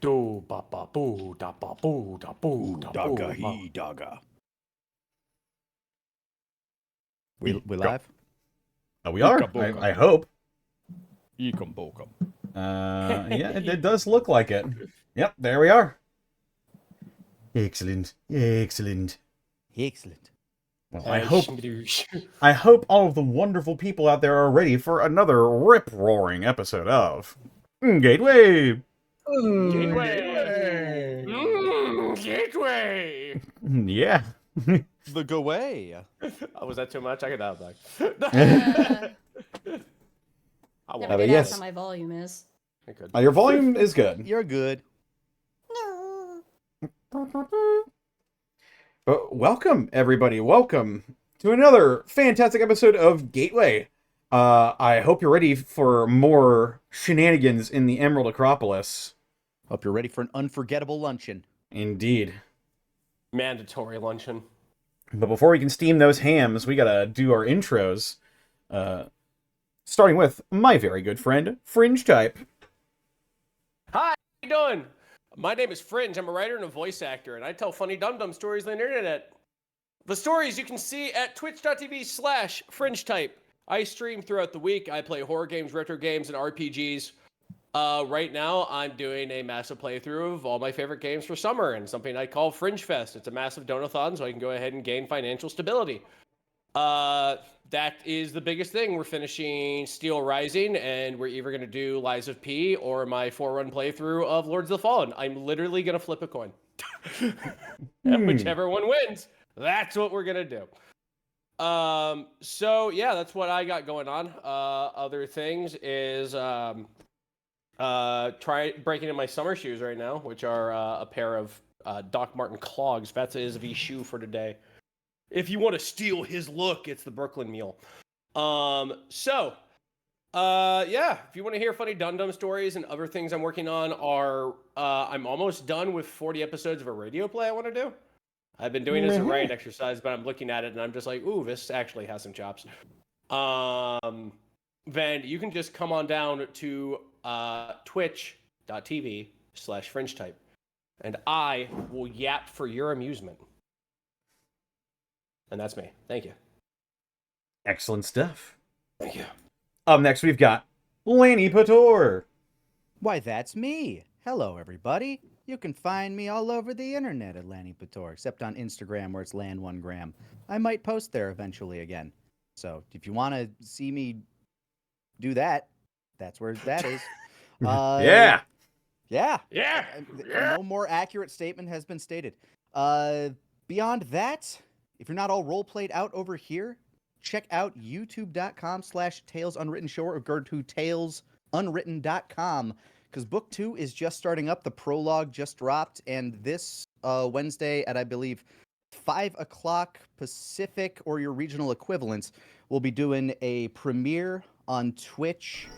Do ba ba boo da ba boo da boo da boo. Daga he daga. We live? Oh, we are. I hope. Ekum bokum. Yeah, it does look like it. Yep, there we are. Excellent. Excellent. Excellent. Well, I hope all of the wonderful people out there are ready for another rip-roaring episode of Gateway. Gateway. Gateway. Yeah. The go away. Oh, was that too much? I could have back. Never did ask how my volume is. Your volume is good. You're good. But welcome, everybody. Welcome to another fantastic episode of Gateway. I hope you're ready for more shenanigans in the Emerald Acropolis. Hope you're ready for an unforgettable luncheon. Indeed. Mandatory luncheon. But before we can steam those hams, we gotta do our intros. Starting with my very good friend, Fringe Type. Hi, how you doing? My name is Fringe. I'm a writer and a voice actor, and I tell funny dum-dum stories on the internet. The stories you can see at twitch.tv/FringeType. I stream throughout the week. I play horror games, retro games, and RPGs. Right now, I'm doing a massive playthrough of all my favorite games for summer and something I call Fringe Fest. It's a massive donathon, so I can go ahead and gain financial stability. That is the biggest thing. We're finishing Steel Rising, and we're either going to do Lies of P or my 4-run playthrough of Lords of the Fallen. I'm literally going to flip a coin. And whichever one wins, that's what we're going to do. So, yeah, that's what I got going on. Other things is try breaking in my summer shoes right now, which are a pair of Doc Marten clogs. That's his shoe for today. If you want to steal his look, it's the Brooklyn Mule. Yeah, if you want to hear funny dum-dum stories and other things I'm working on are, I'm almost done with 40 episodes of a radio play I want to do. I've been doing this as a writing exercise, but I'm looking at it and I'm just like, ooh, this actually has some chops. Then you can just come on down to twitch.tv/FringeType, and I will yap for your amusement. And that's me. Thank you. Excellent stuff. Thank you. Up next, we've got Lanny Pator. Why, that's me. Hello, everybody. You can find me all over the internet at Lanny Pator, except on Instagram where it's Lan1gram. I might post there eventually again. So if you want to see me do that, that's where that is. Yeah. No more accurate statement has been stated. Beyond that, if you're not all role played out over here, check out youtube.com/TalesUnwrittenShow or go to TalesUnwritten.com because book 2 is just starting up. The prologue just dropped, and this Wednesday at, I believe, 5 o'clock Pacific or your regional equivalents, we'll be doing a premiere on Twitch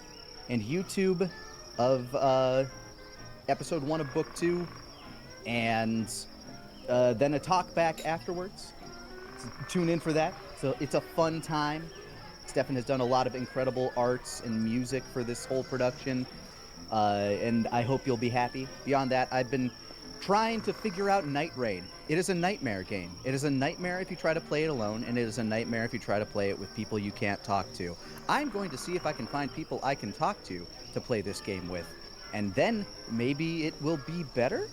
and YouTube of episode 1 of book 2, and then a talk back afterwards. Tune in for that. So it's a fun time. Stefan has done a lot of incredible arts and music for this whole production, and I hope you'll be happy. Beyond that, I've been trying to figure out Night Raid. It is a nightmare game. It is a nightmare if you try to play it alone, and it is a nightmare if you try to play it with people you can't talk to. I'm going to see if I can find people I can talk to play this game with, and then maybe it will be better?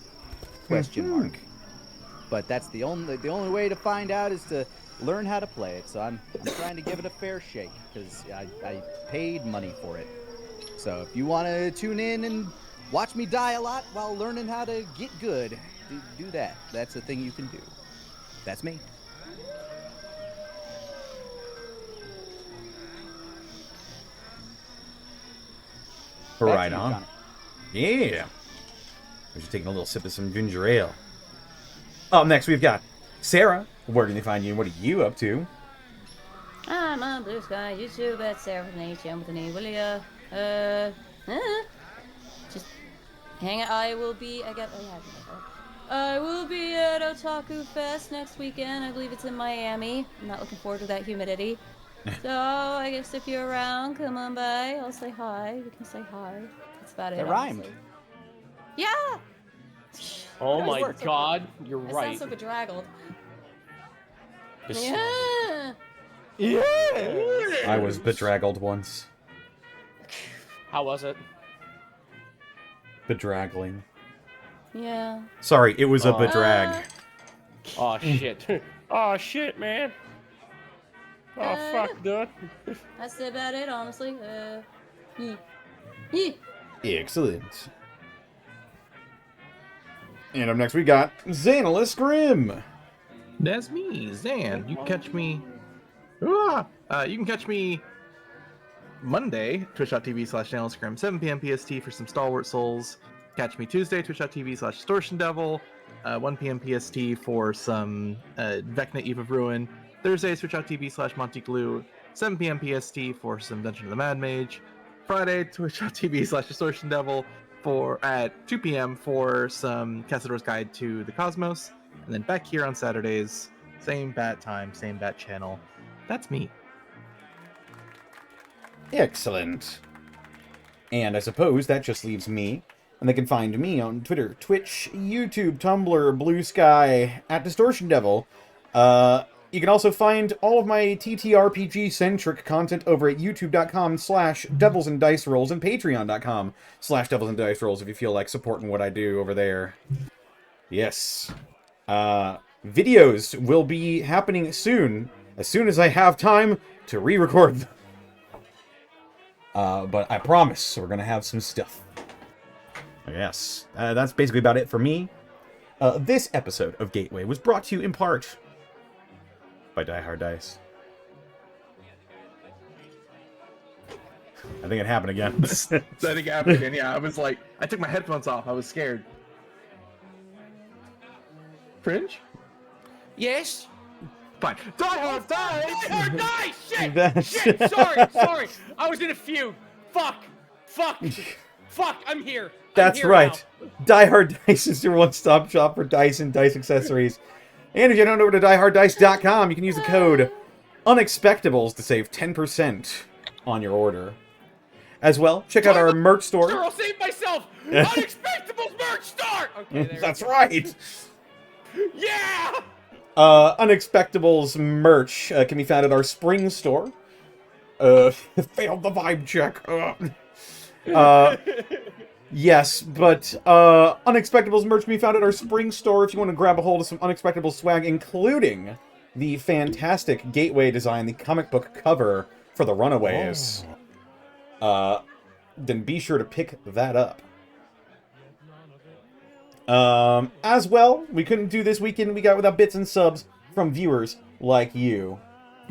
Question mark. But that's the only way to find out is to learn how to play it. So I'm trying to give it a fair shake because I paid money for it. So if you want to tune in and watch me die a lot while learning how to get good, do that. That's a thing you can do. That's me. Right on. Yeah. We're just taking a little sip of some ginger ale. Up next, we've got Sarah. Where can they find you and what are you up to? I'm on Blue Sky, YouTube at Sarah with an H-M with an A. Will ya? Just hang out. I will be at Otaku Fest next weekend. I believe it's in Miami. I'm not looking forward to that humidity. So I guess if you're around, come on by. I'll say hi. We can say hi. That's about it. It rhymed. Honestly. Yeah. Oh That my sounds so God, you're It right. sounds so bedraggled. Bes- Yeah. Yeah. I was bedraggled once. How was it? Bedraggling. Yeah. Sorry, it was a Oh. bedrag. Oh shit. Oh shit, man. Oh fuck, dude. That's about it, honestly. Yeah. Excellent. And up next we got Xanalis Grim. That's me, Zan. You can catch me. You can catch me Monday, twitch.tv/channelscrim, 7 p.m. PST for some Stalwart Souls. Catch me Tuesday, twitch.tv/distortion devil, 1 p.m. PST for some Vecna Eve of Ruin. Thursday, twitch.tv/Monty Glue, 7 p.m. PST for some Dungeon of the Mad Mage. Friday, twitch.tv/distortion devil at 2 p.m. for some Cassador's Guide to the Cosmos. And then back here on Saturdays, same bat time, same bat channel. That's me. Excellent. And I suppose that just leaves me. And they can find me on Twitter, Twitch, YouTube, Tumblr, Blue Sky, at Distortion Devil. You can also find all of my TTRPG-centric content over at youtube.com/Devils and Dice Rolls and patreon.com/Devils and Dice Rolls if you feel like supporting what I do over there. Yes. Videos will be happening soon as I have time to re-record them. But I promise we're going to have some stuff. Yes, that's basically about it for me. This episode of Gateway was brought to you in part by Die Hard Dice. I think it happened again. I think it happened again. Yeah, I was like, I took my headphones off. I was scared. Fringe? Yes? Fine. Die Hard Dice! Die Hard Dice! Shit! That's- Shit! Sorry! I was in a feud. Fuck! I'm here. That's right. Now. Die Hard Dice is your one-stop shop for dice and dice accessories. And if you don't know over to dieharddice.com, you can use the code Unexpectables to save 10% on your order. As well, check out our merch store. Sure, I'll save myself. Unexpectables merch store. Okay, there. That's right. Yeah. Unexpectables merch can be found at our spring store. Failed the vibe check. Yes, but Unexpectables merch can be found at our spring store if you want to grab a hold of some Unexpectables swag, including the fantastic Gateway design, the comic book cover for the Runaways. Then be sure to pick that up. As well, we couldn't do this weekend we got without bits and subs from viewers like you.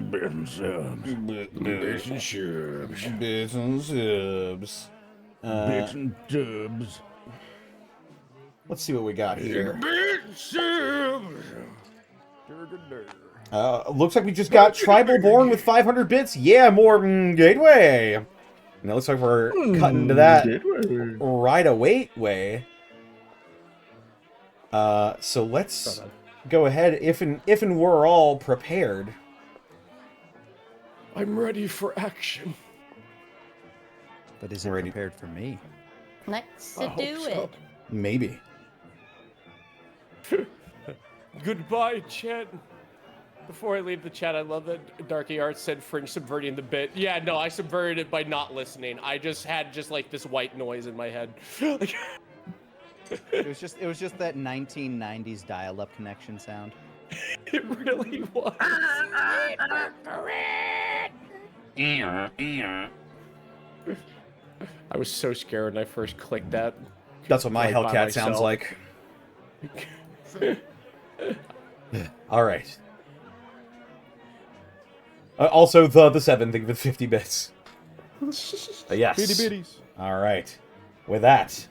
Bits and subs. Bits and subs. Bits and subs. Bits and subs. Let's see what we got here. Bits and subs. Looks like we just got Tribal Born with 500 bits. Yeah, more Gateway. And it looks like we're cutting to that right away. So let's go ahead if and we're all prepared. I'm ready for action. But is it prepared for me? Let's I hope do so. it. Maybe. Goodbye, chat. Before I leave the chat, I love that Darky Arts said Fringe subverting the bit. Yeah, no, I subverted it by not listening. I just had like this white noise in my head. Like, It was just that 1990s dial-up connection sound. it really was. I was so scared when I first clicked that. That's what my Like, by Hellcat sounds myself. like. All right. Also, the 7 thing with 50 bits. Yes. Bitty bitties. All right. With that,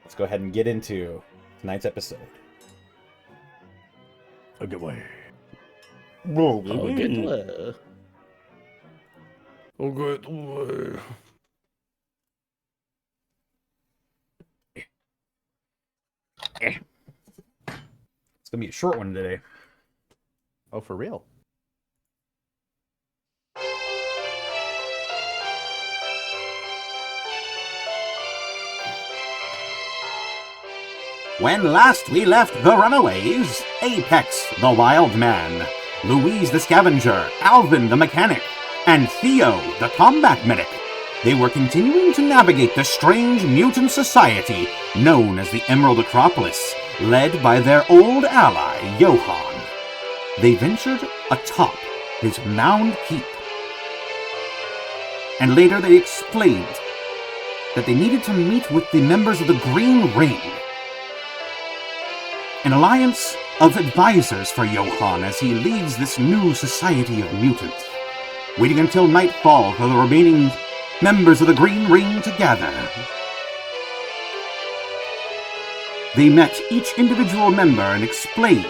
let's go ahead and get into tonight's episode. A good way. Oh, get way. Oh, good way. It's gonna be a short one today. Oh, for real? When last we left the runaways, Apex the Wildman, Louise the Scavenger, Alvin the Mechanic, and Theo the Combat Medic, they were continuing to navigate the strange mutant society known as the Emerald Acropolis, led by their old ally, Johann. They ventured atop his mound keep. And later they explained that they needed to meet with the members of the Green Ring, an alliance of advisors for Johann as he leads this new society of mutants, waiting until nightfall for the remaining members of the Green Ring to gather. They met each individual member and explained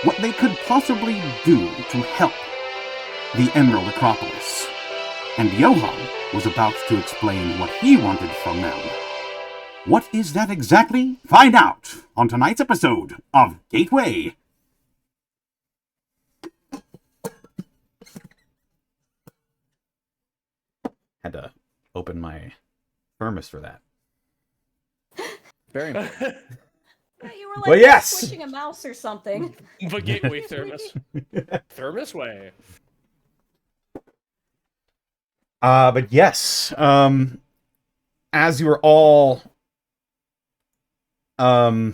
what they could possibly do to help the Emerald Acropolis. And Johann was about to explain what he wanted from them. What is that exactly? Find out on tonight's episode of Gateway. Had to open my thermos for that. Very much. Yeah, you were like Well, yes! switching a mouse or something. The Gateway Thermos. Thermos way. But yes, as you were all in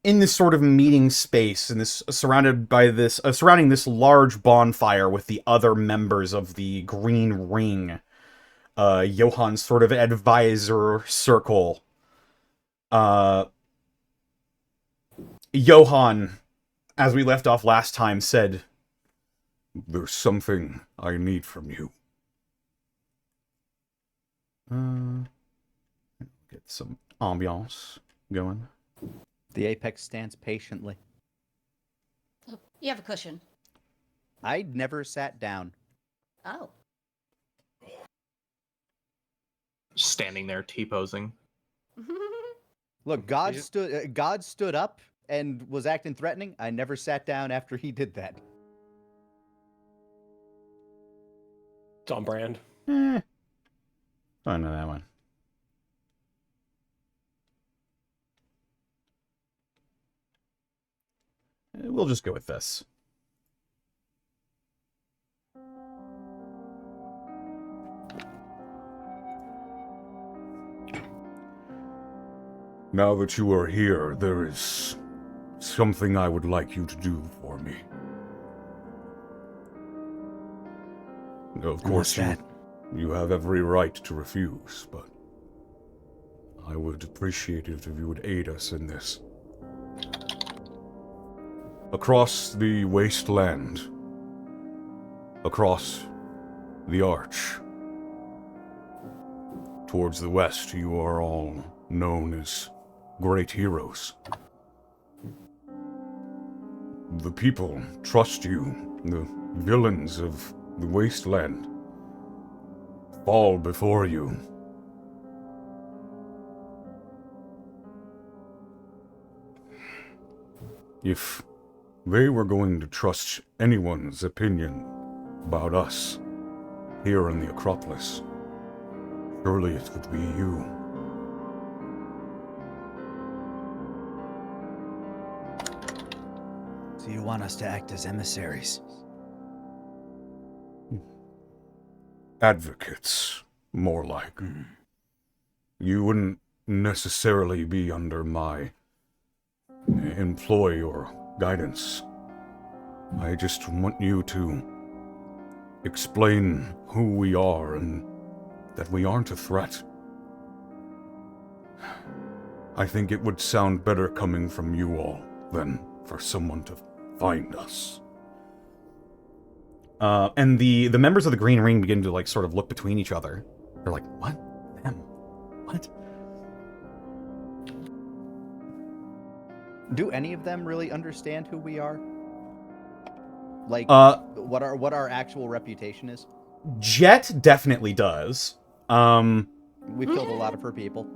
this sort of meeting space, and this surrounding this large bonfire with the other members of the Green Ring, Johann's sort of advisor circle. Johann, as we left off last time, said, There's something I need from you. get some ambiance going. The Apex stands patiently. Oh, you have a cushion. I never sat down. Oh. Standing there, T-posing. Look, God stood up and was acting threatening. I never sat down after he did that. It's on brand. I don't know that one. We'll just go with this. Now that you are here, there is something I would like you to do for me. Of course, you have every right to refuse, but I would appreciate it if you would aid us in this. Across the wasteland, across the arch, towards the west, you are all known as great heroes. The people trust you. The villains of the wasteland fall before you. If they were going to trust anyone's opinion about us here in the Acropolis, surely it would be you. So you want us to act as emissaries? Advocates, more like. You wouldn't necessarily be under my employ or guidance. I just want you to explain who we are and that we aren't a threat. I think it would sound better coming from you all than for someone to find us. And the members of the Green Ring begin to sort of look between each other. They're like, what? Them? What? Do any of them really understand who we are? Like, what our actual reputation is? Jet definitely does. We've killed a lot of her people.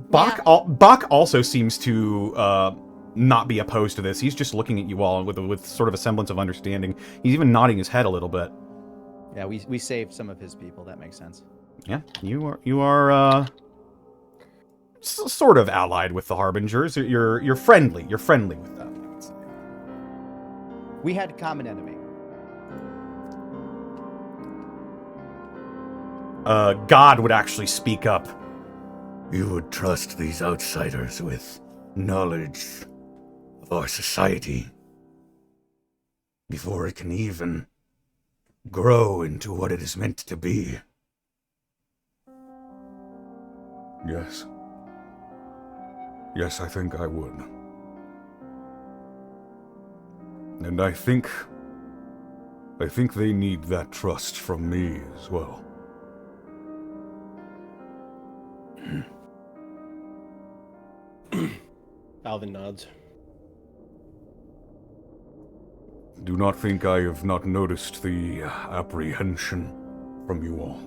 Bach also seems to not be opposed to this. He's just looking at you all with sort of a semblance of understanding. He's even nodding his head a little bit. Yeah, we saved some of his people. That makes sense. Yeah, you are sort of allied with the Harbingers. You're friendly. You're friendly with them, I would say. We had a common enemy. God would actually speak up. You would trust these outsiders with knowledge of our society before it can even grow into what it is meant to be. Yes. Yes, I think I would. And I think they need that trust from me as well. Alvin nods. Do not think I have not noticed the apprehension from you all.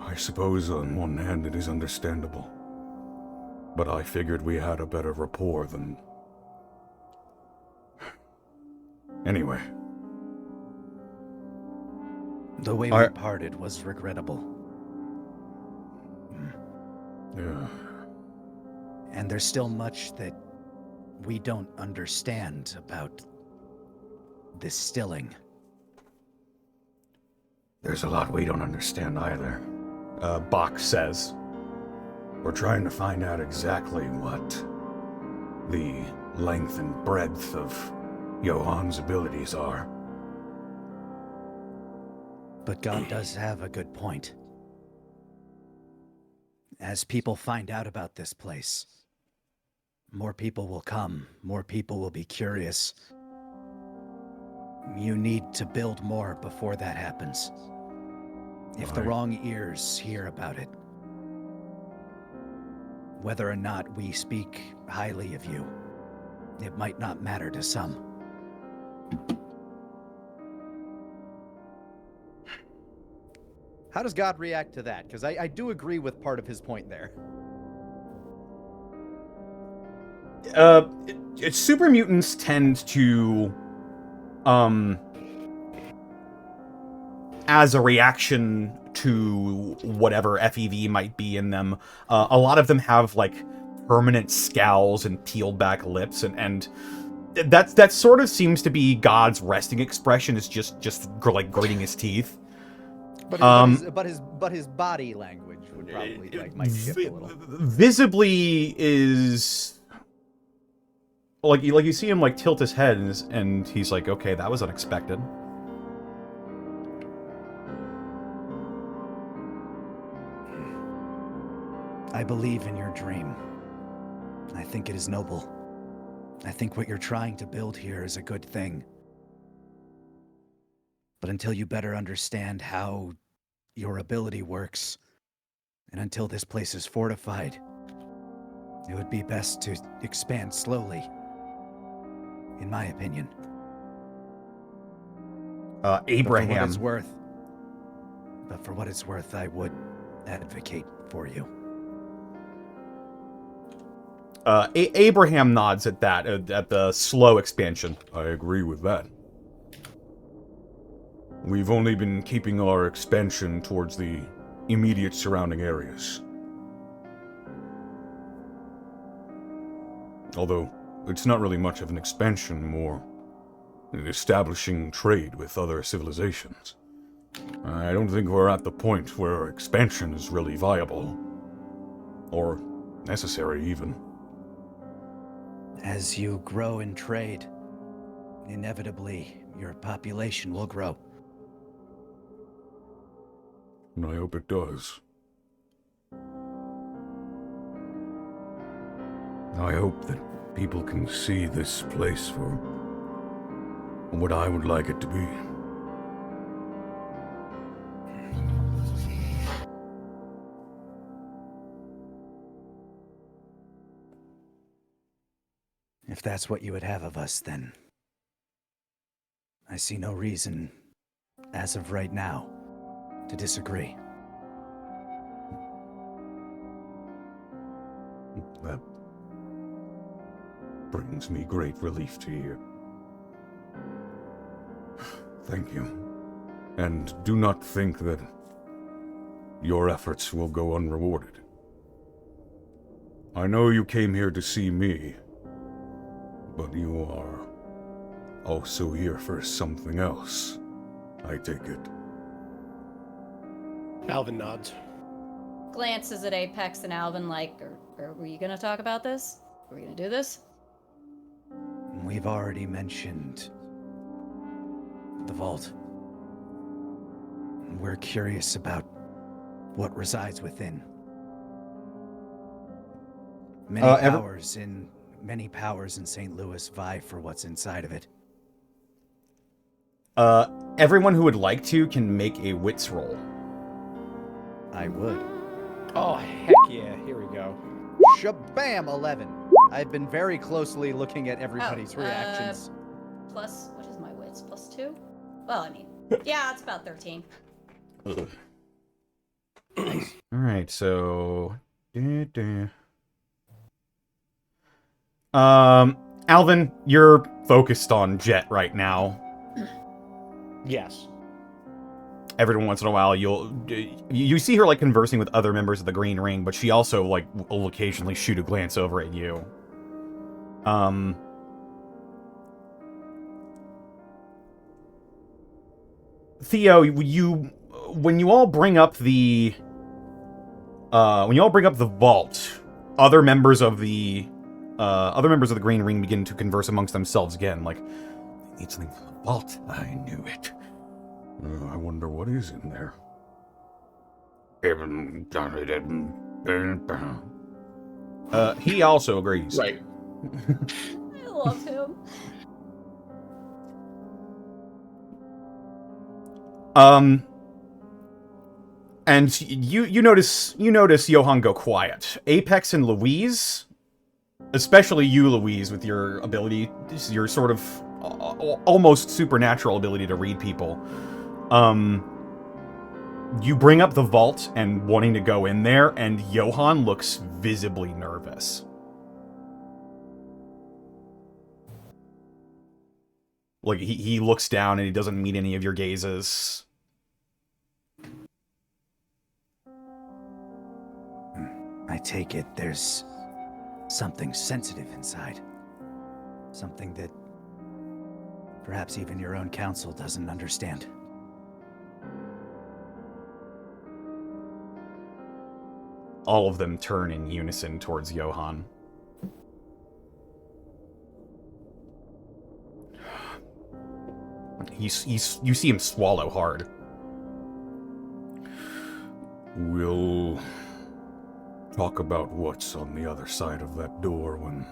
I suppose on one hand it is understandable, but I figured we had a better rapport than... Anyway. The way we parted was regrettable. Yeah. And there's still much that we don't understand about this stilling. There's a lot we don't understand either. Bach says. We're trying to find out exactly what the length and breadth of Johann's abilities are. But God does have a good point. As people find out about this place, more people will come, more people will be curious. You need to build more before that happens. If the wrong ears hear about it, whether or not we speak highly of you, it might not matter to some. How does God react to that? Because I do agree with part of his point there. Super mutants tend to, as a reaction to whatever FEV might be in them, a lot of them have, like, permanent scowls and peeled back lips, and that sort of seems to be God's resting expression, is just like gritting his teeth. But his body language would probably might shift a little. Visibly is like you see him like tilt his head and he's like, okay, that was unexpected. I believe in your dream. I think it is noble. I think what you're trying to build here is a good thing. But until you better understand how your ability works, and until this place is fortified, it would be best to expand slowly, in my opinion. Abraham. But for what it's worth, I would advocate for you. Abraham nods at that, at the slow expansion. I agree with that. We've only been keeping our expansion towards the immediate surrounding areas. Although, it's not really much of an expansion, more establishing trade with other civilizations. I don't think we're at the point where expansion is really viable. Or necessary, even. As you grow in trade, inevitably your population will grow. And I hope it does. I hope that people can see this place for what I would like it to be. If that's what you would have of us, then I see no reason, as of right now, to disagree. That brings me great relief to hear. Thank you. And do not think that your efforts will go unrewarded. I know you came here to see me, but you are also here for something else, I take it. Alvin nods. Glances at Apex and Alvin like, are we gonna talk about this? Are we gonna do this? We've already mentioned the vault. We're curious about what resides within. Many powers in St. Louis vie for what's inside of it. Everyone who would like to can make a wits roll. I would. Oh, heck yeah. Here we go. Shabam, 11. I've been very closely looking at everybody's reactions. Plus, what is my wits? Plus 2? Well, I mean, yeah, it's about 13. Alright, so... Alvin, you're focused on Jet right now. Yes. Every once in a while, you see her, like, conversing with other members of the Green Ring, but she also, like, will occasionally shoot a glance over at you. Theo, when you all bring up the vault, other members of the Green Ring begin to converse amongst themselves again, like, they need something from the vault. I knew it. I wonder what is in there. He also agrees. Right. I love him. And you notice Johan go quiet. Apex and Louise, especially you, Louise, with your ability, your sort of almost supernatural ability to read people. You bring up the vault and wanting to go in there, and Johan looks visibly nervous. Like, he looks down and he doesn't meet any of your gazes. I take it there's something sensitive inside. Something that perhaps even your own council doesn't understand. All of them turn in unison towards Johan. You see him swallow hard. We'll talk about what's on the other side of that door when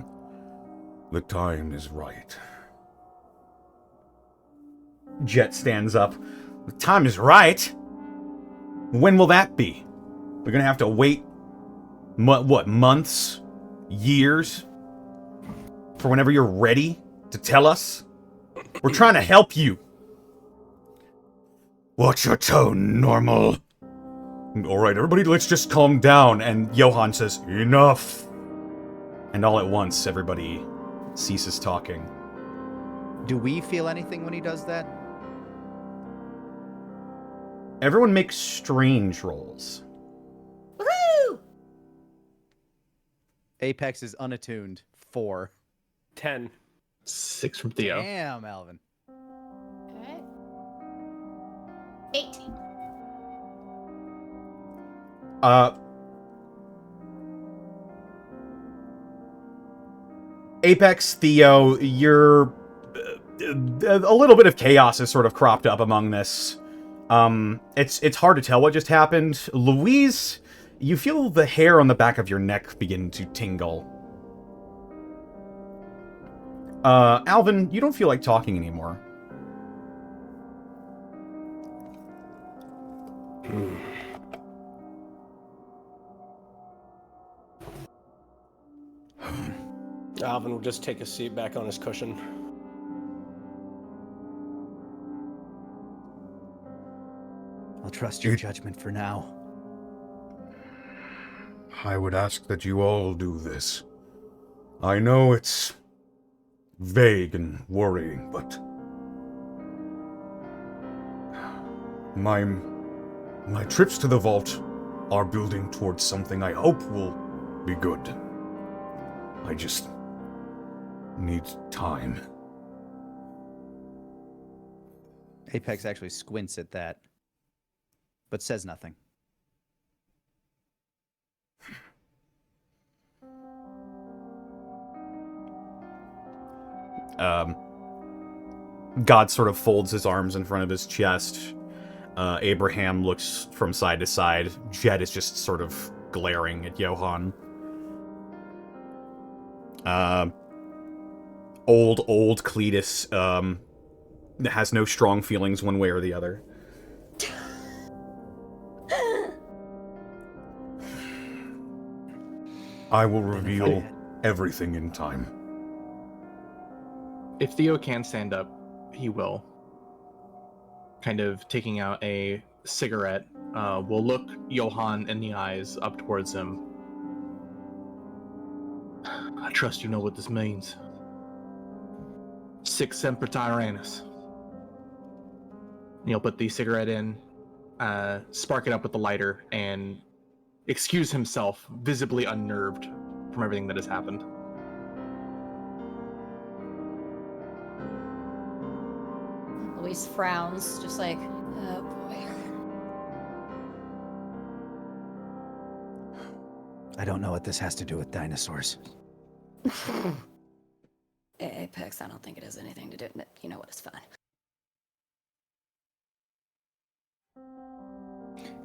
the time is right. Jet stands up. The time is right? When will that be? We're gonna have to wait, months? Years? For whenever you're ready to tell us? We're trying to help you. Watch your tone, normal. Alright, everybody, let's just calm down. And Johan says, enough. And all at once, everybody ceases talking. Do we feel anything when he does that? Everyone makes strange rolls. Woohoo! Apex is unattuned. 4. 10. 6 from Theo. Damn, Alvin. Okay. 18. Apex, Theo, you're... a little bit of chaos has sort of cropped up among this. It's hard to tell what just happened. Louise, you feel the hair on the back of your neck begin to tingle. Alvin, you don't feel like talking anymore. Alvin will just take a seat back on his cushion. I'll trust your judgment for now. I would ask that you all do this. I know it's vague and worrying, but my trips to the vault are building towards something I hope will be good. I just need time. Apex actually squints at that, but says nothing. God sort of folds his arms in front of his chest. Abraham looks from side to side. Jed is just sort of glaring at Johann. Old Cletus has no strong feelings one way or the other. I will reveal everything in time. If Theo can stand up, he will. Kind of taking out a cigarette, will look Johann in the eyes up towards him. I trust you know what this means. Sic semper tyrannis. He'll put the cigarette in, spark it up with the lighter, and excuse himself, visibly unnerved from everything that has happened. Louise frowns, just like, oh boy. I don't know what this has to do with dinosaurs. Apex, I don't think it has anything to do with it. You know what, it's fine.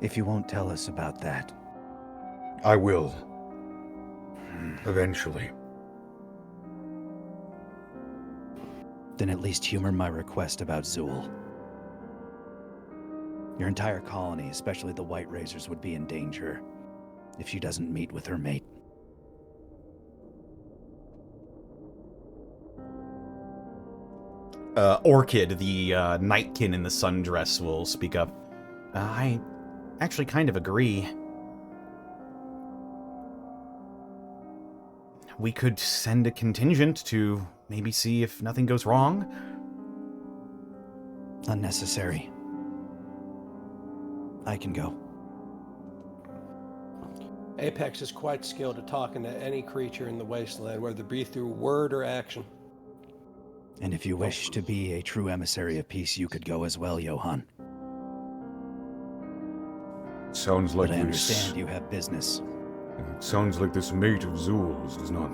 If you won't tell us about that. I will. Eventually. Then at least humor my request about Zool. Your entire colony, especially the White Razors, would be in danger if she doesn't meet with her mate. Orchid, the nightkin in the sundress, will speak up. I actually kind of agree. We could send a contingent to maybe see if nothing goes wrong. Unnecessary. I can go. Apex is quite skilled at talking to any creature in the wasteland, whether it be through word or action. And if you wish to be a true emissary of peace, you could go as well, Johann. Sounds like But I this. understand you have business. It sounds like this mate of Zool's does not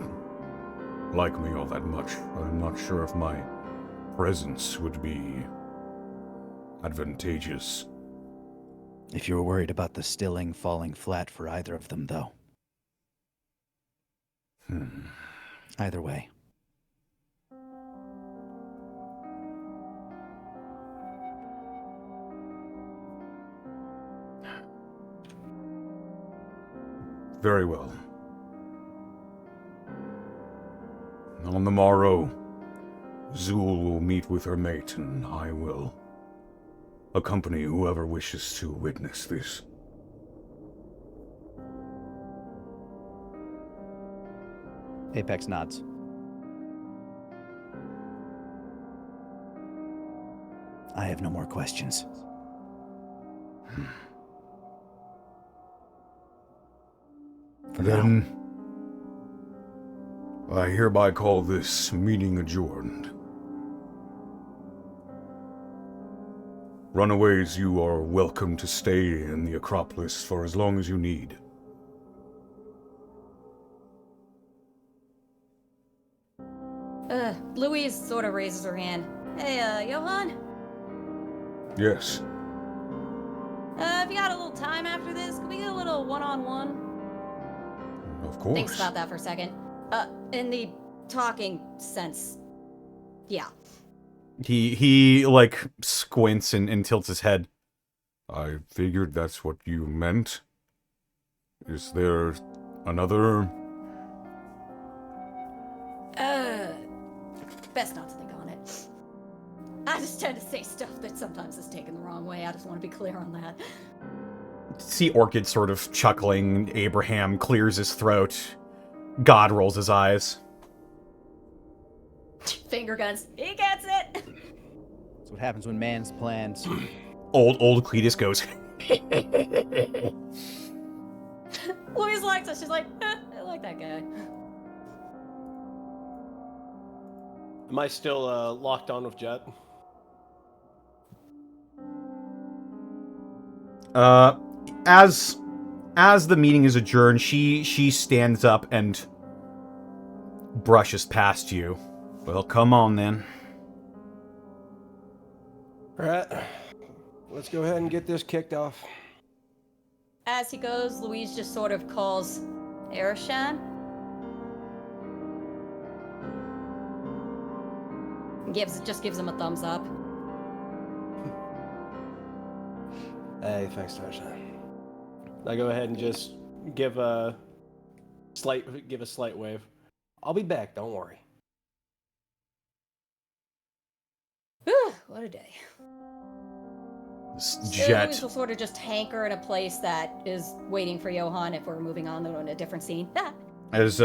like me all that much. I'm not sure if my presence would be advantageous. If you were worried about the stilling falling flat for either of them, though. Either way. Very well. On the morrow, Zool will meet with her mate, and I will accompany whoever wishes to witness this. Apex nods. I have no more questions. Then, I hereby call this meeting adjourned. Runaways, you are welcome to stay in the Acropolis for as long as you need. Louise sort of raises her hand. Hey, Johann? Yes. If you got a little time after this, can we get a little one-on-one? Of course. Thinks about that for a second. In the talking sense. Yeah. He like squints and tilts his head. I figured that's what you meant. Is there another? Best not to think on it. I just tend to say stuff that sometimes is taken the wrong way. I just want to be clear on that. See Orchid sort of chuckling. Abraham clears his throat. God rolls his eyes. Finger guns. He gets it! That's what happens when man's plans. Old Cletus goes. Louise likes us. She's like, I like that guy. Am I still locked on with Jet? As the meeting is adjourned, she stands up and brushes past you. Well, come on then. All right. Let's go ahead and get this kicked off. As he goes, Louise just sort of calls Arishan. Just gives him a thumbs up. Hey, thanks, Tarzan. I go ahead and just give a slight wave. I'll be back. Don't worry. Whew, what a day. Jet. Louise will sort of just hanker in a place that is waiting for Johan if we're moving on to a different scene. As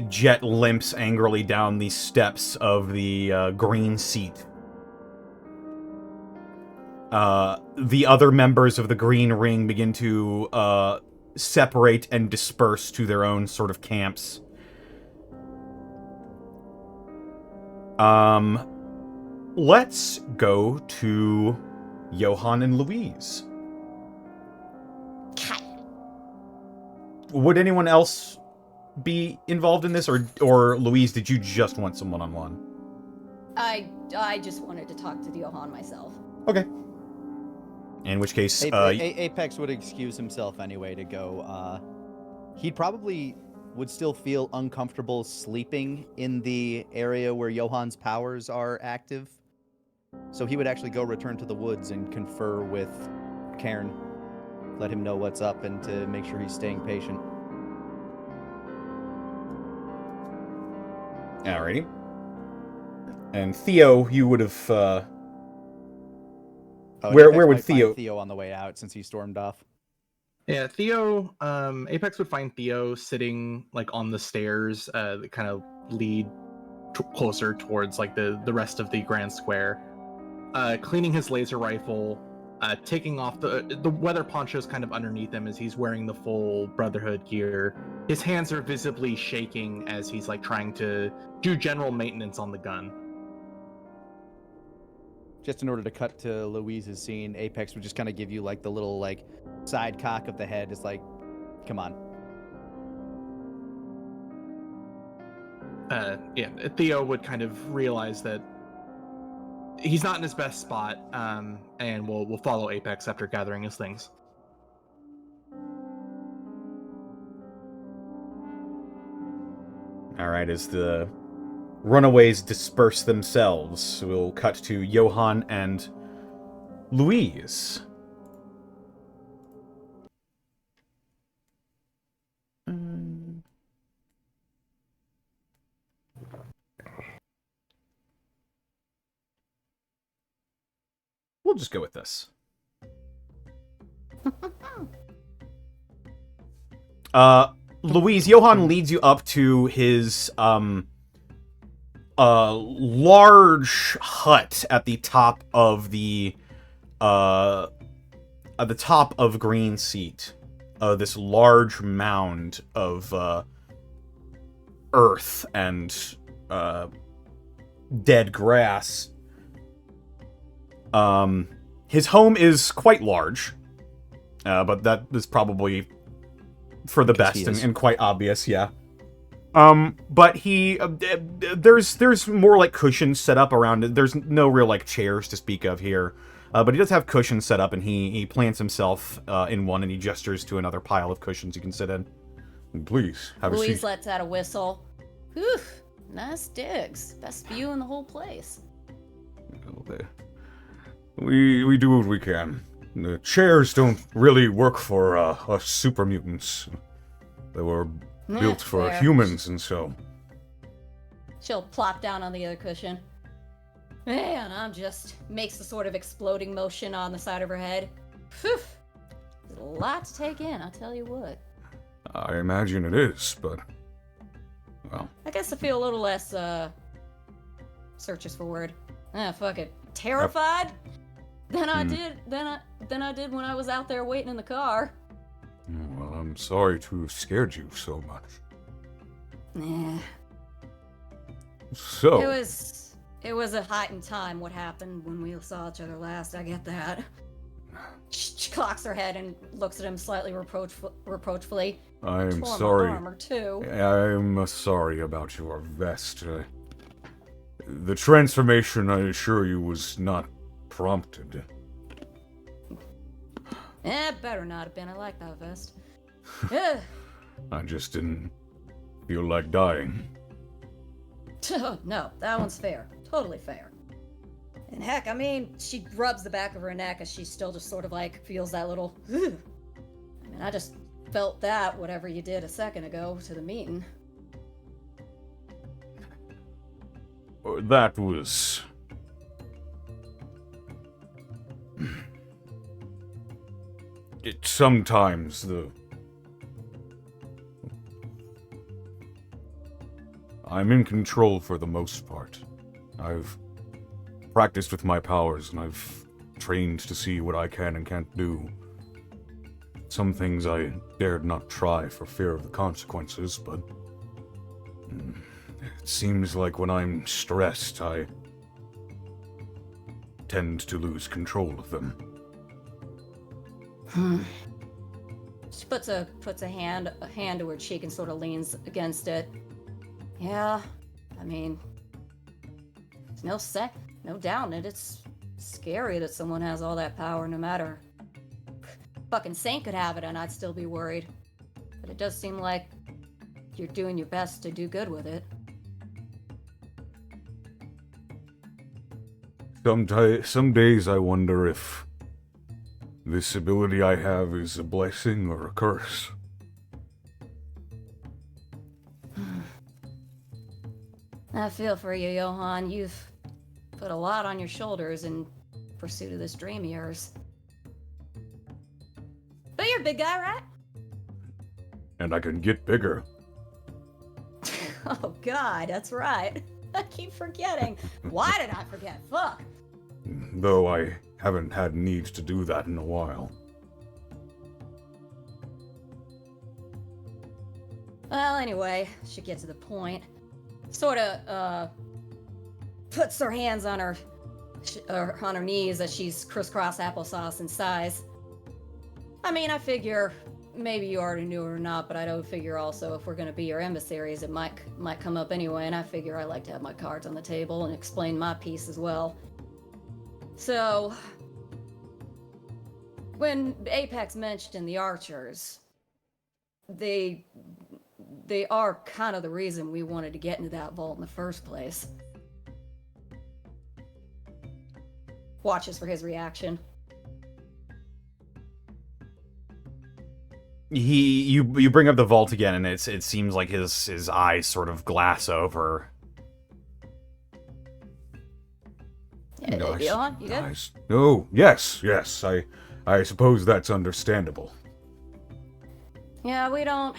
Jet limps angrily down the steps of the green seat. The other members of the Green Ring begin to separate and disperse to their own sort of camps. Let's go to Johan and Louise. Would anyone else be involved in this, or Louise, did you just want some one-on-one? I just wanted to talk to Johan myself. Okay. In which case, Apex would excuse himself anyway to go. He probably would still feel uncomfortable sleeping in the area where Johan's powers are active. So he would actually go return to the woods and confer with Cairn. Let him know what's up and to make sure he's staying patient. Alrighty. And Theo, you would have... where would Theo... Theo on the way out since he stormed off. Yeah, Theo, Apex would find Theo sitting like on the stairs that kind of lead closer towards like the rest of the grand square. Cleaning his laser rifle, taking off the weather poncho's kind of underneath him as he's wearing the full Brotherhood gear. His hands are visibly shaking as he's like trying to do general maintenance on the gun. Just in order to cut to Louise's scene, Apex would just kind of give you like the little like side cock of the head. It's like, come on. Yeah, Theo would kind of realize that he's not in his best spot, and we'll follow Apex after gathering his things. All right, as the runaways disperse themselves, we'll cut to Johan and Louise. We'll just go with this. Louise, Johan leads you up to his large hut at the top of Green Seat. This large mound of earth and dead grass. His home is quite large, but that is probably for the best and quite obvious, yeah. But he, there's more like cushions set up around it. There's no real like chairs to speak of here, but he does have cushions set up, and he plants himself in one, and he gestures to another pile of cushions you can sit in. Please, have a seat. Louise lets out a whistle. Whew, nice digs. Best view in the whole place. We do what we can. The chairs don't really work for us super mutants. They were built for fair. humans, and so... She'll plop down on the other cushion. Man, I'm just... makes the sort of exploding motion on the side of her head. Phew. There's a lot to take in, I'll tell you what. I imagine it is, but... well... I guess I feel a little less, searches for word. Fuck it. Terrified? Than I did when I was out there waiting in the car. Well, I'm sorry to have scared you so much. Yeah. So... It was it was a heightened time what happened when we saw each other last. I get that. She cocks her head and looks at him slightly reproachfully. I'm Tore my sorry. armor, too. I'm sorry about your vest. The transformation, I assure you, was not prompted. Better not have been. I like that vest. Ugh. I just didn't feel like dying. No, that one's fair. Totally fair. And heck, I mean, she rubs the back of her neck as she still just sort of like feels that little. Ugh. I mean, I just felt that, whatever you did a second ago to the meeting. That was... sometimes I'm in control for the most part. I've practiced with my powers, and I've trained to see what I can and can't do. Some things I dared not try for fear of the consequences, but... it seems like when I'm stressed, I tend to lose control of them. She puts a hand to her cheek and sort of leans against it. Yeah, I mean, there's no doubt in it. It's scary that someone has all that power, no matter. Fucking Saint could have it and I'd still be worried. But it does seem like you're doing your best to do good with it. Some days I wonder if this ability I have is a blessing or a curse. I feel for you, Johan. You've put a lot on your shoulders in pursuit of this dream of yours. But you're a big guy, right? And I can get bigger. Oh, God, that's right. I keep forgetting. Why did I forget? Fuck. Though I haven't had need to do that in a while. Well, anyway, she gets to the point. Sort of, puts her hands on her knees as she's crisscross applesauce in size. I mean, I figure maybe you already knew or not, but I don't figure also if we're gonna be your emissaries, it might come up anyway, and I figure I like to have my cards on the table and explain my piece as well. So, when Apex mentioned the Archers, they are kind of the reason we wanted to get into that vault in the first place. Watches for his reaction. You bring up the vault again, and it seems like his eyes sort of glass over. Johan, you good? Nice. Oh, yes. I suppose that's understandable. Yeah, we don't...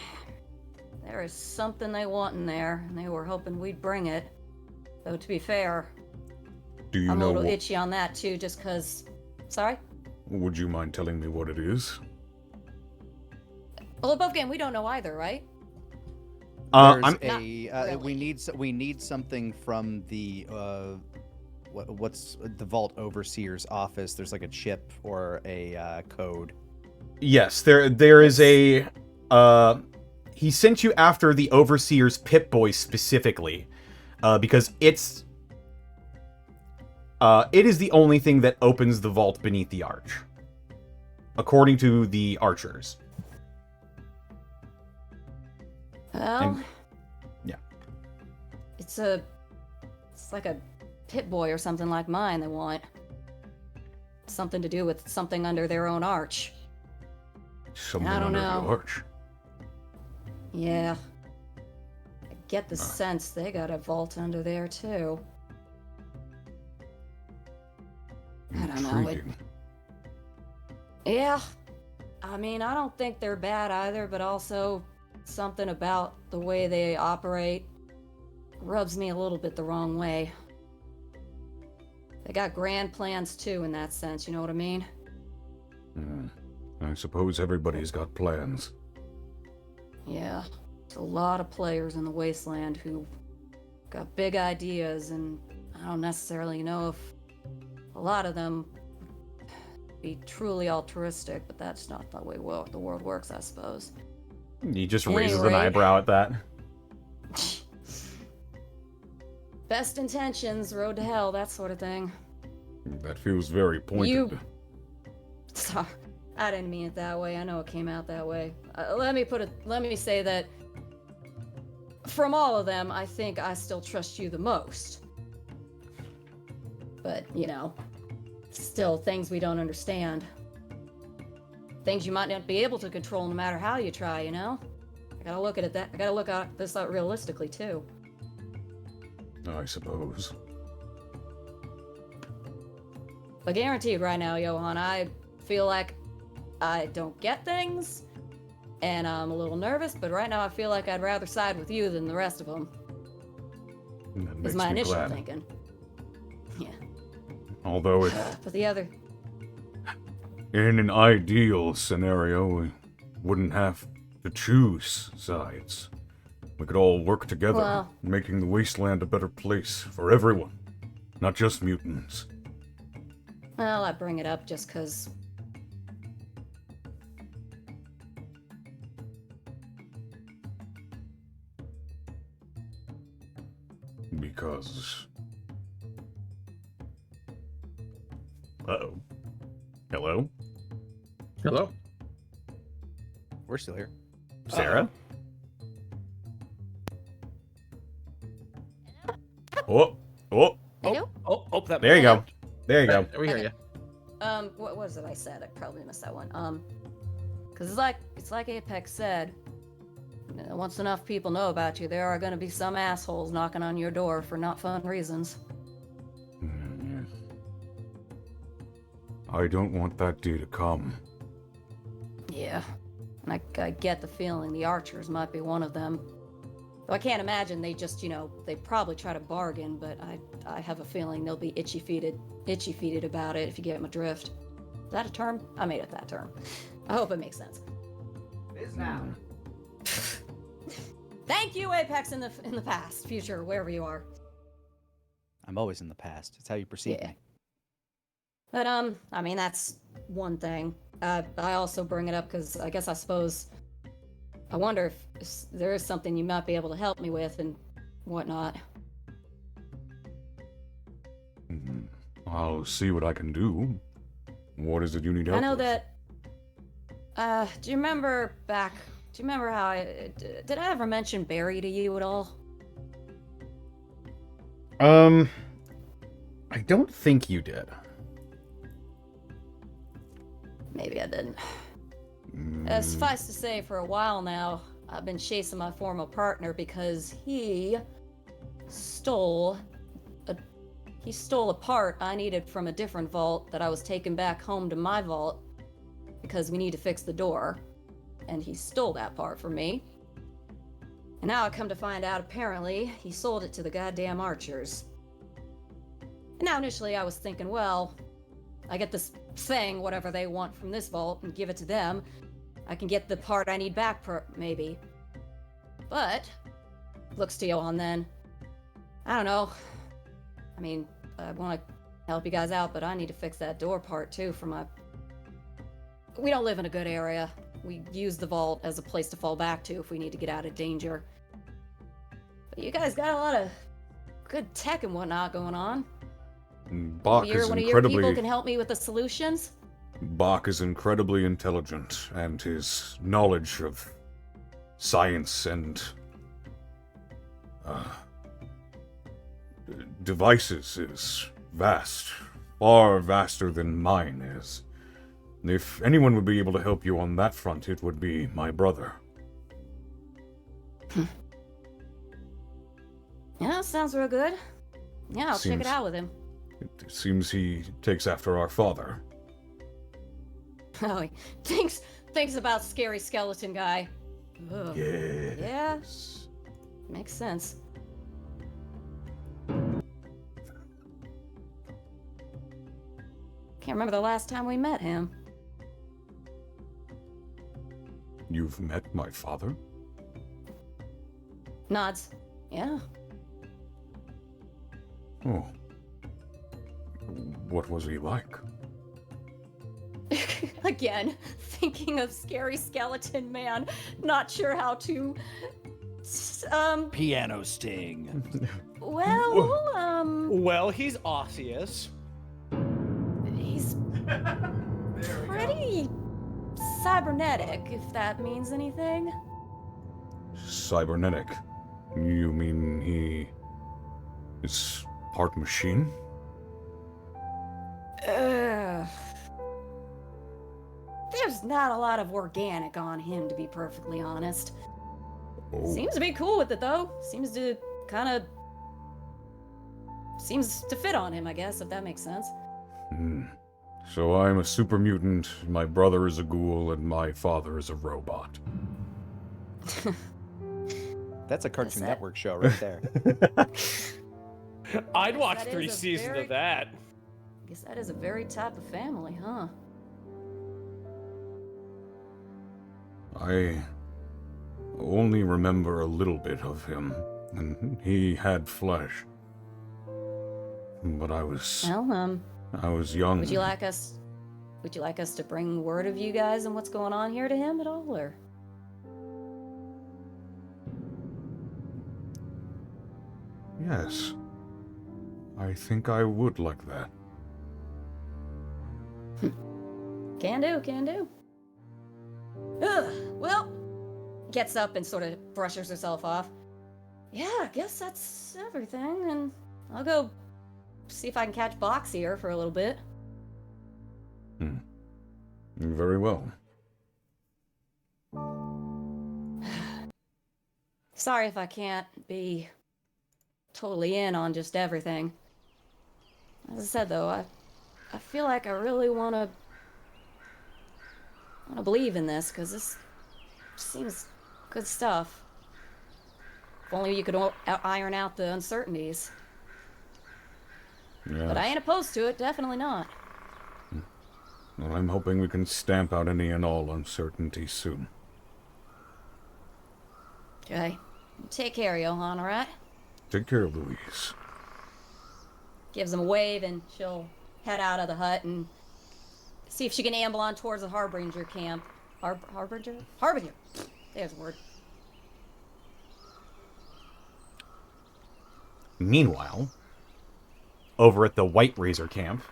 There is something they want in there, and they were hoping we'd bring it. Though, to be fair, Do you I'm know a little itchy on that, too, just because... Sorry? Would you mind telling me what it is? Well, above game, we don't know either, right? We need something from the what's the vault overseer's office. There's like a chip or a code. Yes, there is a he sent you after the overseer's Pip-Boy specifically, because it is the only thing that opens the vault beneath the arch, according to the Archers. Well, yeah. It's like a Pip-Boy or something like mine they want. Something to do with something under their own arch. Something I don't under know. the arch. Yeah. I get the sense they got a vault under there, too. I don't know. Intriguing. Yeah. I mean, I don't think they're bad either, but also something about the way they operate rubs me a little bit the wrong way. They got grand plans, too, in that sense, you know what I mean? I suppose everybody's got plans. Yeah. There's a lot of players in the Wasteland who got big ideas, and I don't necessarily know if a lot of them be truly altruistic, but that's not the way the world works, I suppose. He just raises an Anyway. eyebrow at that. Best intentions, road to hell, that sort of thing. That feels very pointed. Sorry, I didn't mean it that way. I know it came out that way. Let me say that from all of them, I think I still trust you the most. But, still things we don't understand. Things you might not be able to control no matter how you try, I gotta look at that. I gotta look at this out realistically, too. I suppose. But guaranteed right now, Johan, I feel like I don't get things, and I'm a little nervous, but right now I feel like I'd rather side with you than the rest of them. That Is makes my me initial glad. thinking. Yeah. Although But the other... in an ideal scenario, we wouldn't have to choose sides. We could all work together, Well- making the wasteland a better place for everyone, not just mutants. Well, I bring it up just because... Because... Uh-oh. Hello? Hello? We're still here. Sarah? Oh! Oh! Hello? That There you go. There you go. We hear Okay. you. What was it I said? I probably missed that one. Because it's like Apex said. Once enough people know about you, there are going to be some assholes knocking on your door for not fun reasons. I don't want that day to come. Yeah. And I get the feeling the Archers might be one of them. Though I can't imagine they just, they probably try to bargain, but I have a feeling they'll be itchy-feeted about it, if you get my drift. Is that a term? I made it that term. I hope it makes sense. It is now. Thank you, Apex in the past, future, wherever you are. I'm always in the past. It's how you perceive Yeah. me. But I mean that's one thing. I also bring it up because I suppose I wonder if there is something you might be able to help me with and whatnot. I'll see what I can do. What is it you need help I know with? that. Do you remember how did I ever mention Barry to you at all? I don't think you did. Maybe I didn't. Suffice to say, for a while now, I've been chasing my former partner because he stole a part I needed from a different vault that I was taking back home to my vault because we need to fix the door. And he stole that part from me. And now I come to find out, apparently, he sold it to the goddamn Archers. And now initially I was thinking, well, I get this thing, whatever they want from this vault, and give it to them. I can get the part I need back, maybe. But, looks to Johan then. I don't know. I mean, I want to help you guys out, but I need to fix that door part too for my... We don't live in a good area. We use the vault as a place to fall back to if we need to get out of danger. But you guys got a lot of good tech and whatnot going on. Bach is One of your people incredibly... can help me with the solutions? Bach is incredibly intelligent, and his knowledge of science and devices is vast, far vaster than mine is. If anyone would be able to help you on that front, it would be my brother. Yeah, sounds real good. Yeah, I'll check Seems- it out with him. It seems he takes after our father. Oh, he thinks about scary skeleton guy. Ugh. Yes. Yeah, makes sense. Can't remember the last time we met him. You've met my father? Nods. Yeah. Oh, What was he like? Again, thinking of scary skeleton man, not sure how to. Piano sting. Well, he's osseous. He's pretty cybernetic, if that means anything. Cybernetic? You mean he is part machine? There's not a lot of organic on him, to be perfectly honest. Oh. Seems to be cool with it, though. Seems to fit on him, I guess, if that makes sense. So I'm a super mutant, my brother is a ghoul, and my father is a robot. That's a Cartoon Network show right there. I'd watch that 3 is a seasons very- of that. I guess that is a very type of family, huh? I only remember a little bit of him, and he had flesh. But I was young. Would you like us to bring word of you guys and what's going on here to him at all, or? Yes. I think I would like that. Can do. Ugh, well, gets up and sort of brushes herself off. Yeah, I guess that's everything, and I'll go see if I can catch Box here for a little bit. Very well. Sorry if I can't be totally in on just everything. As I said, though, I feel like I really want to believe in this, because this seems good stuff. If only you could iron out the uncertainties. Yes. But I ain't opposed to it, definitely not. Well, I'm hoping we can stamp out any and all uncertainty soon. Okay. Take care, Johan, alright? Take care, Louise. Gives him a wave, and she'll head out of the hut and see if she can amble on towards the Harbinger camp. Harbinger? Harbinger! There's the word. Meanwhile, over at the White Razor camp,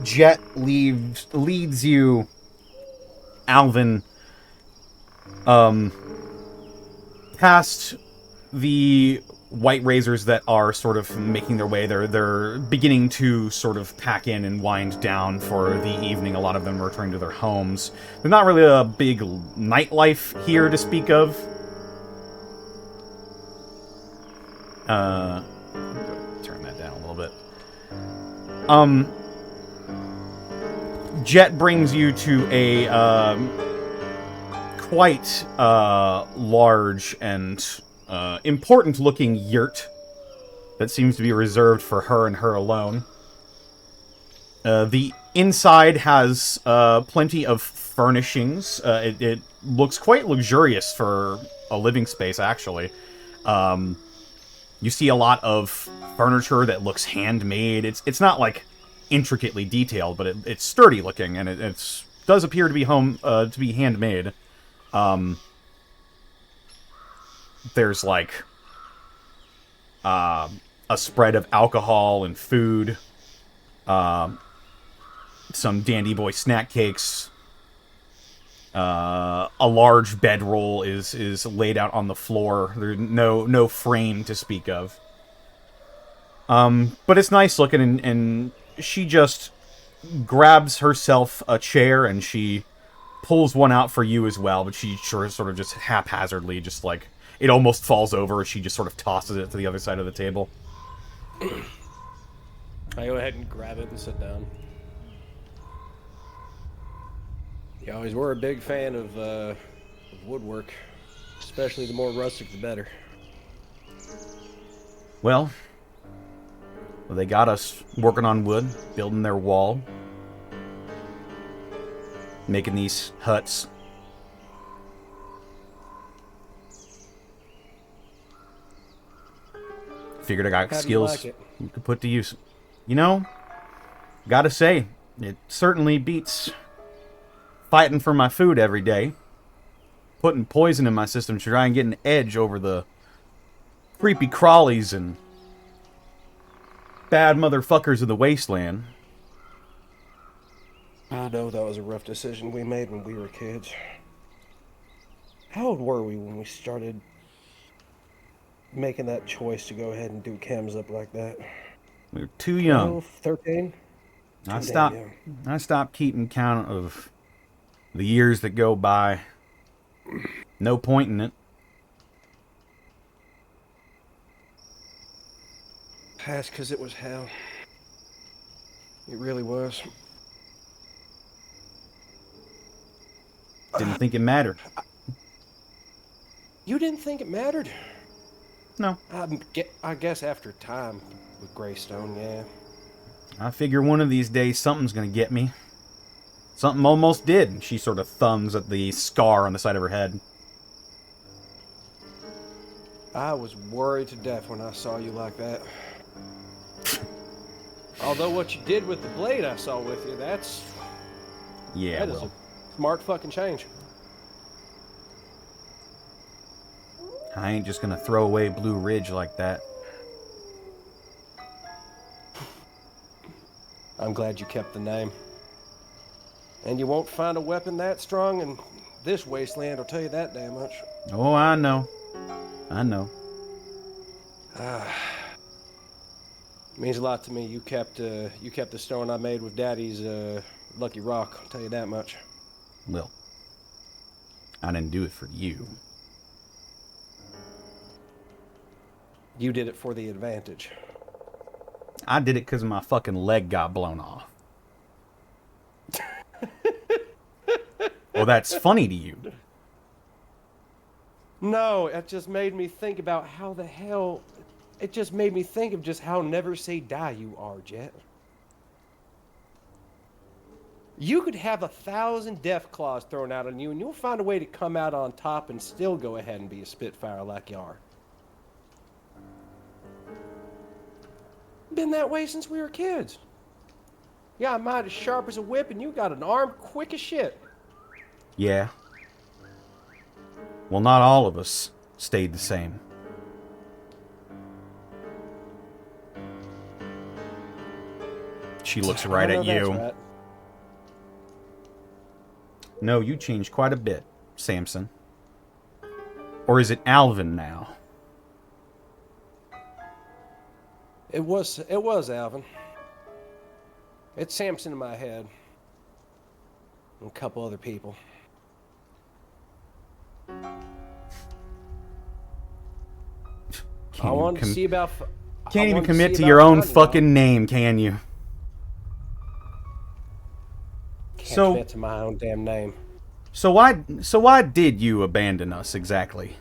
Jet leads you, Alvin, past the White Razors that are sort of making their way. They're beginning to sort of pack in and wind down for the evening. A lot of them are returning to their homes. There's not really a big nightlife here to speak of. Turn that down a little bit. Jet brings you to a quite large and important-looking yurt that seems to be reserved for her and her alone. The inside has plenty of furnishings. It looks quite luxurious for a living space, actually. You see a lot of furniture that looks handmade. It's not like intricately detailed, but it's sturdy looking, and it does appear to be handmade. There's like a spread of alcohol and food, some Dandy Boy snack cakes. A large bedroll is laid out on the floor. There's no frame to speak of. But it's nice looking, and she just grabs herself a chair, and she pulls one out for you as well, but she sort of just haphazardly, just like, it almost falls over, and she just sort of tosses it to the other side of the table. I go ahead and grab it and sit down. You always were a big fan of woodwork, especially the more rustic the better. Well, Well, they got us working on wood, building their wall, making these huts. Figured I got How do you skills like it? you could put to use. You know, gotta say, it certainly beats fighting for my food every day. Putting poison in my system to try and get an edge over the creepy crawlies and bad motherfuckers of the wasteland. I know that was a rough decision we made when we were kids. How old were we when we started making that choice to go ahead and do cams up like that? We were too young. 12, 13? I Too stopped. damn young. I stopped keeping count of the years that go by. No point in it. That's because it was hell. It really was. Didn't think it mattered. You didn't think it mattered? No. I guess after time with Greystone, yeah. I figure one of these days something's gonna get me. Something almost did. She sort of thumbs at the scar on the side of her head. I was worried to death when I saw you like that. Although what you did with the blade I saw with you, that's... Yeah, that is well. a smart fucking change. I ain't just gonna throw away Blue Ridge like that. I'm glad you kept the name. And you won't find a weapon that strong in this wasteland, I'll tell you that damn much. Oh, I know. I know. Means a lot to me. You kept the stone I made with Daddy's lucky rock, I'll tell you that much. Well, I didn't do it for you. You did it for the advantage. I did it because my fucking leg got blown off. Well, that's funny to you. No, it just made me think about how the hell... It just made me think of just how never say die you are, Jet. You could have 1,000 deathclaws thrown out on you, and you'll find a way to come out on top and still go ahead and be a Spitfire like you are. Been that way since we were kids. Yeah, I'm as sharp as a whip, and you got an arm quick as shit. Yeah. Well, not all of us stayed the same. She looks right I know at that's you. right. No, you changed quite a bit, Samson. Or is it Alvin now? It was Alvin. It's Samson in my head. And a couple other people. I wanted to see about... Can't even commit to your own fucking name, can you? Can't commit to my own damn name. So why did you abandon us exactly?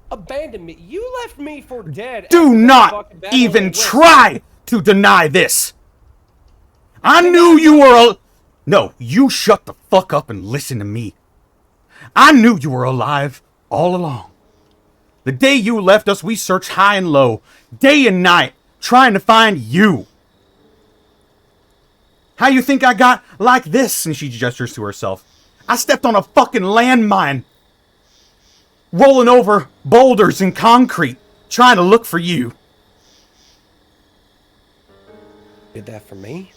Abandon me? You left me for dead. Do not even try to deny this. I knew you were No, you shut the fuck up and listen to me. I knew you were alive all along. The day you left us, we searched high and low, day and night, trying to find you. How you think I got like this? And she gestures to herself. I stepped on a fucking landmine, rolling over boulders and concrete, trying to look for you. Did that for me?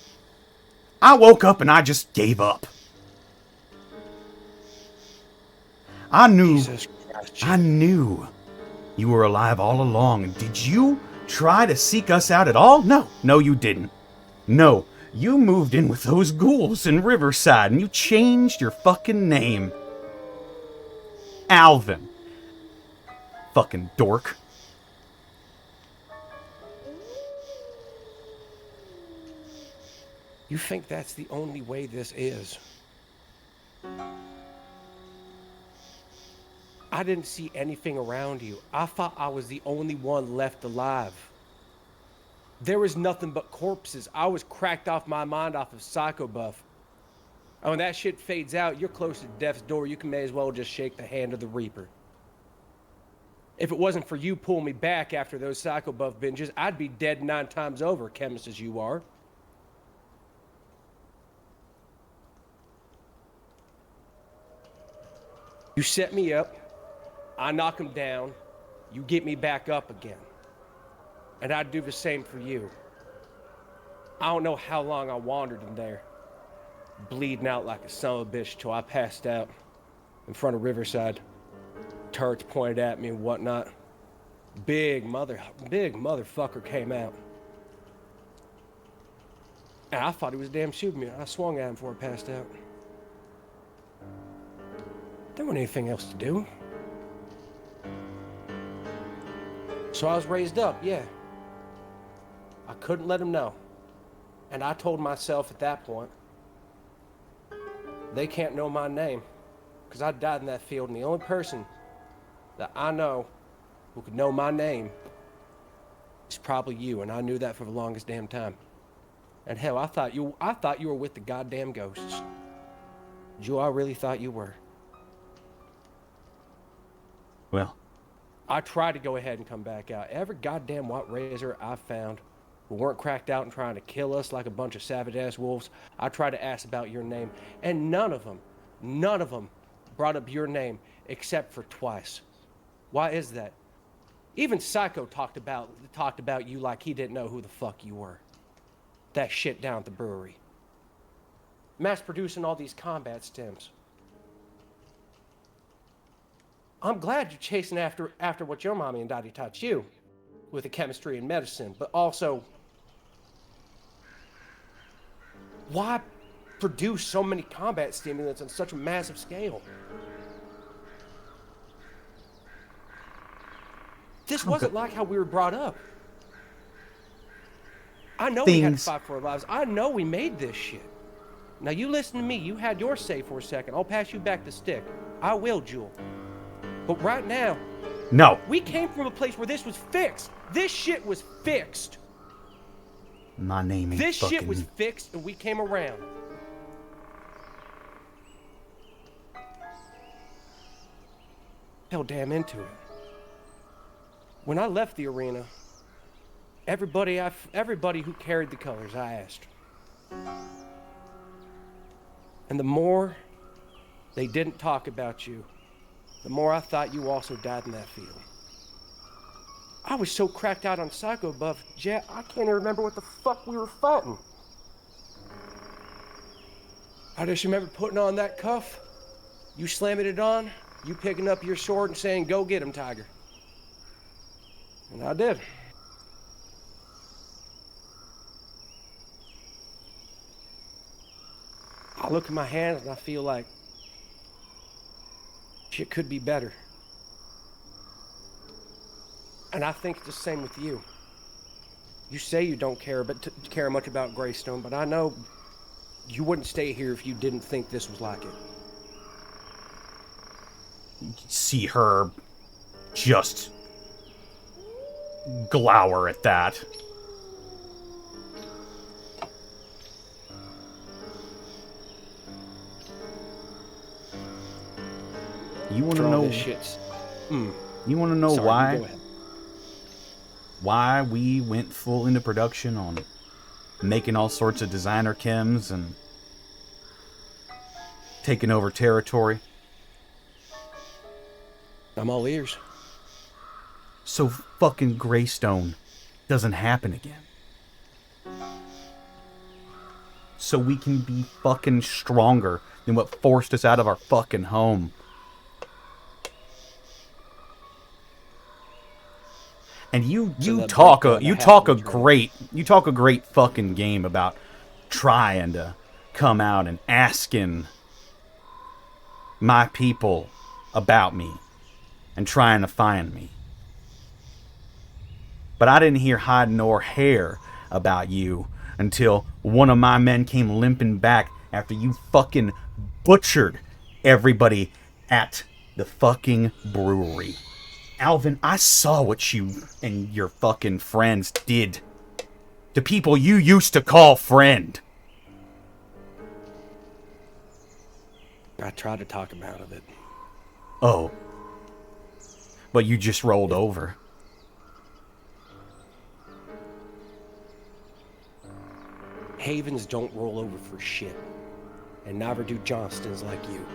I woke up and I just gave up. I knew you were alive all along. Did you try to seek us out at all? No, you didn't. No, you moved in with those ghouls in Riverside and you changed your fucking name. Alvin. Fucking dork. You think that's the only way this is? I didn't see anything around you. I thought I was the only one left alive. There was nothing but corpses. I was cracked off my mind off of Psycho Buff. Oh, when that shit fades out, you're close to death's door. You may as well just shake the hand of the Reaper. If it wasn't for you pulling me back after those Psycho Buff binges, I'd be dead 9 times over, chemist as you are. You set me up, I knock him down, you get me back up again. And I'd do the same for you. I don't know how long I wandered in there, bleeding out like a son of a bitch till I passed out in front of Riverside. Turrets pointed at me and whatnot. Big motherfucker came out. And I thought he was damn shooting me. I swung at him before I passed out. There wasn't anything else to do. So I was raised up, yeah. I couldn't let him know. And I told myself at that point, they can't know my name, because I died in that field, and the only person that I know who could know my name is probably you, and I knew that for the longest damn time. And hell, I thought you were with the goddamn ghosts. Joe, I really thought you were. Well, I tried to go ahead and come back out. Every goddamn white razor I found who weren't cracked out and trying to kill us like a bunch of savage-ass wolves, I tried to ask about your name, and none of them brought up your name except for twice. Why is that? Even Psycho talked about you like he didn't know who the fuck you were. That shit down at the brewery. Mass producing all these combat stems. I'm glad you're chasing after what your mommy and daddy taught you with the chemistry and medicine, but also, why produce so many combat stimulants on such a massive scale? This wasn't like how we were brought up. I know we had to fight for our lives. I know we made this shit. Now you listen to me. You had your say for a second. I'll pass you back the stick. I will, Jewel. But right now, no. We came from a place where this was fixed. This shit was fixed. My name ain't This fucking... shit was fixed, and we came around. Hell damn into it. When I left the arena, everybody who carried the colors, I asked. And the more they didn't talk about you, the more I thought you also died in that field. I was so cracked out on Psycho Buff, Jet, I can't even remember what the fuck we were fighting. I just remember putting on that cuff, you slamming it on, you picking up your sword and saying, "Go get him, Tiger." And I did. I look at my hands and I feel like shit could be better. And I think it's the same with you. You say you don't care much about Greystone, but I know you wouldn't stay here if you didn't think this was like it. See her just glower at that. You want to know? You want to know why? Why we went full into production on making all sorts of designer chems and taking over territory? I'm all ears. So fucking Greystone doesn't happen again. So we can be fucking stronger than what forced us out of our fucking home. And you talk a great fucking game about trying to come out and asking my people about me and trying to find me. But I didn't hear hide nor hair about you until one of my men came limping back after you fucking butchered everybody at the fucking brewery. Alvin, I saw what you and your fucking friends did to people you used to call friend. I tried to talk him out of it. Oh. But you just rolled over. Havens don't roll over for shit. And neither do Johnstons like you.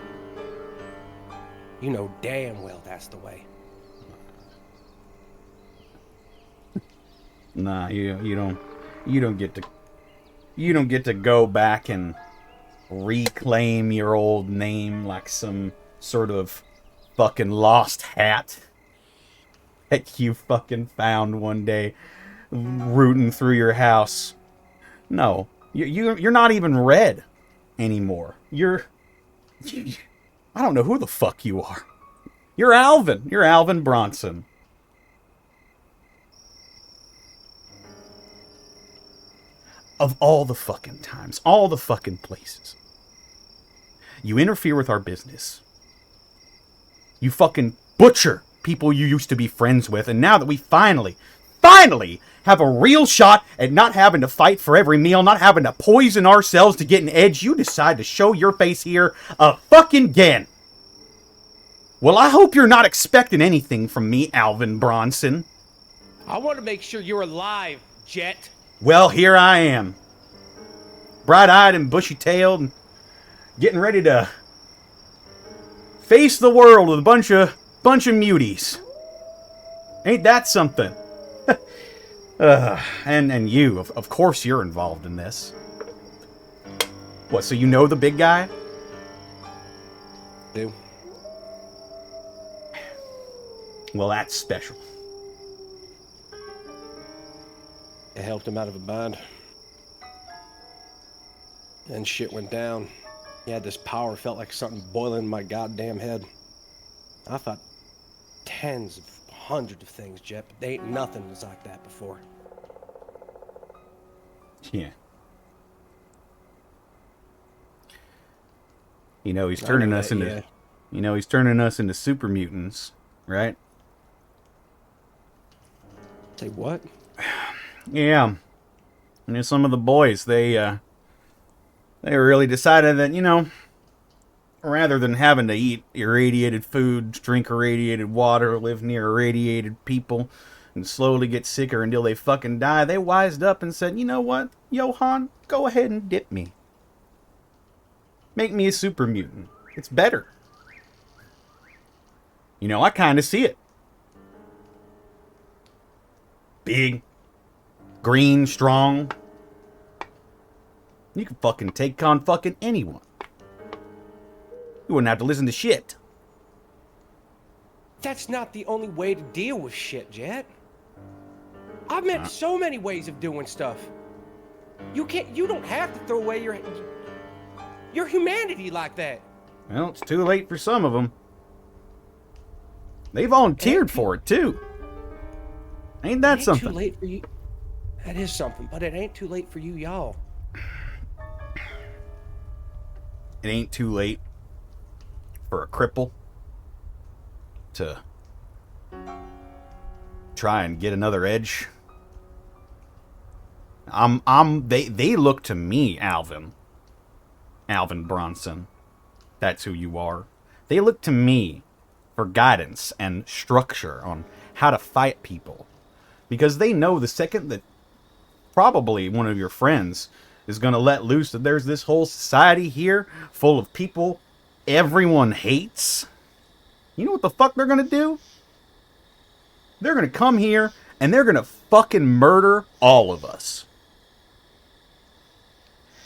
You know damn well that's the way. Nah, you don't get to go back and reclaim your old name like some sort of fucking lost hat that you fucking found one day rooting through your house. No, you're not even red anymore. I don't know who the fuck you are. You're Alvin. You're Alvin Bronson. Of all the fucking times, all the fucking places, you interfere with our business. You fucking butcher people you used to be friends with, and now that we finally have a real shot at not having to fight for every meal, not having to poison ourselves to get an edge, you decide to show your face here fucking again. Well, I hope you're not expecting anything from me, Alvin Bronson. I want to make sure you're alive, Jet. Well, here I am. Bright-eyed and bushy-tailed, and getting ready to face the world with a bunch of muties. Ain't that something? And you, of course you're involved in this. What, so you know the big guy? Do. Well, that's special. It helped him out of a bind. And shit went down. He had this power, felt like something boiling in my goddamn head. I thought tens of hundreds of things, Jet, but there ain't nothing that's like that before. Yeah. You know, he's turning us into... Yeah. You know, he's turning us into super mutants, right? Say what? Yeah. You know, some of the boys, they really decided that, you know, rather than having to eat irradiated food, drink irradiated water, live near irradiated people, and slowly get sicker until they fucking die, they wised up and said, you know what, Johan, go ahead and dip me. Make me a super mutant. It's better. You know, I kind of see it. Big, green, strong. You can fucking take on fucking anyone. You wouldn't have to listen to shit. That's not the only way to deal with shit, Jet. I've met so many ways of doing stuff. You don't have to throw away your humanity like that. Well, it's too late for some of them. They volunteered for it, too. Ain't that something? Too late for you. That is something, but it ain't too late for you, y'all. It ain't too late for a cripple to try and get another edge. They look to me, Alvin Bronson. That's who you are. They look to me for guidance and structure on how to fight people. Because they know the second that probably one of your friends is going to let loose that there's this whole society here full of people everyone hates, you know what the fuck they're going to do? They're going to come here and they're going to fucking murder all of us.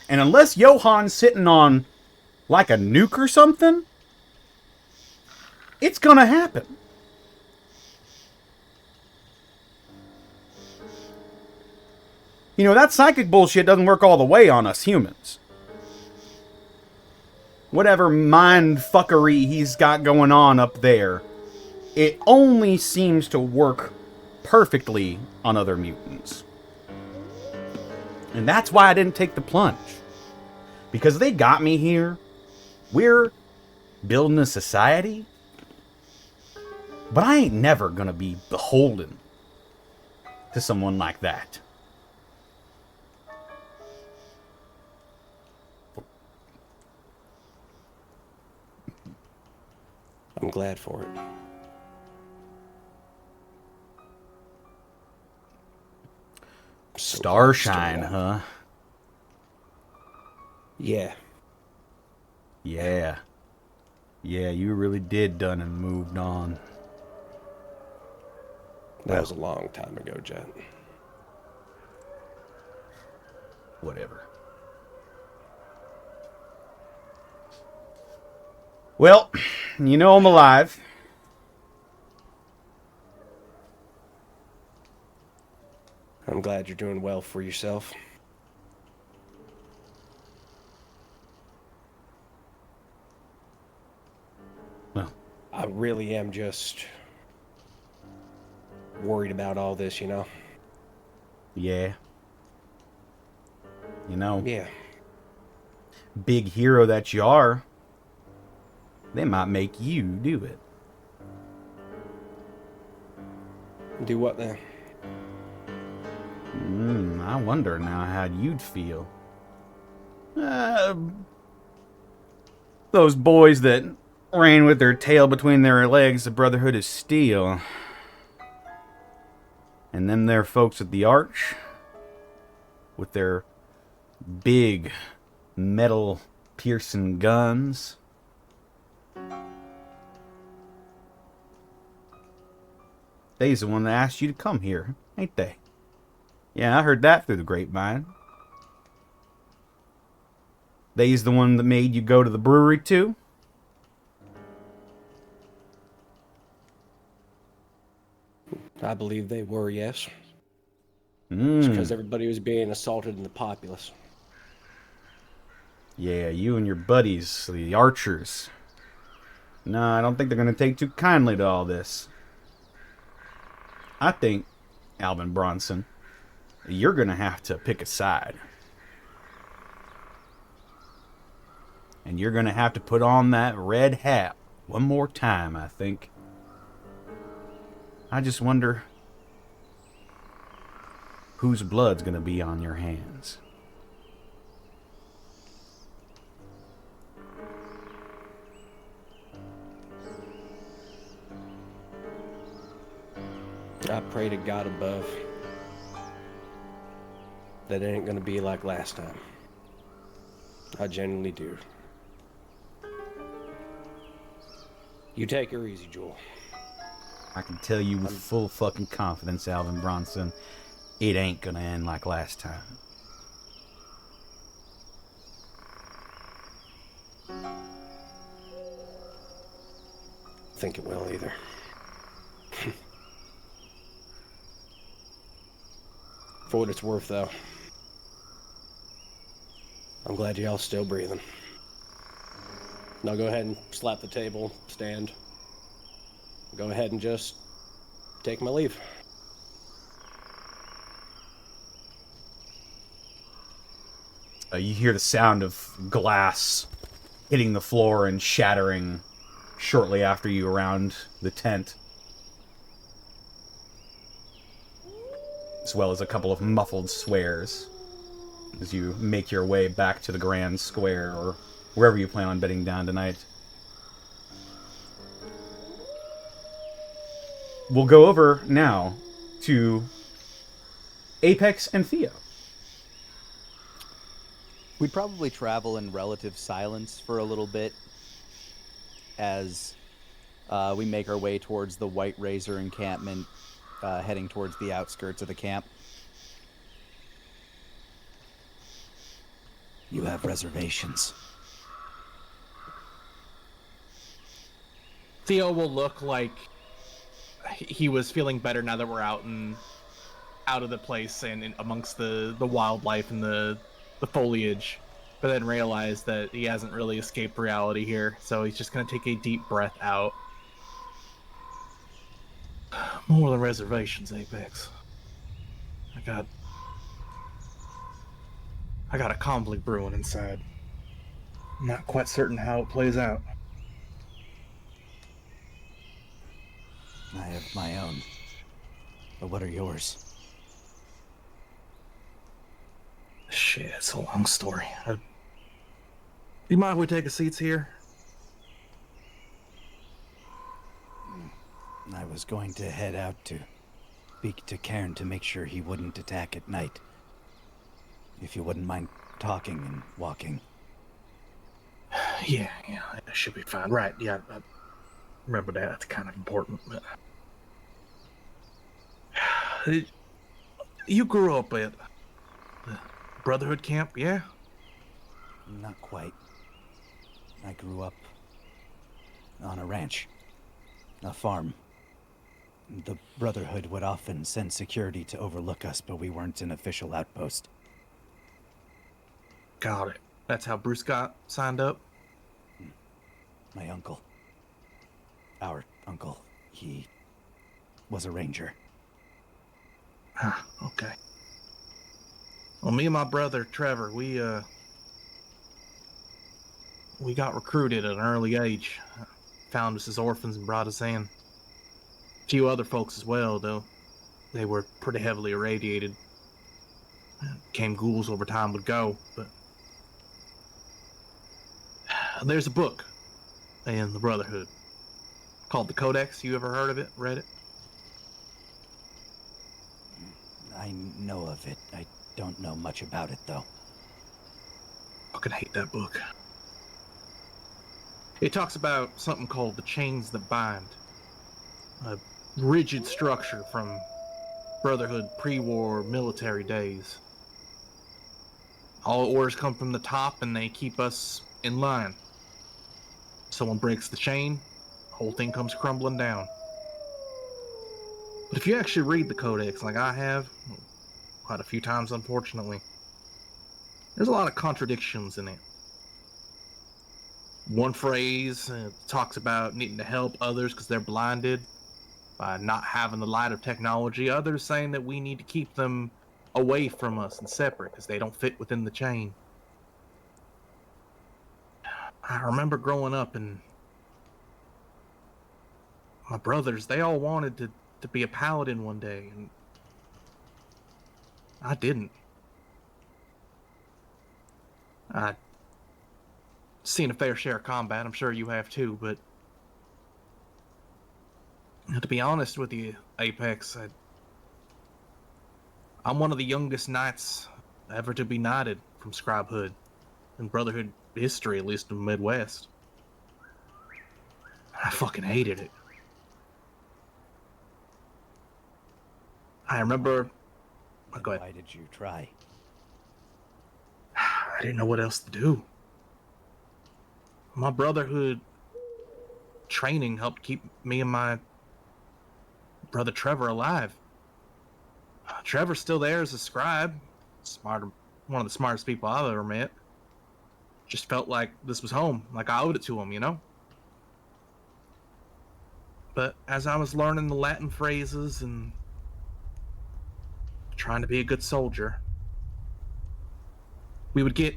And unless Johan's sitting on like a nuke or something, it's going to happen. You know, that psychic bullshit doesn't work all the way on us humans. Whatever mind fuckery he's got going on up there, it only seems to work perfectly on other mutants. And that's why I didn't take the plunge. Because they got me here. We're building a society. But I ain't never gonna be beholden to someone like that. I'm glad for it. So Starshine, glad. huh? Yeah. Yeah. Yeah, you really did done and moved on. That was a long time ago, Jet. Whatever. Well, you know I'm alive. I'm glad you're doing well for yourself. Well, I really am just worried about all this, you know? yeah. You know, Yeah. big hero that you are, they might make you do it. Do what then? I wonder now how you'd feel. Those boys that ran with their tail between their legs, the Brotherhood of Steel. And them there folks at the Arch, with their big metal piercing guns. They's the one that asked you to come here, ain't they? Yeah, I heard that through the grapevine. They's the one that made you go to the brewery too? I believe they were, yes. It's Mm. because everybody was being assaulted in the populace. Yeah, you and your buddies, the archers. No, I don't think they're going to take too kindly to all this. I think, Alvin Bronson, you're going to have to pick a side. And you're going to have to put on that red hat one more time, I think. I just wonder whose blood's going to be on your hands. I pray to God above that it ain't gonna be like last time. I genuinely do. You take her easy, Joel. I can tell you with full fucking confidence, Alvin Bronson, it ain't gonna end like last time. Think it will either. For what it's worth, though, I'm glad y'all still breathing. Now go ahead and slap the table, stand. Go ahead and just take my leave. You hear the sound of glass hitting the floor and shattering shortly after you around the tent. As well as a couple of muffled swears as you make your way back to the Grand Square or wherever you plan on bedding down tonight. We'll go over now to Apex and Theo. We'd probably travel in relative silence for a little bit as we make our way towards the White Razor encampment, heading towards the outskirts of the camp. You have reservations. Theo will look like he was feeling better now that we're out of the place and in amongst the wildlife and the foliage, but then realize that he hasn't really escaped reality here, so he's just gonna take a deep breath out. More than reservations, Apex. I got a conflict brewing inside. I'm not quite certain how it plays out. I have my own. But what are yours? Shit, it's a long story. Do you mind if we take a seats here? I was going to head out to speak to Cairn to make sure he wouldn't attack at night. If you wouldn't mind talking and walking. Yeah, that should be fine. Right, yeah, I remember that. That's kind of important. But... You grew up at the Brotherhood camp, yeah? Not quite. I grew up on a ranch, a farm. The Brotherhood would often send security to overlook us, but we weren't an official outpost. Got it. That's how Bruce got signed up? My uncle. Our uncle. He was a ranger. Okay. Well, me and my brother Trevor, we got recruited at an early age. Found us as orphans and brought us in. A few other folks as well, though. They were pretty heavily irradiated. Came ghouls over time would go, but there's a book in the Brotherhood called the Codex. You ever heard of it? Read it? I know of it. I don't know much about it, though. Fucking hate that book. It talks about something called the chains that bind. A rigid structure from Brotherhood pre-war military days. All orders come from the top and they keep us in line. Someone breaks the chain, the whole thing comes crumbling down. But if you actually read the Codex like I have, quite a few times unfortunately, there's a lot of contradictions in it. One phrase talks about needing to help others because they're blinded by not having the light of technology. Others saying that we need to keep them away from us and separate because they don't fit within the chain. I remember growing up and my brothers, they all wanted to be a paladin one day, and I didn't. I'd seen a fair share of combat, I'm sure you have too, but to be honest with you, Apex, I'm one of the youngest knights ever to be knighted from Scribehood, in Brotherhood history, at least in the Midwest. I fucking hated it. I remember... Go ahead. Why did you try? I didn't know what else to do. My Brotherhood training helped keep me and my brother Trevor alive. Trevor's still there as a scribe. One of the smartest people I've ever met. Just felt like this was home, like I owed it to him, you know? But as I was learning the Latin phrases and trying to be a good soldier, we would get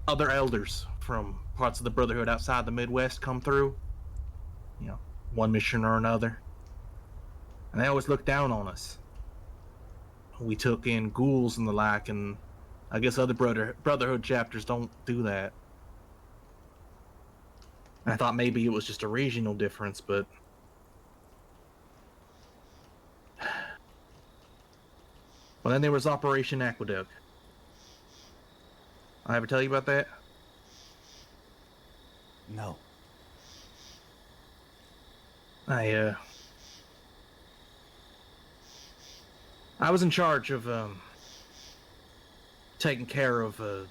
other elders from parts of the Brotherhood outside the Midwest come through, you know, one mission or another, and they always looked down on us. We took in ghouls and the like, and I guess other Brotherhood chapters don't do that. I thought maybe it was just a regional difference, but well, then there was Operation Aqueduct. I ever tell you about that? No. I was in charge of taking care of a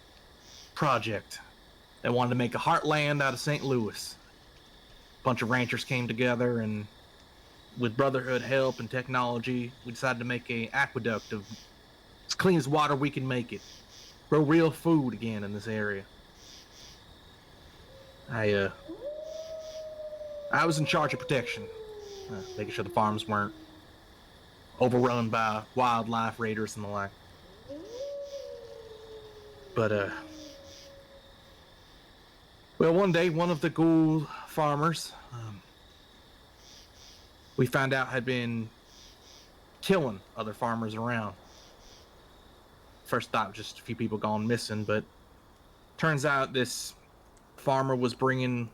project that wanted to make a heartland out of St. Louis. A bunch of ranchers came together, and with Brotherhood help and technology, we decided to make a aqueduct of as clean as water we can make it. Grow real food again in this area. I was in charge of protection, making sure the farms weren't overrun by wildlife raiders and the like. But well, one day one of the ghoul farmers we found out had been killing other farmers around. First thought just a few people gone missing, but turns out this farmer was bringing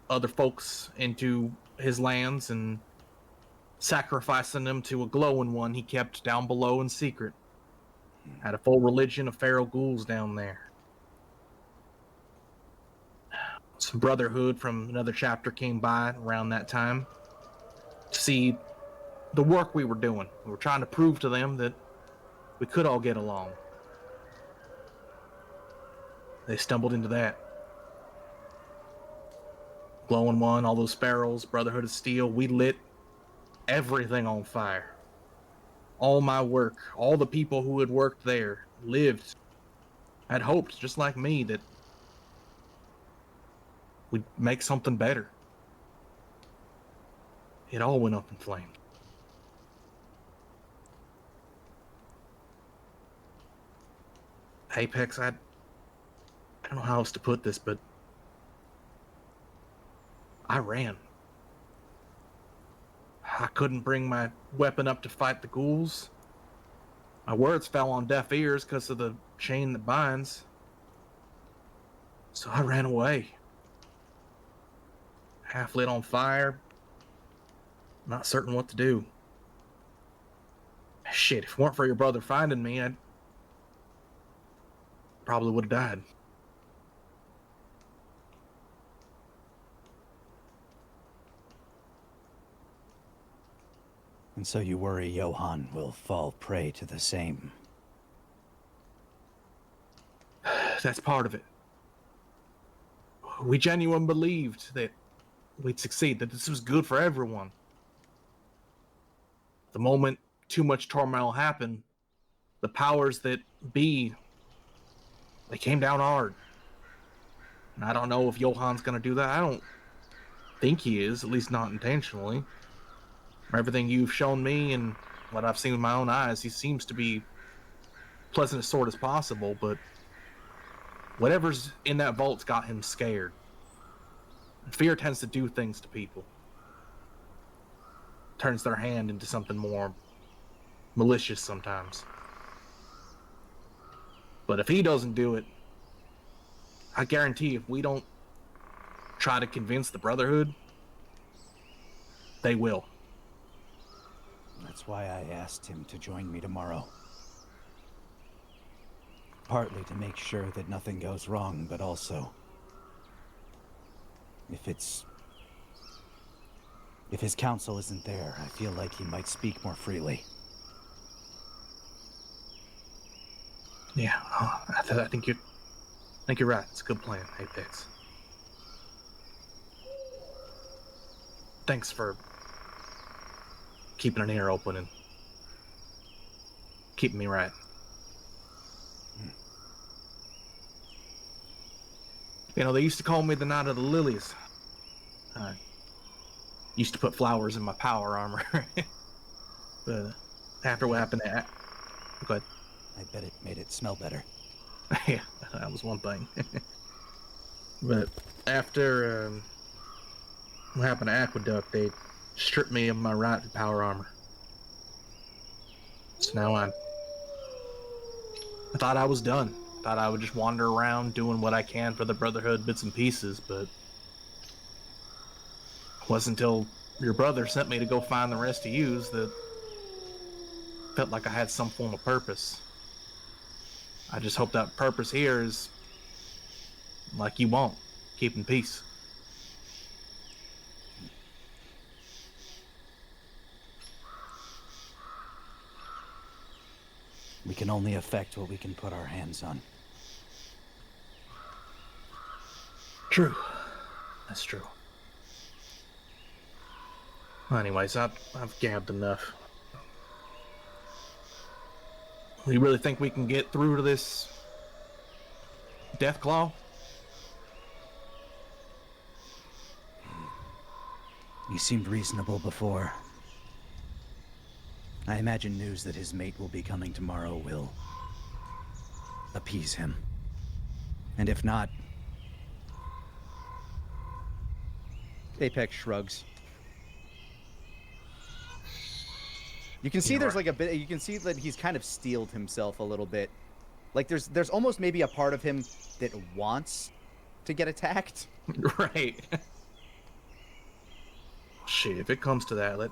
other folks into his lands and sacrificing them to a glowing one he kept down below in secret. Had a full religion of feral ghouls down there. Some brotherhood from another chapter came by around that time to see the work we were doing. We were trying to prove to them that we could all get along. They stumbled into that. Glowing One, all those sparrows, Brotherhood of Steel, we lit everything on fire. All my work, all the people who had worked there, lived, had hoped, just like me, that we'd make something better. It all went up in flames. Apex, I don't know how else to put this, but I ran. I couldn't bring my weapon up to fight the ghouls. My words fell on deaf ears because of the chain that binds. So I ran away. Half lit on fire. Not certain what to do. Shit, if it weren't for your brother finding me, I probably would have died. And so you worry Johann will fall prey to the same. That's part of it. We genuinely believed that we'd succeed, that this was good for everyone. The moment too much turmoil happened, the powers that be, they came down hard. And I don't know if Johann's gonna do that. I don't think he is, at least not intentionally. From everything you've shown me and what I've seen with my own eyes, he seems to be pleasant as sort as possible, but whatever's in that vault's got him scared. And fear tends to do things to people. Turns their hand into something more malicious sometimes. But if he doesn't do it, I guarantee if we don't try to convince the Brotherhood, they will. That's why I asked him to join me tomorrow. Partly to make sure that nothing goes wrong, but also if his counsel isn't there, I feel like he might speak more freely. Yeah, I think you're right. It's a good plan, Apex. Thanks for keeping an ear open and keeping me right. You know, they used to call me the Knight of the Lilies. I used to put flowers in my power armor. But after what happened to go ahead. I bet it made it smell better. Yeah, that was one thing. But after what happened to Aqueduct, they stripped me of my right to power armor. So now I thought I was done. Thought I would just wander around doing what I can for the Brotherhood, bits and pieces, but it wasn't until your brother sent me to go find the rest of yous that felt like I had some form of purpose. I just hope that purpose here is like you want, keeping peace. We can only affect what we can put our hands on. True. That's true. Well, anyways, I've gabbed enough. You really think we can get through to this deathclaw? You seemed reasonable before. I imagine news that his mate will be coming tomorrow will appease him. And if not... Apex shrugs. You can see there's like a bit, you can see that he's kind of steeled himself a little bit. Like there's almost maybe a part of him that wants to get attacked. Right. Shit, if it comes to that,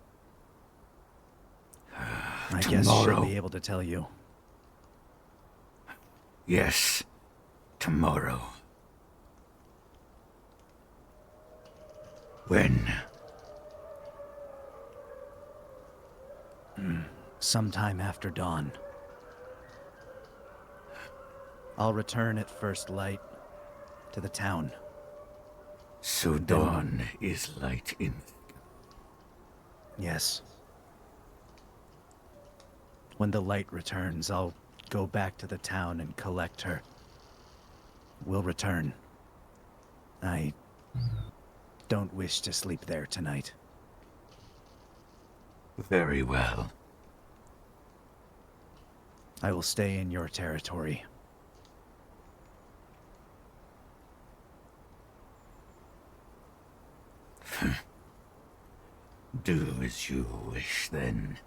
I guess she'll be able to tell you. Yes, tomorrow. When? Sometime after dawn. I'll return at first light to the town. So dawn is light in... Yes. When the light returns, I'll go back to the town and collect her. We'll return. I don't wish to sleep there tonight. Very well. I will stay in your territory. Do as you wish, then.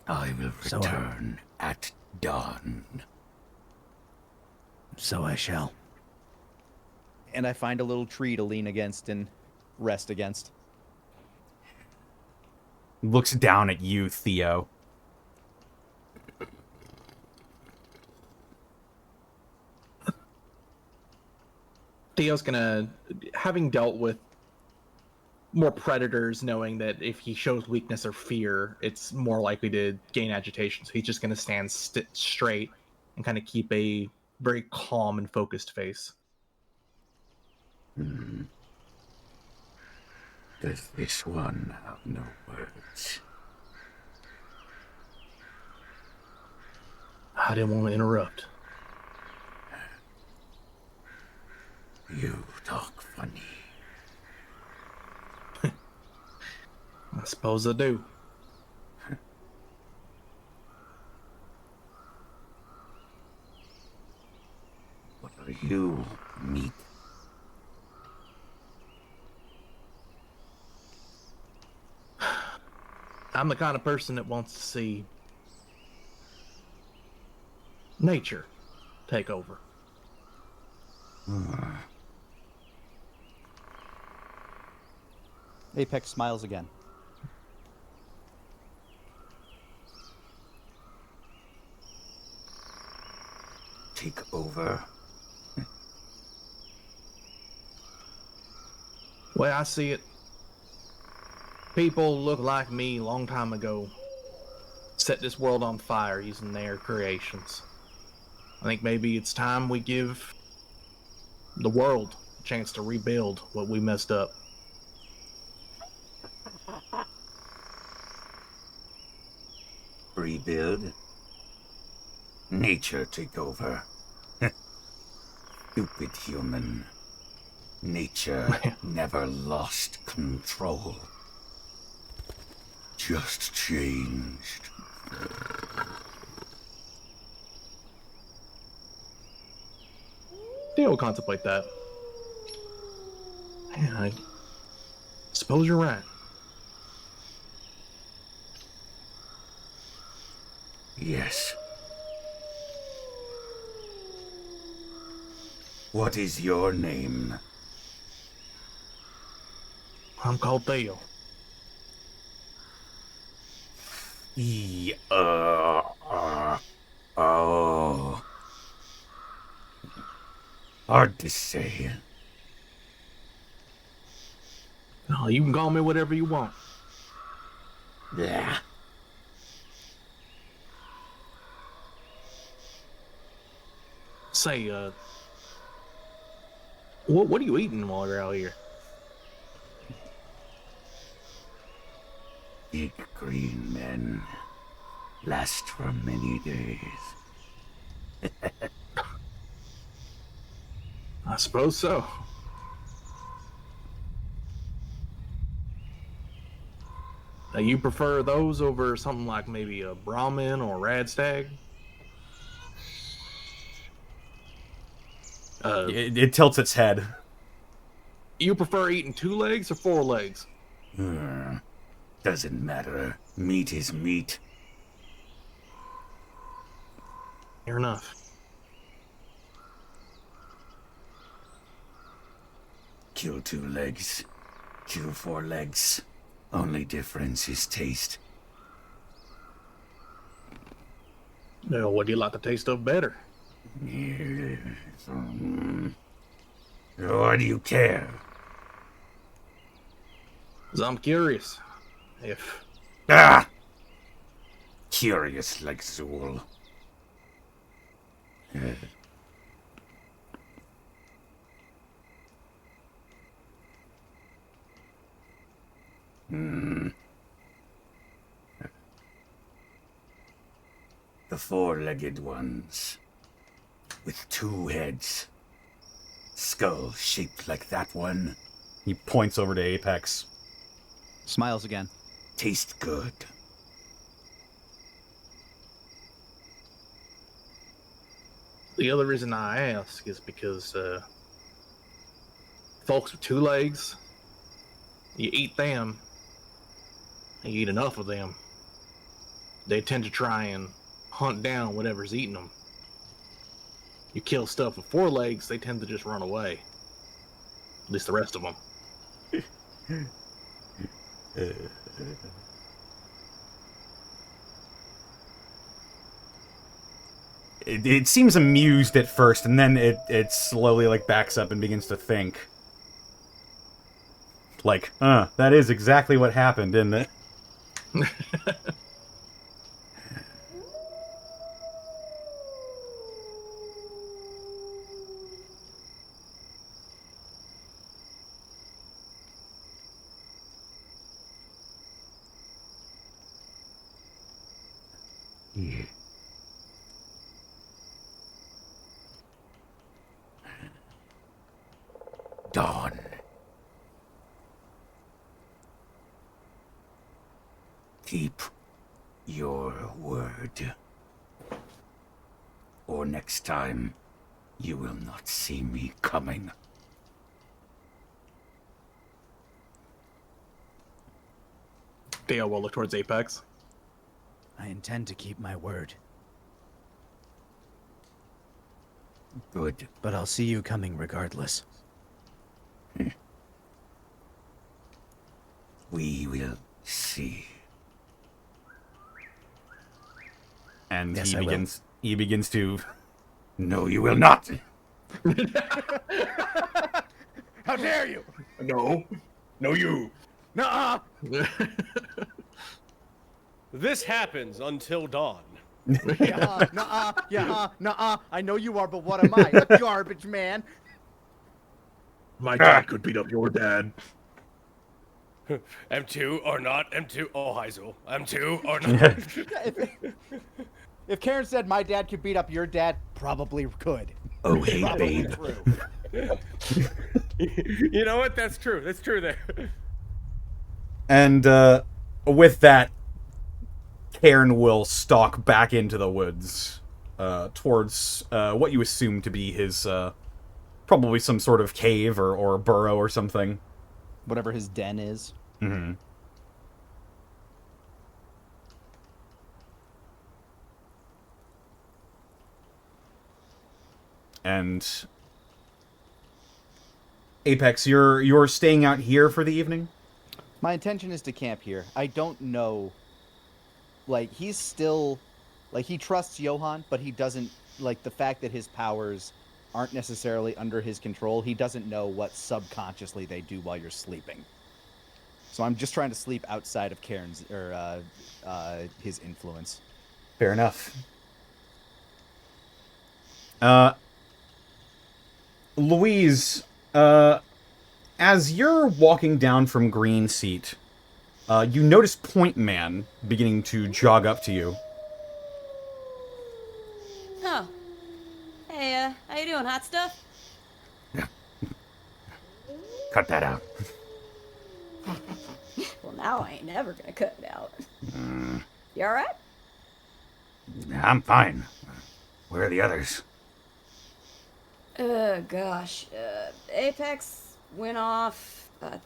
I will return at dawn. So I shall. And I find a little tree to lean against and rest against. Looks down at you, Theo. Theo's gonna, having dealt with more predators, knowing that if he shows weakness or fear, it's more likely to gain agitation. So he's just gonna stand straight and kind of keep a very calm and focused face. Does this one have no words? I didn't want to interrupt. You talk funny. I suppose I do. What are you, meat? I'm the kind of person that wants to see nature take over. Apex smiles again. Take over. The way I see it, people look like me a long time ago set this world on fire using their creations. I think maybe it's time we give the world a chance to rebuild what we messed up. Rebuild. Nature take over. Stupid human. Nature never lost control. Just changed. Theo will contemplate that. Man, I suppose you're right. Yes. What is your name? I'm called Theo. Oh. Hard to say. No, you can call me whatever you want. Yeah. Say, what are you eating while you're out here? Big green men last for many days. I suppose so. Now, you prefer those over something like maybe a Brahmin or a Radstag? It tilts its head. You prefer eating 2 legs or 4 legs? Doesn't matter. Meat is meat. Fair enough. kill 2 legs, kill 4 legs. Only difference is taste. Well, what do you like the taste of better? Why do you care? 'Cause I'm curious. If Ah! Curious like Zool. The 4-legged ones. With 2 heads. Skull shaped like that one. He points over to Apex. Smiles again. Taste good. the other reason I ask is because folks with 2 legs, you eat them, and you eat enough of them, they tend to try and hunt down whatever's eating them. You kill stuff with 4 legs, they tend to just run away. At least the rest of them. It seems amused at first, and then it slowly like backs up and begins to think. Like, that is exactly what happened, isn't it? Yeah. Dawn. Keep your word. Or next time, you will not see me coming. Theo will look towards Apex. I intend to keep my word, Good. but I'll see you coming regardless. We will see. And Yes, he I will. begins to. No, you will not. How dare you! No. No, you. Nuh-uh! This happens until dawn. Yeah, nuh-uh, yeah, nuh-uh. I know you are, but what am I? A garbage man? My dad could beat up your dad. M2 or not M2. Oh, hi, Zool. M2 or not. If Karen said my dad could beat up your dad, probably could. Oh, hey, Probably babe. true. You know what? That's true. That's true there. And with that, Cairn will stalk back into the woods towards what you assume to be his, probably some sort of cave or burrow or something. Whatever his den is. Mm-hmm. And Apex, you're staying out here for the evening? My intention is to camp here. I don't know. Like, he's still. Like, he trusts Johann, but he doesn't. Like, the fact that his powers aren't necessarily under his control, he doesn't know what subconsciously they do while you're sleeping. So I'm just trying to sleep outside of Karen's. Or, his influence. Fair enough. Louise, as you're walking down from Green Seat, you notice Point Man beginning to jog up to you. Oh. Hey, how you doing, hot stuff? Cut that out. Well, now I ain't never gonna cut it out. You alright? I'm fine. Where are the others? Gosh. Apex went off. I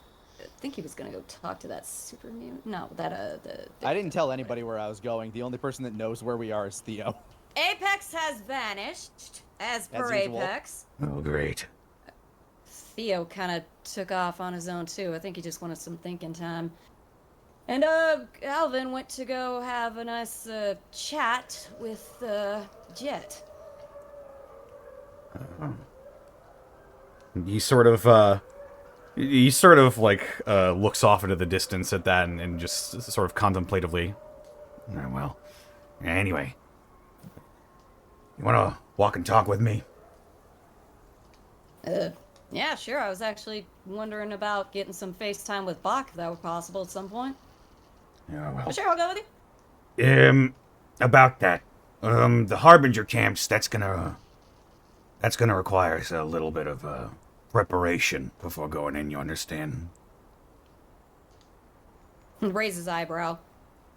think he was gonna go talk to that super mutant. No, that, I didn't tell anybody where I was going. The only person that knows where we are is Theo. Apex has vanished, as per usual. Apex. Oh, great. Theo kind of took off on his own too. I think he just wanted some thinking time. And Alvin went to go have a nice chat with Jet. He sort of like looks off into the distance at that and just sort of contemplatively. Well, anyway, you want to walk and talk with me? Yeah, sure. I was actually wondering about getting some FaceTime with Bach if that were possible at some point. Yeah, well. But sure, I'll go with you. About that. The Harbinger camps, that's gonna require us a little bit of, preparation before going in, you understand? Raise his eyebrow.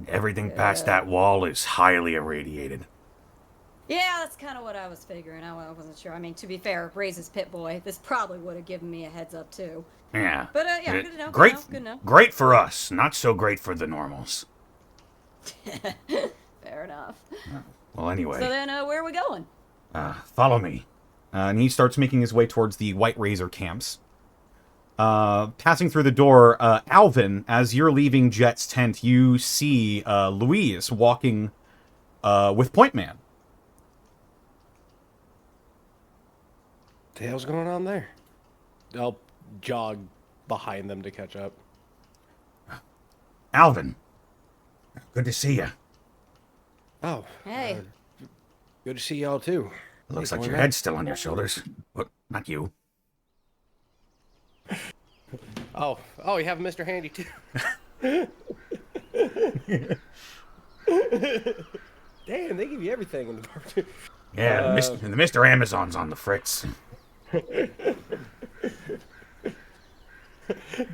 Everything past that wall is highly irradiated. Yeah, that's kind of what I was figuring. I wasn't sure. I mean, to be fair, Ray's Pit Boy. This probably would have given me a heads up, too. Yeah. But, yeah, good to know. Great, good to know. great for us, not so great for the normals. Fair enough. Well, anyway. So then, where are we going? Follow me. And he starts making his way towards the White Razor camps. Passing through the door, Alvin, as you're leaving Jet's tent, you see Louise walking with Point Man. What the hell's going on there? I'll jog behind them to catch up. Alvin, good to see you. Oh. Hey. Good to see y'all, too. Looks Hey, like Point your Man. head's still on your shoulders. But not you. Oh, you have Mr. Handy, too. Damn, they give you everything in the bar, too. Yeah, the Mr. Amazon's on the fritz.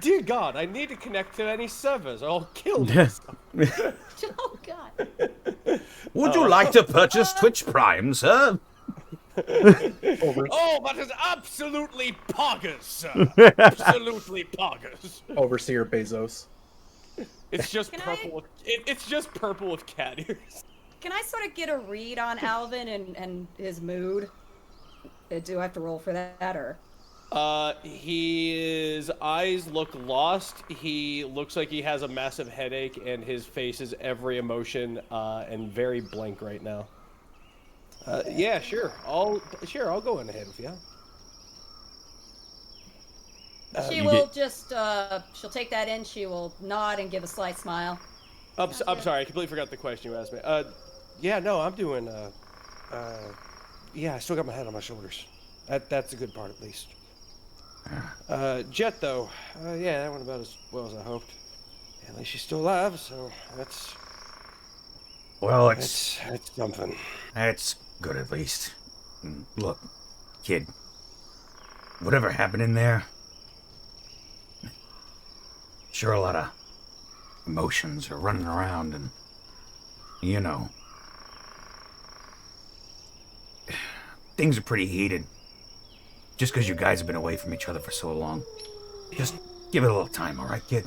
Dear God, I need to connect to any servers or I'll kill myself. Oh, God. Would you like to purchase Twitch Prime, sir? Oh, that is absolutely poggers, sir. Absolutely poggers. Overseer Bezos. It's just Can purple. It's just purple with cat ears. Can I sort of get a read on Alvin and his mood? Do I have to roll for that, or? His eyes look lost. He looks like he has a massive headache, and his face is every emotion and very blank right now. Yeah, sure. I'll go in ahead with you. She will just, she'll take that in, she will nod and give a slight smile. I'm sorry, I completely forgot the question you asked me. Yeah, no, I'm doing, yeah, I still got my head on my shoulders. That's a good part, at least. Jet, though, yeah, that went about as well as I hoped. At least she's still alive, so that's... Well, That's something. That's good at least. Look, kid. Whatever happened in there... Sure, a lot of emotions are running around and... You know... Things are pretty heated. Just because you guys have been away from each other for so long. Just give it a little time, alright, kid?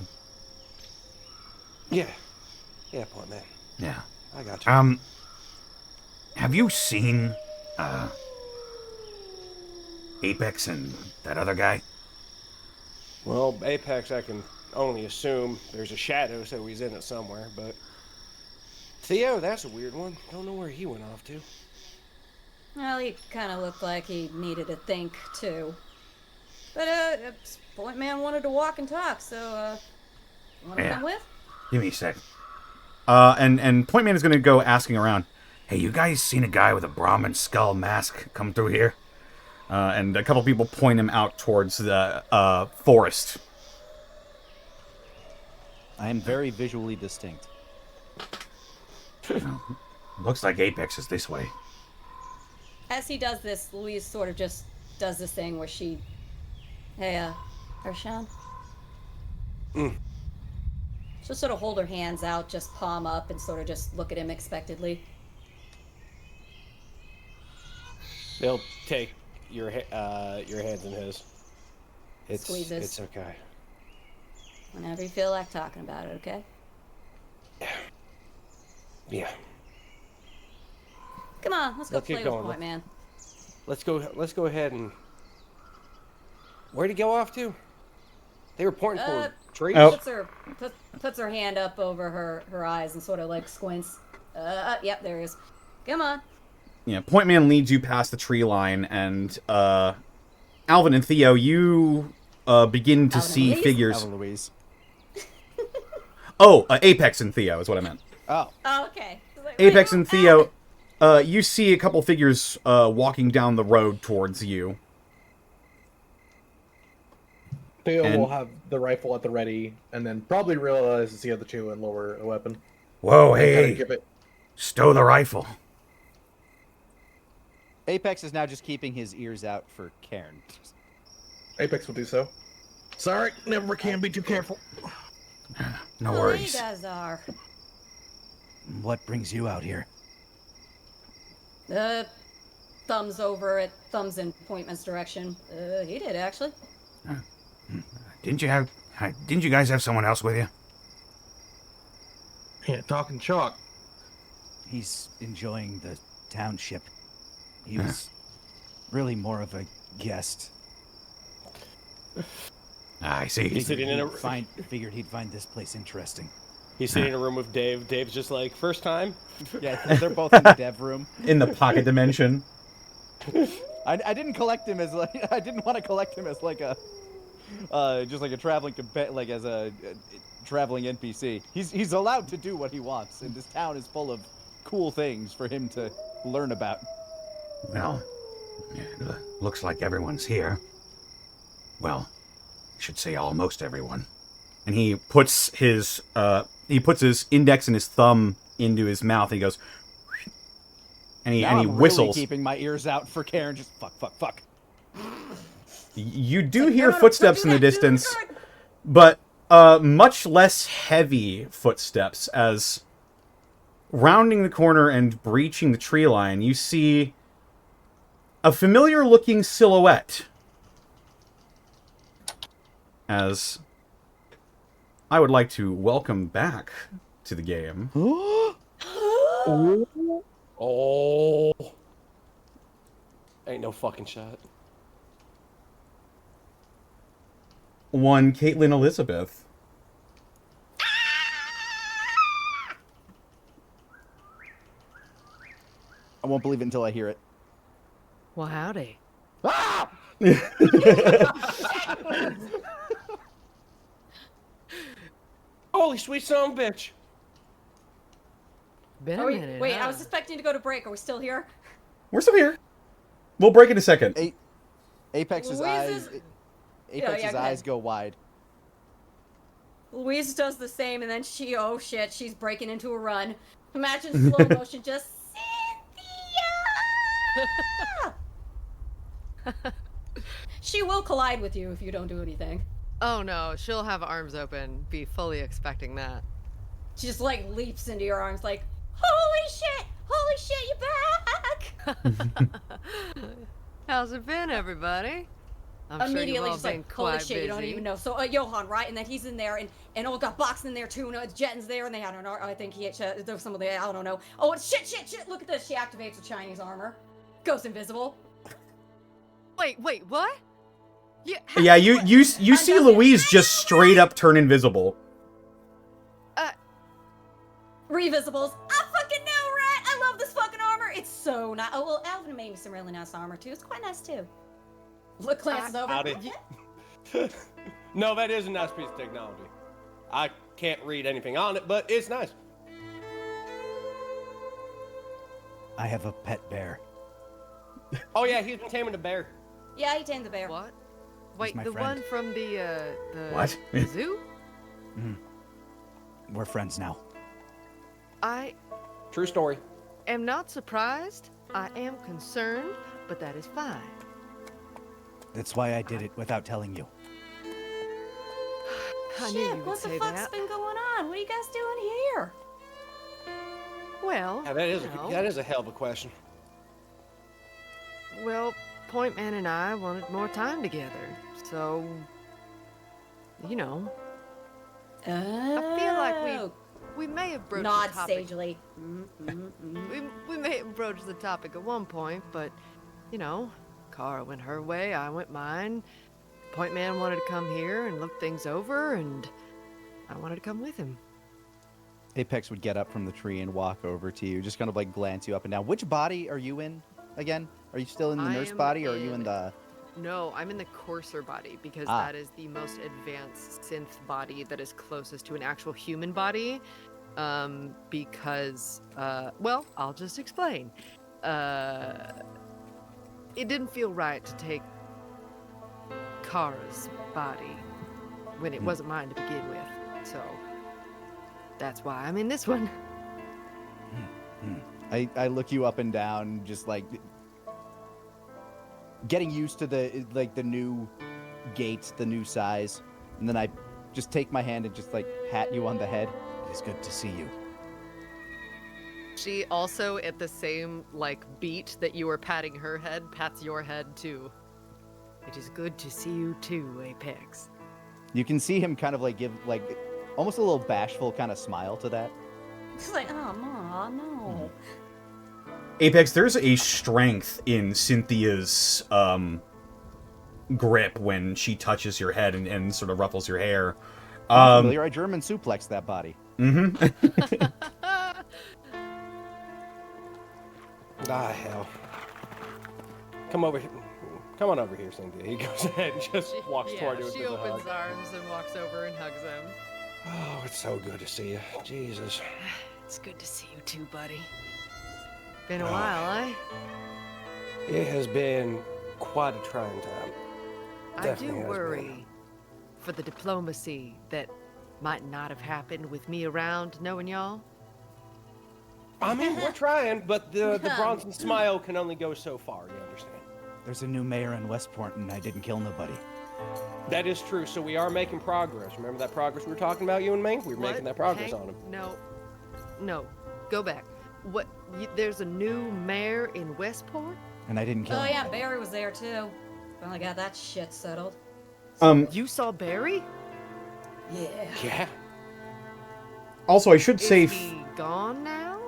Yeah. Yeah, Point Man. Yeah. I got you. Have you seen, Apex and that other guy? Well, Apex, I can only assume there's a shadow, so he's in it somewhere, but... Theo, that's a weird one. Don't know where he went off to. Well, he kind of looked like he needed to think, too. But, Point Man wanted to walk and talk, so, want to come with? Give me a sec. And Point Man is going to go asking around, hey, you guys seen a guy with a Brahmin skull mask come through here? And a couple people point him out towards the forest. I am very visually distinct. Looks like Apex is this way. As he does this, Louise sort of just does this thing where she... Hey, Arshan? She'll sort of hold her hands out, just palm up, and sort of just look at him expectantly. They'll take your hands in his. Squeezes. It's okay. Whenever you feel like talking about it, okay? Yeah. Come on, let's go Let's get play with going. Point Man. Let's go ahead and Where'd he go off to? They were pointing toward trees. Oh. Puts her hand up over her eyes and sort of like squints. Yep, there he is. Come on. Yeah, Point Man leads you past the tree line, and Alvin and Theo, you begin to Alvin see and Louise? figures. Alvin Louise. Oh, Apex and Theo is what I meant. Oh. Oh, okay. Like, Apex wait, and Theo, you see a couple figures walking down the road towards you. Theo And- will have the rifle at the ready, and then probably realize it's the other two and lower a weapon. Whoa, And kinda hey, give it. stow the rifle. Apex is now just keeping his ears out for Cairn. Apex will do so. Sorry, never can be too careful. No Oh, you worries. guys are. What brings you out here? Thumbs over at Thumbs in Pointman's direction. He did actually. Didn't you guys have someone else with you? Yeah, talking chalk. He's enjoying the township. He was really more of a guest. I see. He's sitting in a Figured he'd find this place interesting. He's sitting in a room with Dave. Dave's just like, first time. Yeah, they're both in the dev room. In the pocket dimension. I didn't collect him as like I didn't want to collect him as like a just like a traveling like as a traveling NPC. He's allowed to do what he wants, and this town is full of cool things for him to learn about. Well, looks like everyone's here. Well, I should say almost everyone. And he puts his index and his thumb into his mouth, and he goes, and he Now I'm whistles. really keeping my ears out for Karen. Just fuck. You do Like, hear no, don't footsteps do in the that, do distance, that. but much less heavy footsteps as rounding the corner and breaching the tree line, you see a familiar-looking silhouette. As I would like to welcome back to the game Oh. Ain't no fucking shot. one Caitlyn Elizabeth. I won't believe it until I hear it. Well, howdy. Holy sweet son of a bitch. Been a Are we, minute. wait, huh? I was expecting to go to break. Are we still here? We're still here. We'll break in a second. Apex's Louise's- eyes. Apex's go ahead. eyes go wide. Louise does the same, and then oh shit, she's breaking into a run. Imagine slow motion, just Cynthia! She will collide with you if you don't do anything. Oh no, she'll have arms open, be fully expecting that. She just like leaps into your arms like, holy shit, you're back! How's it been, everybody? I'm sure you've Immediately all just been like, holy quite shit, you don't busy. even know. So Johan, right? And then he's in there, and Olga Box in there too, and Jetten's there, and they, I don't know, I think there was some of the, I don't know. Oh, shit, look at this, she activates her Chinese armor. Goes invisible. Wait, what? Yeah, you see Louise just straight up turn invisible. Revisibles. I fucking know, right? I love this fucking armor. It's so nice. Oh, well, Alvin made me some really nice armor, too. It's quite nice, too. Look, glances over. Howdy. No, that is a nice piece of technology. I can't read anything on it, but it's nice. I have a pet bear. Oh yeah, he's been taming a bear. Yeah, he tamed the bear. What? Wait, my the friend. one from the What? the zoo? We're friends now. I True story. am not surprised. I am concerned, but that is fine. That's why I did it without telling you. I knew Shit, you would what the say fuck's that. been going on? What are you guys doing here? Well, Yeah, that is you know, that is a hell of a question. well, Point Man and I wanted more time together, so you know, I feel like we may have broached Nod the topic. sagely. We may have broached the topic at one point, but you know, Cara went her way, I went mine. point man wanted to come here and look things over, and I wanted to come with him. Apex would get up from the tree and walk over to you, just kind of like glance you up and down. Which body are you in again? Are you still in the nurse body, or are you in the... No, I'm in the coarser body, because that is the most advanced synth body that is closest to an actual human body. Because, well, I'll just explain. It didn't feel right to take Kara's body when it wasn't mine to begin with, so that's why I'm in this one. I look you up and down, just like getting used to the new gate, the new size, and then I just take my hand and just like pat you on the head. It is good to see you. She also, at the same like beat that you were patting her head, pats your head too. It is good to see you too, Apex. You can see him kind of like give like almost a little bashful kind of smile to that. It's like, oh, no. Apex, there's a strength in Cynthia's grip when she touches your head and sort of ruffles your hair. Familiar, I German suplex that body. Mm-hmm. Ah, hell. Come over here. Come on over here, Cynthia. He goes ahead and just walks toward you with she a opens hug. arms and walks over and hugs him. Oh, it's so good to see you. Jesus. It's good to see you too, buddy. Been a while, eh? It has been quite a trying time. I Definitely do has worry been. for the diplomacy that might not have happened with me around knowing y'all. I mean, we're trying, but the Bronson smile can only go so far, you understand? There's a new mayor in Westport, and I didn't kill nobody. That is true, so we are making progress. Remember that progress we were talking about, you and me? We were making that progress on him. No, go back. What? There's a new mayor in Westport? And I didn't kill Oh, him. yeah, Barry was there, too. Finally got that shit settled. You saw Barry? Yeah. Yeah. Also, I should say... Is he gone now?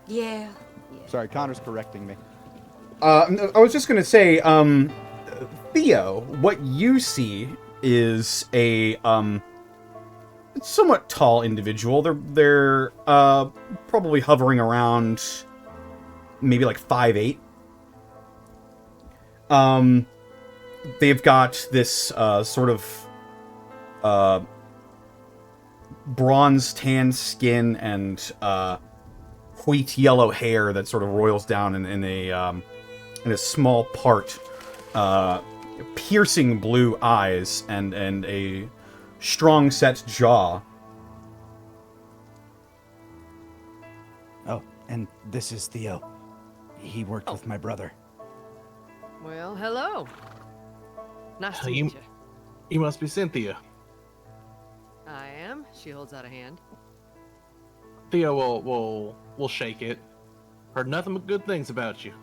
Yeah. Sorry, Connor's I was just going to say, Theo, what you see is a somewhat tall individual. They're probably hovering around maybe like 5'8". They've got this sort of bronze tan skin and wheat yellow hair that sort of roils down in a small part, piercing blue eyes and a strong set jaw. Oh, and this is Theo. He worked with my brother. Well, hello. Nice to You- meet you. You must be Cynthia. I am. She holds out a hand. Theo will shake it. Heard nothing but good things about you.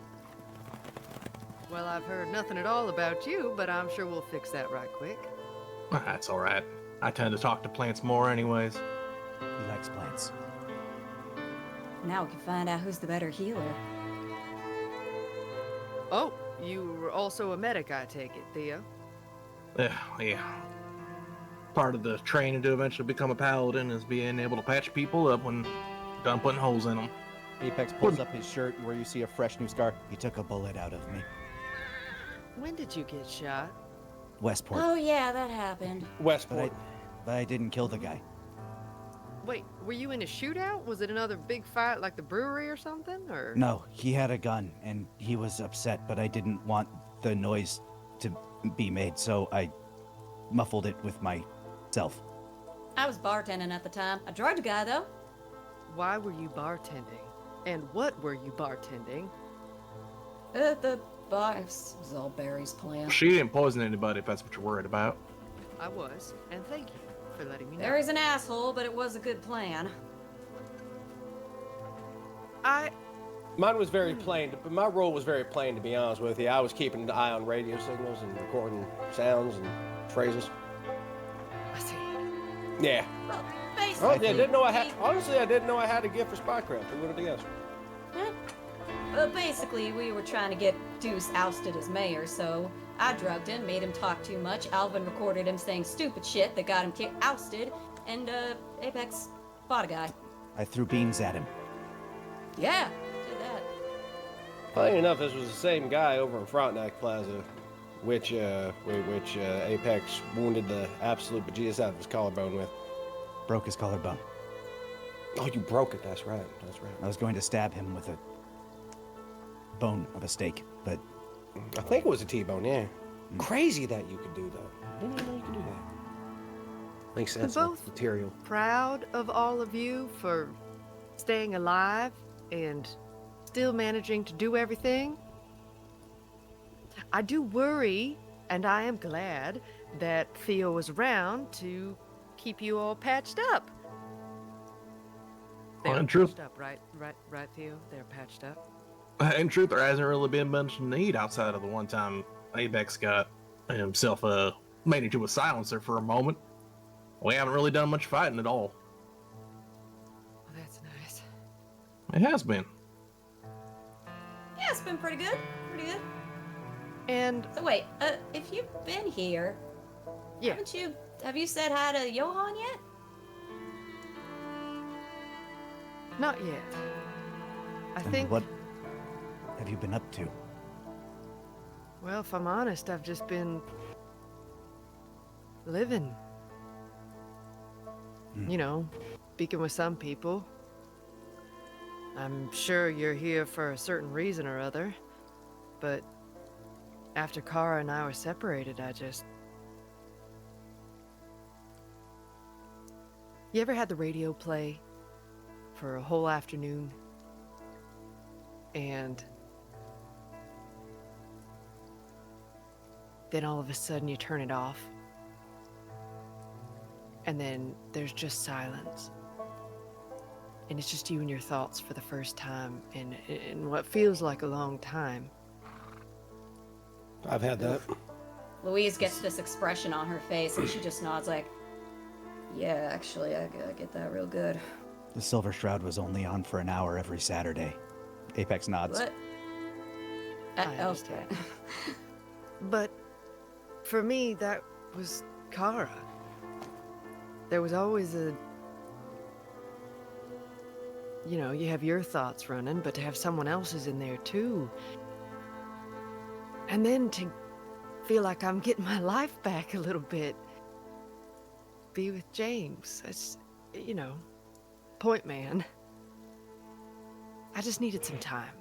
Well, I've heard nothing at all about you, but I'm sure we'll fix that right quick. That's all right. I tend to talk to plants more, anyways. He likes plants. Now we can find out who's the better healer. Oh, you were also a medic, I take it, Theo. Yeah. Part of the training to eventually become a paladin is being able to patch people up when done putting holes in them. Apex pulls up his shirt where you see a fresh new scar. He took a bullet out of me. When did you get shot? Westport. Oh, yeah, that happened. Westport. But I didn't kill the guy. Wait, were you in a shootout? Was it another big fight like the brewery or something? Or No, he had a gun, and he was upset, but I didn't want the noise to be made, so I muffled it with myself. I was bartending at the time. I drugged a guy, though. Why were you bartending? And what were you bartending? The bar was all Barry's plan. She didn't poison anybody, if that's what you're worried about. I was, and thank you for letting me know. Barry's an asshole, but it was a good plan. Mine was very plain, but my role was very plain, to be honest with you. I was keeping an eye on radio signals and recording sounds and phrases. I see. Yeah. Well, Oh, basically. yeah, didn't know I had. Honestly, I didn't know I had a gift for spycraft. Who would have guessed? Basically, we were trying to get Deuce ousted as mayor, so I drugged him, made him talk too much. Alvin recorded him saying stupid shit that got him ousted, and Apex fought a guy. I threw beans at him. Yeah, did that. Funny enough, this was the same guy over in Frontenac Plaza, which Apex wounded the absolute bejesus out of his collarbone with. Broke his collarbone. Oh, you broke it. That's right. That's right. I was going to stab him with a bone of a steak, but I think it was a T-bone, yeah. Crazy that you could do that. Didn't even know you could do that. Makes sense. We're both material. proud of all of you for staying alive and still managing to do everything. I do worry, and I am glad that Theo was around to keep you all patched up. They Well, are in truth- patched up, right, Theo? They're patched up. In truth, there hasn't really been much need outside of the one time Apex got himself made into a silencer for a moment. We haven't really done much fighting at all. Well, that's nice. It has been. Yeah, it's been pretty good. Pretty good. And So wait, if you've been here, yeah, have you said hi to Johan yet? not yet. I and think. what have you been up to? Well, if I'm honest, I've just been living. You know, speaking with some people. I'm sure you're here for a certain reason or other, but after Kara and I were separated, You ever had the radio play for a whole afternoon? And then all of a sudden you turn it off. And then there's just silence. And it's just you and your thoughts for the first time in what feels like a long time. I've had that. Louise gets this expression on her face, and she just nods like, yeah, actually, I get that real good. The Silver Shroud was only on for an hour every Saturday. Apex nods. What? I Okay. understand. But for me, that was Kara. There was always you have your thoughts running, but to have someone else's in there too. And then to feel like I'm getting my life back a little bit. Be with James. That's, point man. I just needed some time.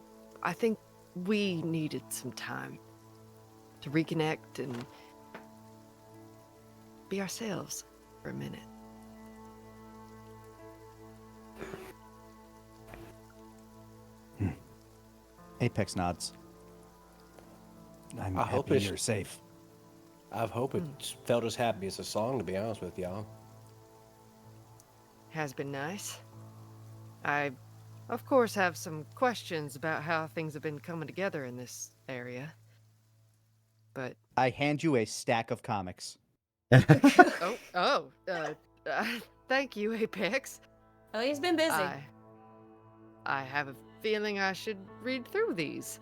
I think we needed some time to reconnect and be ourselves for a minute. Apex nods. I'm I hope happy it's- you're safe. I hope it felt as happy as a song, to be honest with y'all. Has been nice. I, of course, have some questions about how things have been coming together in this area. But I hand you a stack of comics. thank you, Apex. Oh, he's been busy. I have a feeling I should read through these.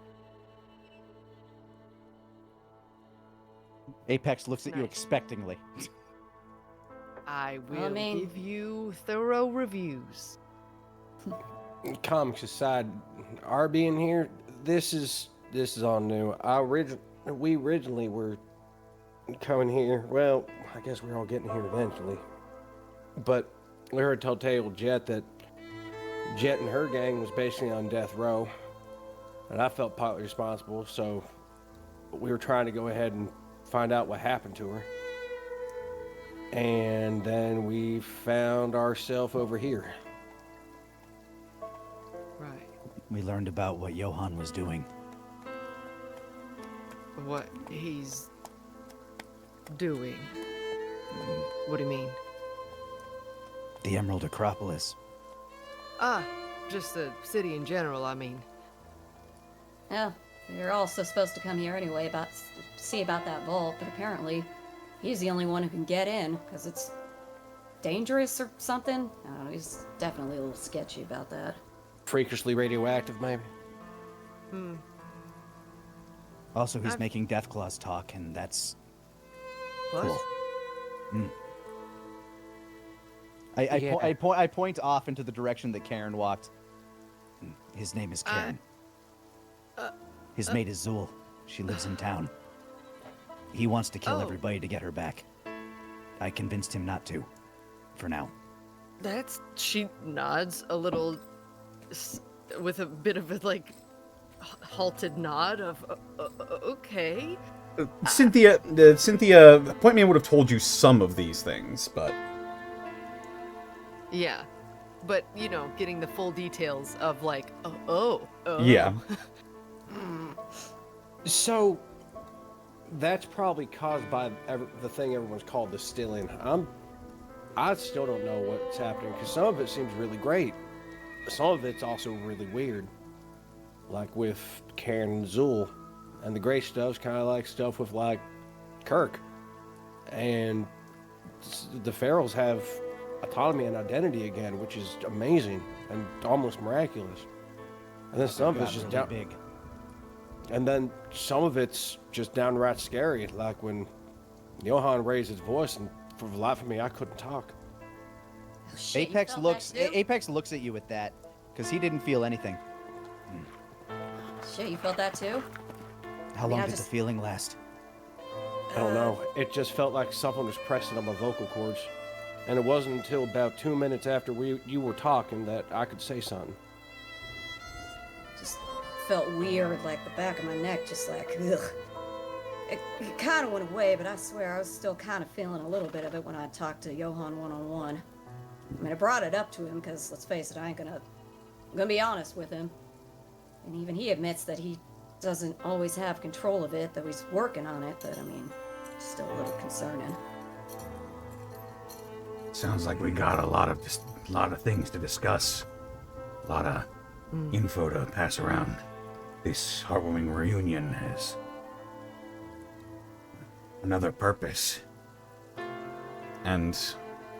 Apex looks at you Nice. expectingly. I will Well, I mean- give you thorough reviews. Comics aside, our being here, this is all new. We originally were coming here. Well, I guess we're all getting here eventually. But we heard Telltale Jet that Jet and her gang was basically on death row, and I felt partly responsible. So we were trying to go ahead and find out what happened to her. And then we found ourselves over here. Right. We learned about what Johan was doing. What he's doing. What do you mean? The Emerald Acropolis. Just the city in general, I mean. Well, we were also supposed to come here anyway see about that vault, but apparently he's the only one who can get in because it's dangerous or something. I don't know. He's definitely a little sketchy about that. Freakishly radioactive, maybe? Also, he's I've- making deathclaws talk, and that's What? cool. Mm. Yeah. I point off into the direction that Karen walked. His name is Karen. His mate is Zool. She lives in town. He wants to kill Oh. everybody to get her back. I convinced him not to, for now. She nods a little, with a bit of a like halted nod of okay. Cynthia, Point Man would have told you some of these things, but Yeah, but getting the full details of like oh. yeah. So, that's probably caused by the thing everyone's called the stilling. I still don't know what's happening because some of it seems really great. Some of it's also really weird. Like with Karen and Zool. And the gray stuff's kind of like stuff with like Kirk. And the Ferals have autonomy and identity again, which is amazing and almost miraculous. And then some of it's just really big. And then some of it's just downright scary, like when Johan raised his voice, and for the life of me, I couldn't talk. Oh, shit, you Apex felt looks that too? Apex looks at you with that, because he didn't feel anything. Shit, you felt that too? How mean, long I did just- the feeling last? I don't know. It just felt like something was pressing on my vocal cords. And it wasn't until about 2 minutes after you were talking that I could say something. Just felt weird, like the back of my neck, just like, ugh. It kind of went away, but I swear I was still kind of feeling a little bit of it when I talked to Johan one-on-one. I mean, I brought it up to him because, let's face it, I'm gonna be honest with him. And even he admits that he doesn't always have control of it, though he's working on it, but I mean, it's still a little concerning. Sounds like we got a lot of things to discuss. A lot of info to pass around. This heartwarming reunion has another purpose. And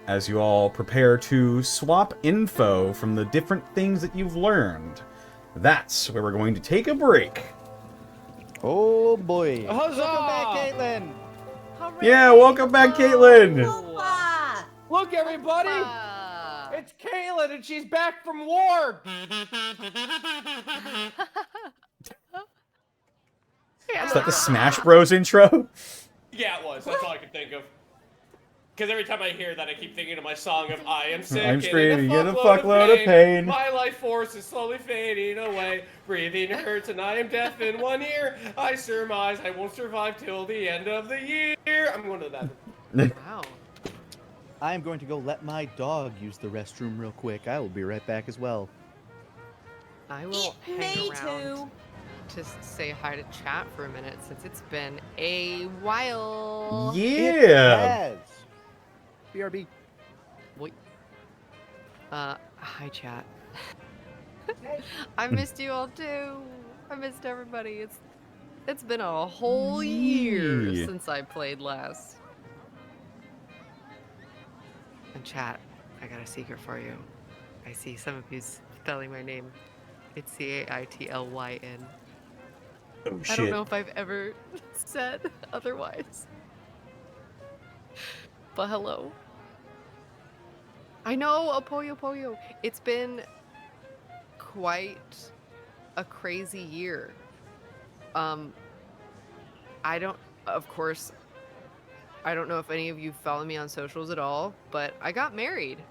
as you all prepare to swap info from the different things that you've learned, that's where we're going to take a break. Oh boy! Huzzah! Welcome back, Caitlyn. Yeah, welcome back, Caitlyn! Opa! Look, everybody! It's Caitlyn, and she's back from war! Is that the Smash Bros intro? Yeah, it was. That's all I could think of. Because every time I hear that, I keep thinking of my song of I am sick I'm and screaming in in a fuckload of pain. My life force is slowly fading away. Breathing hurts and I am deaf in 1 ear. I surmise I won't survive till the end of the year. I'm going to the bathroom. Wow. I am going to go let my dog use the restroom real quick. I will be right back as well. I will hang Me around to say hi to chat for a minute since it's been a while. Yeah! BRB. Wait. Hi chat. I missed you all too. I missed everybody. It's been a whole year Yeah. since I played last. And chat, I got a secret for you. I see some of you spelling my name. It's Caitlyn. Oh I don't know if I've ever said otherwise. But hello. I know, Apoyo. It's been quite a crazy year. I don't know if any of you follow me on socials at all, but I got married,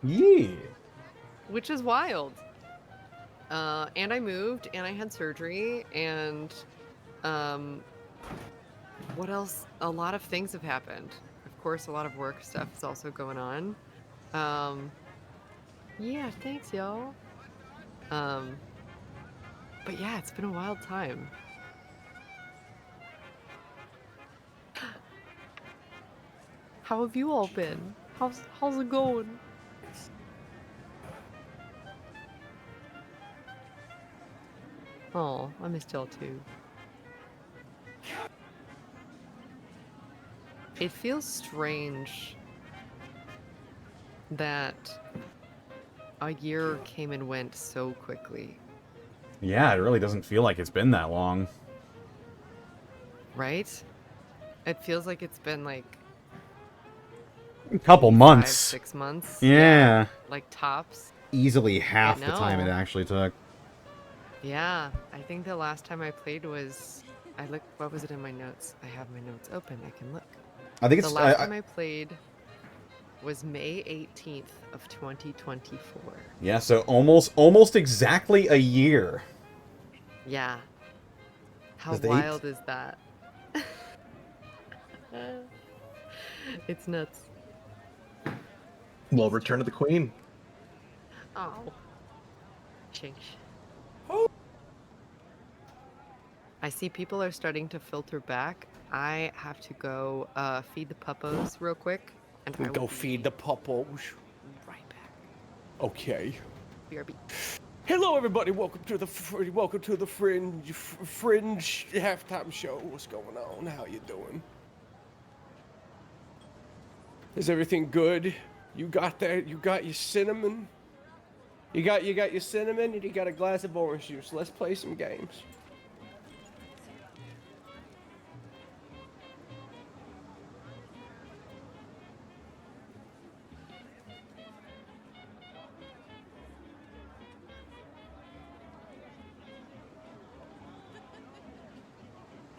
Yeah. which is wild. And I moved, and I had surgery, and what else? A lot of things have happened. Of course, a lot of work stuff is also going on. Yeah, thanks, y'all. But yeah, it's been a wild time. How have you all been? How's it going? Oh, I missed y'all too. It feels strange that a year came and went so quickly. Yeah, it really doesn't feel like it's been that long. Right? It feels like it's been like A couple months. 6 months. Yeah. Like tops. Easily half the time it know. actually took. Yeah, I think the last time I played was what was it in my notes? I have my notes open. I can look. I think The it's last time I played was May 18th of 2024. yeah, so almost exactly a year. Yeah. How Is the wild is that? It's nuts. Well, Return of the Queen. Oh. Chink. I see people are starting to filter back. I have to go feed the puppos real quick. And I will Go be feed the puppos. right back. Okay. BRB. Hello, everybody. Welcome to the Fringe halftime show. What's going on? How you doing? Is everything good? You got that? You got your cinnamon? You got your cinnamon, and you got a glass of orange juice. Let's play some games.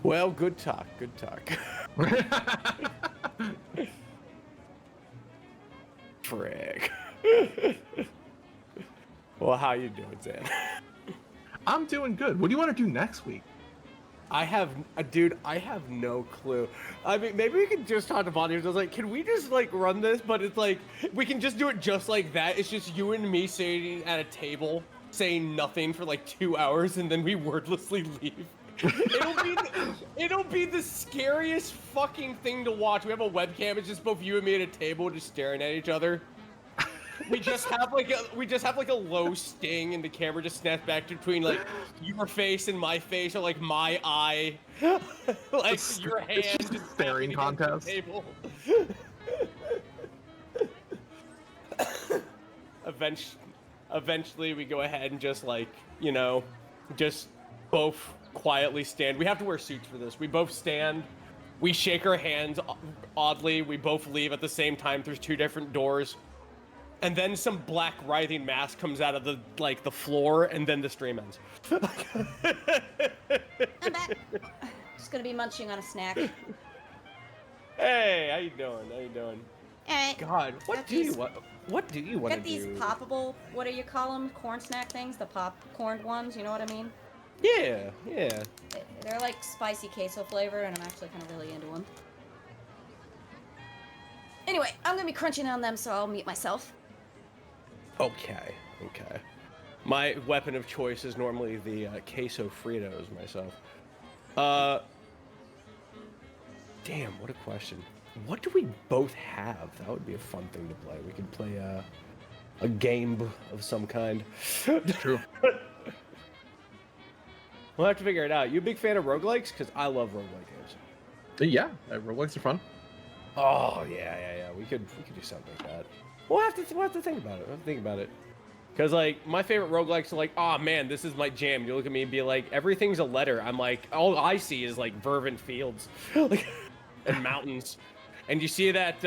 Well, good talk. Good talk. Frick. Well, how you doing, Zan? I'm doing good. What do you want to do next week? I have no clue. I mean, maybe we can just talk to volunteers. I was like, can we just like run this? But it's like, we can just do it just like that. It's just you and me sitting at a table saying nothing for like 2 hours, and then we wordlessly leave. It'll be the scariest fucking thing to watch. We have a webcam. It's just both you and me at a table, just staring at each other. We just have like a low sting, and the camera just snaps back between like your face and my face, or like my eye, like your hand. It's just a staring contest. Eventually, we go ahead and just like just both quietly stand. We have to wear suits for this. We both stand. We shake our hands oddly. We both leave at the same time through 2 different doors. And then some black writhing mass comes out of the floor, and then the stream ends. I'm back. Just gonna be munching on a snack. Hey, how you doing? How you doing? Alright. God, what do you want to Got these do? poppable, what do you call them? Corn snack things? The popcorn ones, you know what I mean? Yeah. They're like spicy queso flavored, and I'm actually kind of really into them. Anyway, I'm gonna be crunching on them, so I'll mute myself. Okay. My weapon of choice is normally the queso Fritos myself. Damn, what a question. What do we both have? That would be a fun thing to play. We could play a game of some kind. True. We'll have to figure it out. You a big fan of roguelikes? Because I love roguelike games. Yeah, roguelikes are fun. Oh yeah. We could do something like that. We'll have to think about it. Because like my favorite roguelikes are like, oh man, this is my jam. You look at me and be like, everything's a letter. I'm like, all I see is like verdant fields, and mountains. And you see that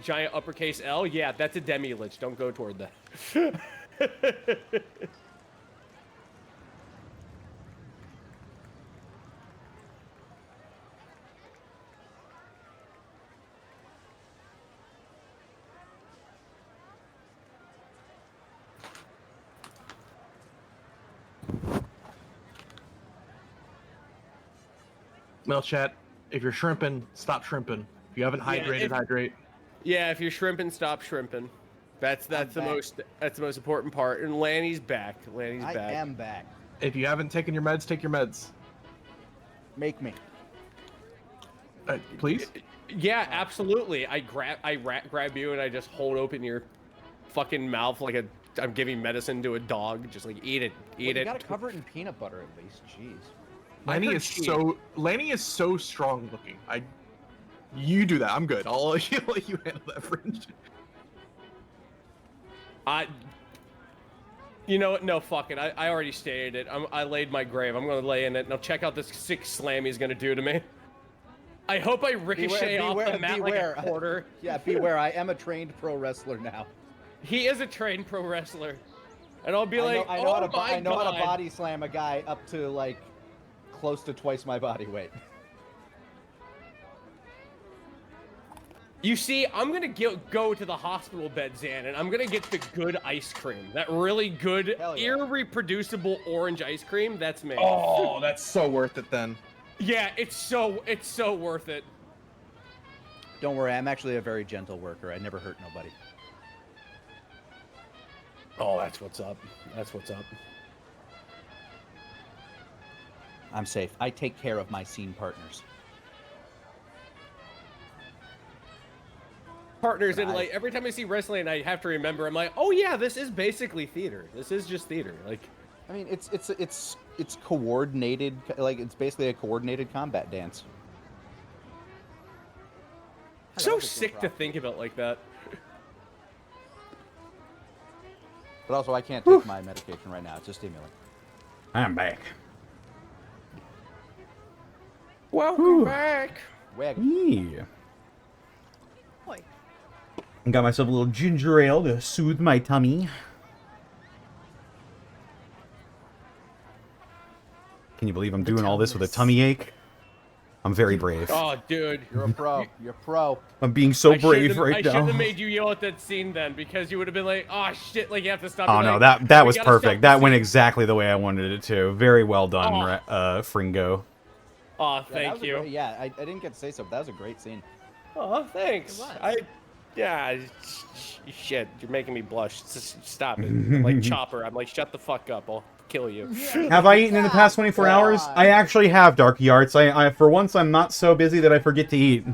giant uppercase L? Yeah, that's a demi-lich. Don't go toward that. Well, chat, if you're shrimping, stop shrimping. If you haven't hydrated, hydrate. Yeah, if you're shrimping, stop shrimping. That's the most important part. And Lanny's back. I am back. If you haven't taken your meds, take your meds. Make me. Please? Yeah, absolutely. I grab you and I just hold open your fucking mouth like I'm giving medicine to a dog. Just like eat it. You gotta cover it in peanut butter at least. Jeez. Lanny is so strong looking. You do that. I'm good. I'll let you handle that, Fringe. You know what? No, fuck it. I already stated it. I laid my grave. I'm gonna lay in it. Now check out this sick slam he's gonna do to me. I hope I ricochet off the mat like a quarter. Yeah, beware. I am a trained pro wrestler now. He is a trained pro wrestler. And I'll be like, I know how to God. body slam a guy up to like close to twice my body weight. You see, I'm gonna go to the hospital bed, Zan, and I'm gonna get the good ice cream. That really good, irreproducible orange ice cream. That's me. Oh, that's so worth it then. Yeah, it's so worth it. Don't worry, I'm actually a very gentle worker. I never hurt nobody. Oh, that's what's up. That's what's up. I'm safe. I take care of my scene partners. Partners, and like every time I see wrestling, I have to remember. I'm like, oh yeah, this is basically theater. This is just theater. Like, I mean, it's coordinated. Like it's basically a coordinated combat dance. So sick to think about like that. But also, I can't take my medication right now. It's a stimulant. I'm back. Welcome back. Yeah. Got myself a little ginger ale to soothe my tummy. Can you believe I'm doing all this with a tummy ache? I'm very brave. Oh, dude. You're a pro. You're a pro. I'm being so brave right I now. shouldn't have made you yell at that scene then, because you would have been like, oh shit, like you have to stop. Oh no, that was perfect. That went exactly the way I wanted it to. Very well done, Fringo. Oh, thank you. Yeah, I didn't get to say so, but that was a great scene. Oh, thanks. Shit, you're making me blush. Stop it. I'm like Chopper. I'm like, shut the fuck up. I'll kill you. Have I eaten in the past 24 hours? I actually have, Darky Arts. I for once, I'm not so busy that I forget to eat.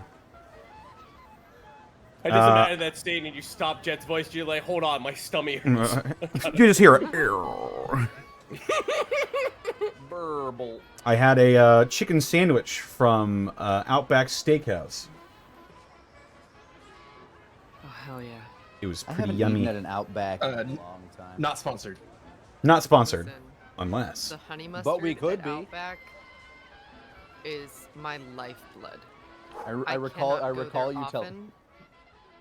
I just imagine that scene and you stop Jet's voice. You're like, hold on, my stomach hurts. You just hear it. Burble. I had a chicken sandwich from Outback Steakhouse. Oh, hell yeah. It was I pretty haven't yummy. eaten at an Outback in a long time. Not sponsored. Not sponsored, Listen, unless. the honey mustard But we could at be. Outback is my lifeblood. I recall cannot go there you telling. often.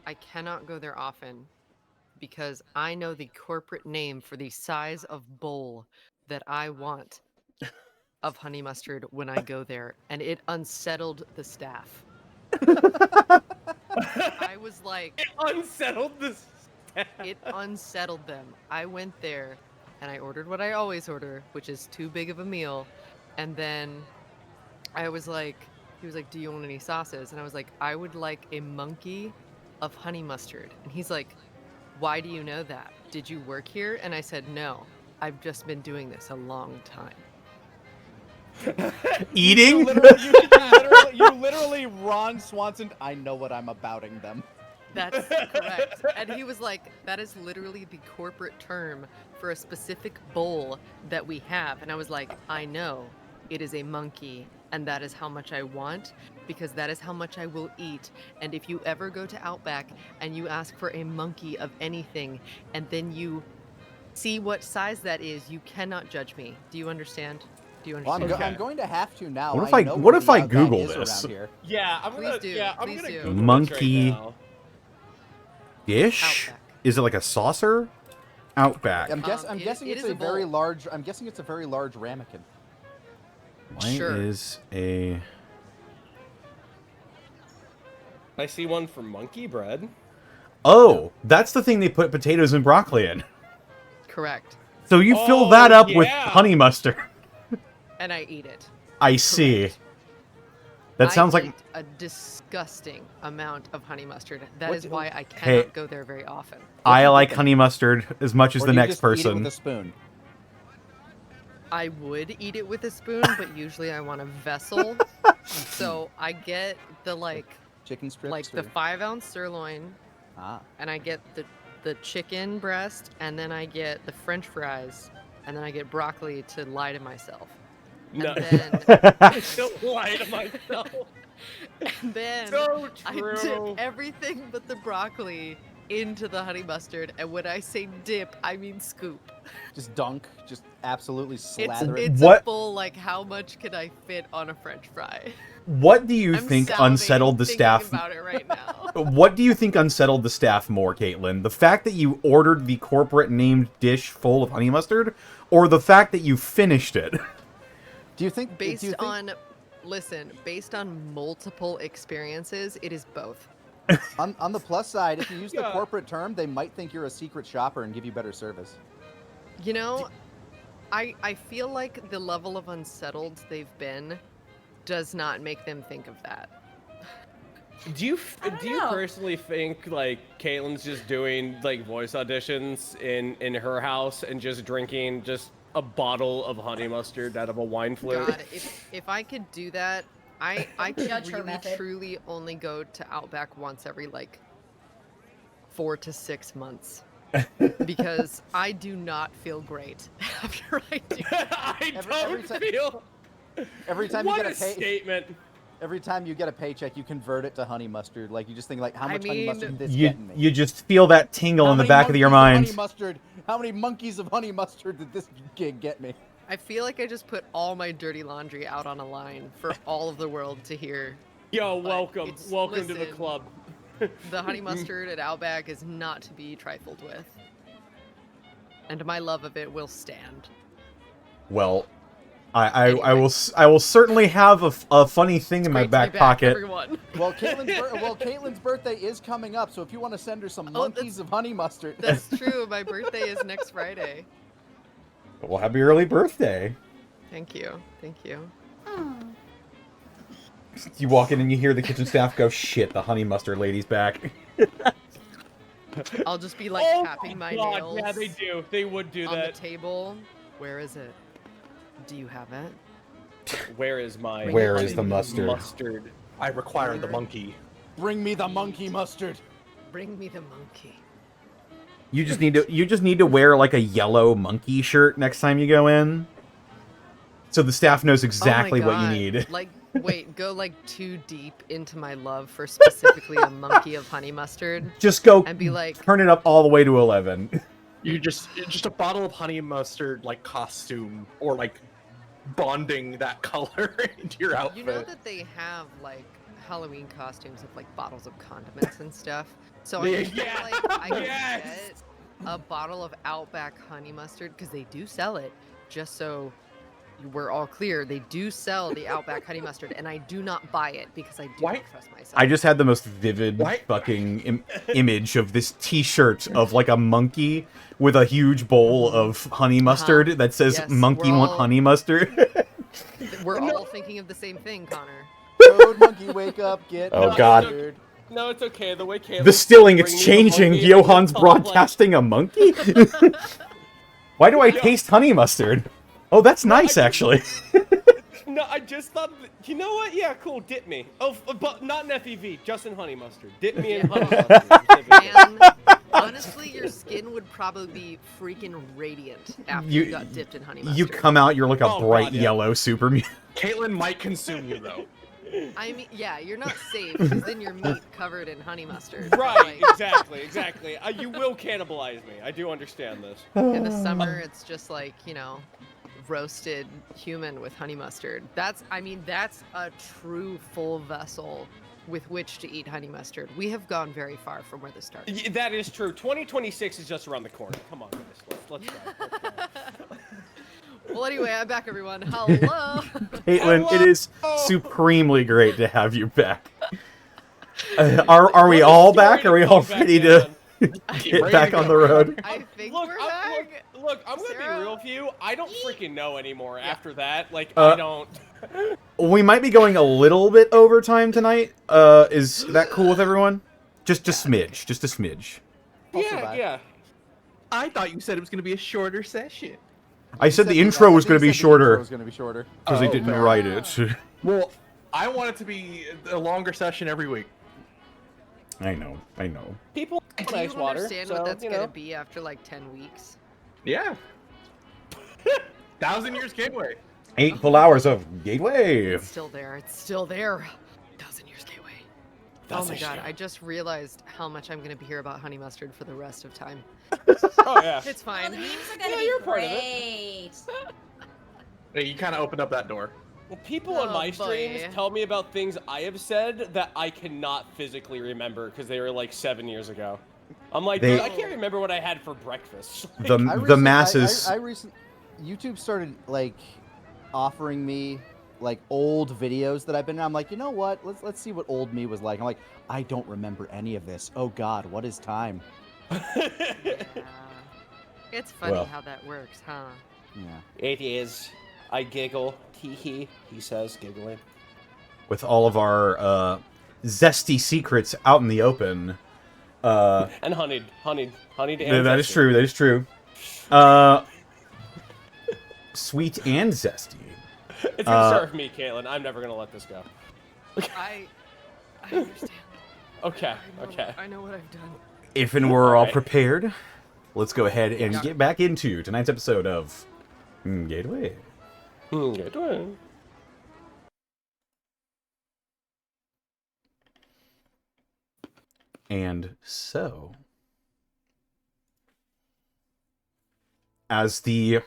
I cannot go there often because I know the corporate name for the size of bowl that I want of honey mustard when I go there, and it unsettled the staff. I was like, It unsettled this. it unsettled them. I went there and I ordered what I always order, which is too big of a meal. And then I was like, he was like, do you want any sauces? And I was like, I would like a monkey of honey mustard. And he's like, why do you know that? Did you work here? And I said, no, I've just been doing this a long time. Eating? You literally Ron Swanson. I know what I'm abouting them. That's correct. And he was like, that is literally the corporate term for a specific bowl that we have. And I was like, I know it is a monkey, and that is how much I want, because that is how much I will eat. And if you ever go to Outback and you ask for a monkey of anything, and then you see what size that is, you cannot judge me. Do you understand? Do you Well, understand? I'm going to have to now. What if I I- know what where if the I Outback Google is this? around here. Yeah, I'm Please gonna. do. Yeah, I'm Please gonna do. Google this Monkey. right now. Ish? Outback. Is it like a saucer? Outback. I'm it- guessing it it's is a a very bowl. large. I'm guessing it's a very large ramekin. Why Sure. is a... I see one for monkey bread. Oh, that's the thing they put potatoes and broccoli in. Correct. So you fill Oh, that up with yeah. honey mustard. And I eat it. I see. That sounds I like... eat a disgusting amount of honey mustard. That What is do- why I cannot Hey. go there very often. I like honey mustard as much as Or the do you next just eat it person. with a spoon. I would eat it with a spoon, but usually I want a vessel. So I get the Chicken strips. the or- 5-ounce sirloin, Ah. and I get the chicken breast, and then I get the French fries, and then I get broccoli to lie to myself. No. And then, Don't lie to myself. and then So I true. dip everything but the broccoli into the honey mustard, and when I say dip, I mean scoop. Just dunk, just absolutely It's slather it. it's What- a full like how much can I fit on a French fry? What do you I'm think salivating unsettled the thinking staff? about it right now. What do you think unsettled the staff more, Caitlyn? The fact that you ordered the corporate named dish full of honey mustard, or the fact that you finished it? Do you think Based on multiple experiences, it is both. on the plus side, if you use the Yeah. corporate term, they might think you're a secret shopper and give you better service. You know, I feel like the level of unsettled they've been does not make them think of that. Do you don't do you know. personally think like Caitlyn's just doing like voice auditions in her house and just drinking just a bottle of honey mustard out of a wine flute? God, if I could do that, I could Judge her really method. truly only go to Outback once every like 4 to 6 months. Because I do not feel great after I do. I Every don't time- feel. Every time What you a get a pay, statement! every time you get a paycheck, you convert it to honey mustard. Like you just think like, how I much honey mustard mean, is this You getting me? you just feel that tingle How in the many back of your monkeys mind. honey mustard? How many monkeys of honey mustard did this gig get me? I feel like I just put all my dirty laundry out on a line for all of the world to hear. Yo, But welcome, it's- welcome to the listen. club. The honey mustard at Outback is not to be trifled with. And my love of it will stand. Well, I Anyway. I will certainly have a funny thing in my Great to be back pocket. Everyone. Well, Caitlyn's birthday is coming up, so if you want to send her some Oh, monkeys of honey mustard, That's true. My birthday is next Friday. Well, happy early birthday. Thank you. Thank you. You walk in and you hear the kitchen staff go, "Shit, the honey mustard lady's back." I'll just be like Oh tapping my God, nails yeah, they do. They would do on that. the table. Where is it? Do you have it? Where is my? Where honey is the mustard? Mustard. I require the monkey. bring me the monkey mustard. Bring me the monkey. You just need to wear like a yellow monkey shirt next time you go in, so the staff knows exactly oh my what you God. need. Like, wait, go like too deep into my love for specifically a monkey of honey mustard. Just go And be like- turn it up all the way to 11. You just a bottle of honey mustard like costume or like bonding that color into your outfit. You know that they have like Halloween costumes with like bottles of condiments and stuff. So I feel Yeah. like I could Yes. get a bottle of Outback honey mustard because they do sell it. Just so we're all clear, they do sell the Outback honey mustard, and I do not buy it because I do Why- not trust myself. I just had the most vivid Why- fucking image of this T-shirt of like a monkey with a huge bowl of honey mustard that says Yes, "Monkey we're want all- honey mustard." We're all thinking of the same thing, Connor. Toad monkey, wake up, get Oh, mustard. God. No, it's okay. The way Caitlyn The stilling, it's bring me the changing. monkey, Johann's it's all like- broadcasting a monkey. Why do I taste honey mustard? Oh, that's nice, actually. No, I just thought. You know what? Yeah, cool. Dip me. Oh, but not in FEV. Just in honey mustard. Dip me in honey mustard. specifically. Man, honestly, your skin would probably be freaking radiant after you, got dipped in honey mustard. You come out, you're like a Oh, bright God, yeah. yellow super mutant. Caitlyn might consume you though. I mean, yeah, you're not safe because then your meat covered in honey mustard. Right. Like, Exactly. You will cannibalize me. I do understand this. in the summer, it's just like, you know, roasted human with honey mustard. That's a true full vessel with which to eat honey mustard. We have gone very far from where this started. That is true. 2026 is just around the corner. Come on, guys. Let's go. Well, anyway, I'm back, everyone. Hello. Caitlyn, it is supremely great to have you back. Are we all back? Are we all ready to get back on the road? I think Look, we're I'm, back. look, I'm gonna Sarah? be real with you. I don't freaking know anymore after that. Like, Uh, I don't. We might be going a little bit overtime tonight. Is that cool with everyone? Just a smidge. Just a smidge. I'll Yeah, survive. yeah. I thought you said it was going to be a shorter session. I said the Said intro I was think going to he be said the intro shorter was going to be shorter. because they Oh, didn't fair. write it. Well, I want it to be a longer session every week. I know. People Do like you nice water. understand so, what that's you gonna know. be after like 10 weeks? Yeah. 1,000 years gateway. 8 full hours of Gateway. It's still there. It's still there. 1,000 years gateway. Oh my god, I just realized how much I'm gonna be here about honey mustard for the rest of time. Oh yeah. It's Oh, fine. the memes are gonna you're be part of it. great. Hey, you kind of opened up that door. Well, people on Oh, my streams boy. tell me about things I have said that I cannot physically remember because they were like 7 years ago. I'm like, They- dude, I can't remember what I had for breakfast. The masses. YouTube started like offering me like old videos that I've been. I'm like, you know what? Let's see what old me was like. I'm like, I don't remember any of this. Oh God, what is time? It's funny Well. how that works, huh? Yeah. It is. I giggle. He says, giggling. With all of our zesty secrets out in the open. And honeyed. And That is zesty. true. That is true. Sweet and zesty. It's gonna start with me, Caitlyn. I'm never gonna let this go. I understand. Okay. I know what I've done. If and we're all Alright. prepared, let's go ahead and Yeah. get back into tonight's episode of Gateway. Good one. And so, as the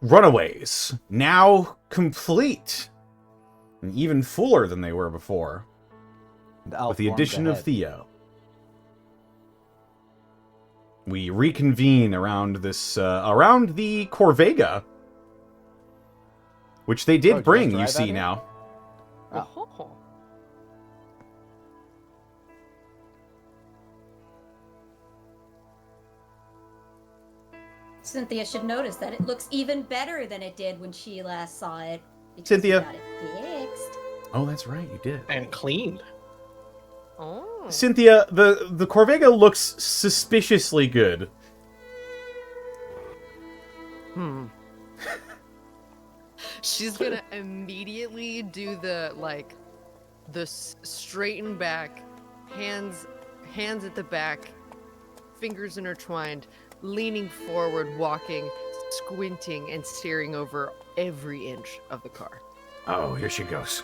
runaways, now complete, and even fuller than they were before, And Alf with the forms addition of ahead. Theo, we reconvene around this, around the Corvega, which they Oh, did did bring, I you drive see that in? now. Oh. Cynthia should notice that it looks even better than it did when she last saw it. because Cynthia. we got it fixed. Oh, that's right, you did. And cleaned. Oh. Cynthia, the Corvega looks suspiciously good. She's gonna immediately do the straighten back, hands at the back, fingers intertwined, leaning forward, walking, squinting, and staring over every inch of the car. Oh, here she goes.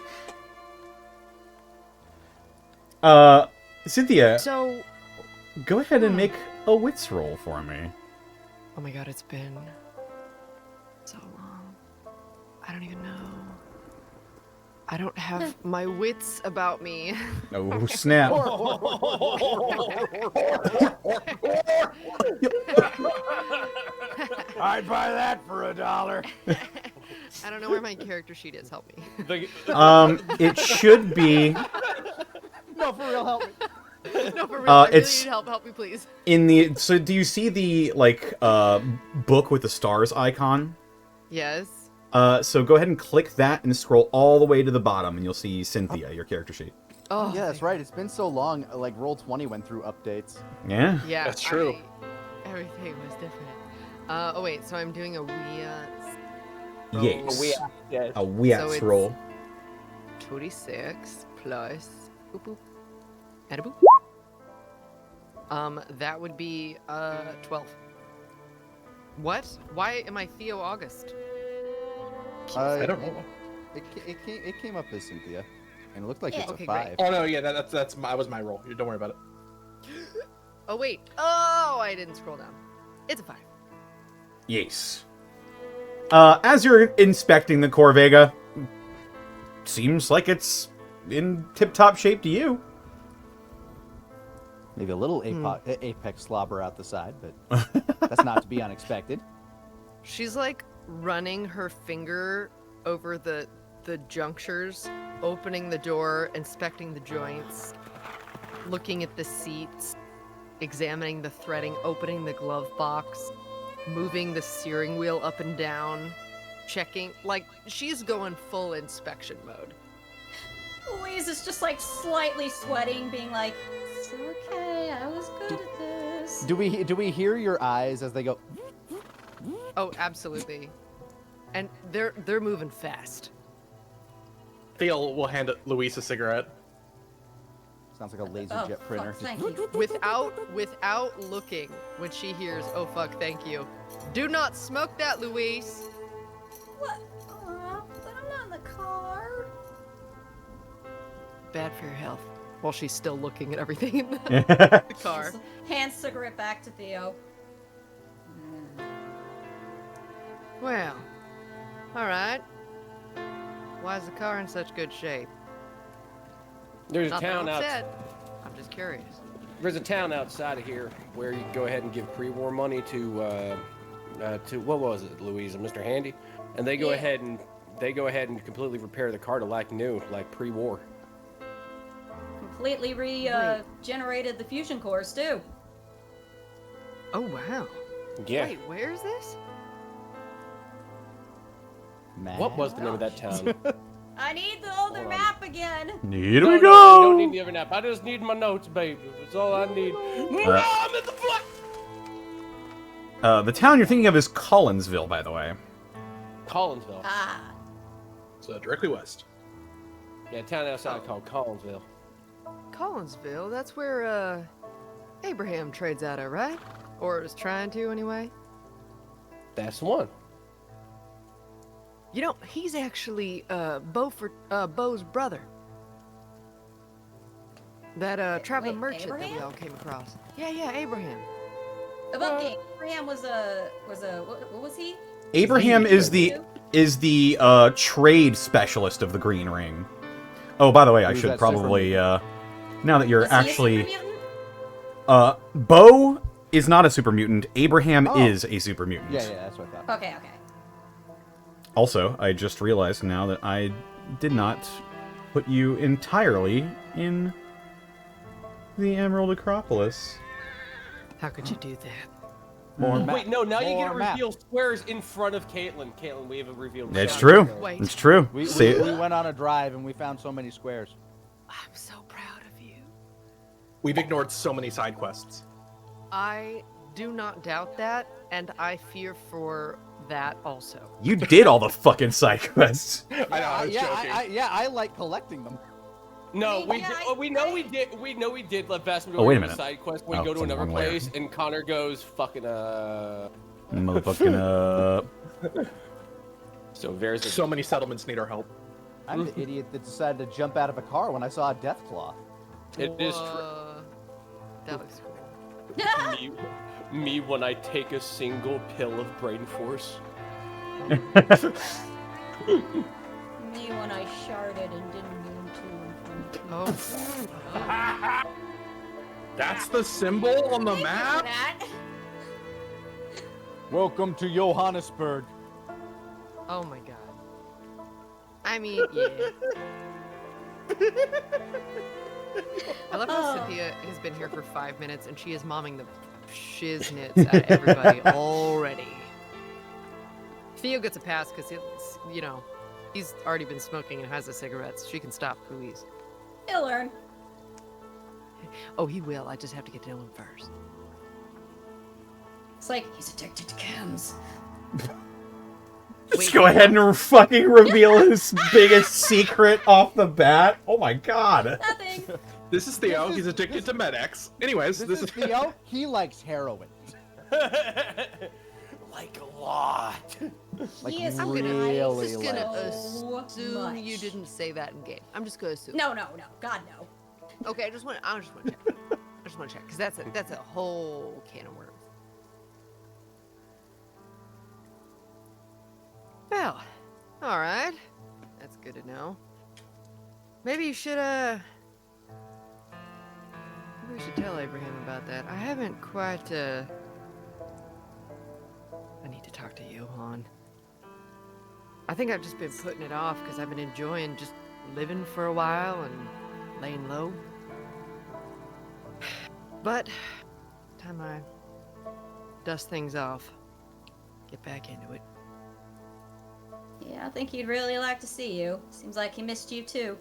Cynthia, So, go ahead and make a wits roll for me. oh my god, it's been so long. I don't even know. I don't have my wits about me. Oh, snap. I'd buy that for $1. I don't know where my character sheet is. Help me. It should be No, for real, help me. No, for real. I really it's- need help. Help me, please. in the. So, do you see the book with the stars icon? Yes. So go ahead and click that and scroll all the way to the bottom, and you'll see Cynthia, your character sheet. Oh, Yeah, that's right. It's been so long. Like Roll20 went through updates. Yeah. Yeah, That's true. Everything was different. Oh wait, so I'm doing a Yes. Yes. A wits So it's- roll. 26 plus boop boop and a boop. That would be 12. What? Why am I Theo August? I don't know. It came up as Cynthia, and it looked like Yeah. it's Okay, a great. 5. Oh no, yeah, that was my roll. Don't worry about it. Oh wait. Oh, I didn't scroll down. It's a 5. Yes. As you're inspecting the Corvega, seems like it's in tip-top shape to you. Maybe a little apex slobber out the side, but that's not to be unexpected. She's like running her finger over the junctures, opening the door, inspecting the joints, looking at the seats, examining the threading, opening the glove box, moving the steering wheel up and down, checking. Like, she's going full inspection mode. Louise is just like slightly sweating, being like, "It's okay, I was good at this." Do we hear your eyes as they go? Oh, absolutely. And they're moving fast. Theo will hand Louise a cigarette. Sounds like a laser Oh, jet printer. fuck, thank you. Without looking, when she hears, "Oh fuck, thank you." Do not smoke that, Louise. What? Aw, but I'm not in the car. Bad for your health. While she's still looking at everything in the car. Hands cigarette back to Theo. Well, alright. Why is the car in such good shape? There's a Nothing town out. said. I'm just curious. There's a town outside of here where you can go ahead and give pre-war money to what was it, Louise and Mr. Handy, and they go ahead and completely repair the car to like new, like pre-war. Completely regenerated the fusion cores too. Oh wow. Yeah. Wait, where is this? What was the name of that town? I need the older map again. Here No, we no, go. you don't need the other nap. I just need my notes, baby. That's all I need. No, I'm at the foot. The town you're thinking of is Collinsville, by the way. Collinsville. Ah. So directly west. Yeah, a town outside called Collinsville. Collinsville, that's where Abraham trades out of, right? Or is trying to anyway. That's the one. You know, he's actually Beau's brother. That traveling Wait, merchant that we Abraham? all came across. Yeah, Abraham. Okay, Abraham was a what was he? Abraham is the trade specialist of the Green Ring. Oh, by the way, I Who's should that probably now that you're Was he a actually super mutant? Beau is not a super mutant. Abraham Oh. is a super mutant. Yeah, that's what I thought. Okay. Also, I just realized now that I did not put you entirely in the Emerald Acropolis. How could you do that? More map. Wait, no, now you get to More map. reveal squares in front of Caitlyn. Caitlyn, we haven't revealed. That's squares. true. Wait. It's true. We See, went on a drive and we found so many squares. I'm so proud of you. We've ignored so many side quests. I do not doubt that, and I fear for that also. you did all the fucking side quests. I know, I was joking. I like collecting them. No, we Yeah, did, we know we did. We know we did. The vast Oh, wait a majority of the minute. side quest. We Oh, go to it's in the another wrong layer. place, and Connor goes fucking Motherfucking So there's a So many settlements need our help. I'm the idiot that decided to jump out of a car when I saw a deathclaw. It is true. That looks cool. Me when I take a single pill of brain force. Me when I sharded and didn't mean to. Oh. That's the symbol on the Thank you for map? that. Welcome to Johannesburg. Oh my god. I mean, yeah. I love how Cynthia has been here for 5 minutes and she is momming the shiznits out of everybody already. Theo gets a pass because it's, you know, he's already been smoking and has the cigarettes. She can stop Louise. He'll learn. Oh, he will. I just have to get to know him first. It's like he's addicted to chems. Let's go ahead and fucking reveal his biggest secret off the bat. Oh my god. Nothing. This is Theo. He's addicted to Med-X. Anyways, This is Theo. He likes heroin. Like a lot. Like He is really just gonna like. so assume you much. didn't say that in game. I'm just gonna assume. No, God no. Okay, I just want to check. I just want to check because that's a whole can of worms. Well, all right. That's good to know. Maybe you should maybe we should tell Abraham about that. I haven't quite I need to talk to Johan. I think I've just been putting it off because I've been enjoying just living for a while and laying low. But time I dust things off, get back into it. Yeah, I think he'd really like to see you. Seems like he missed you too.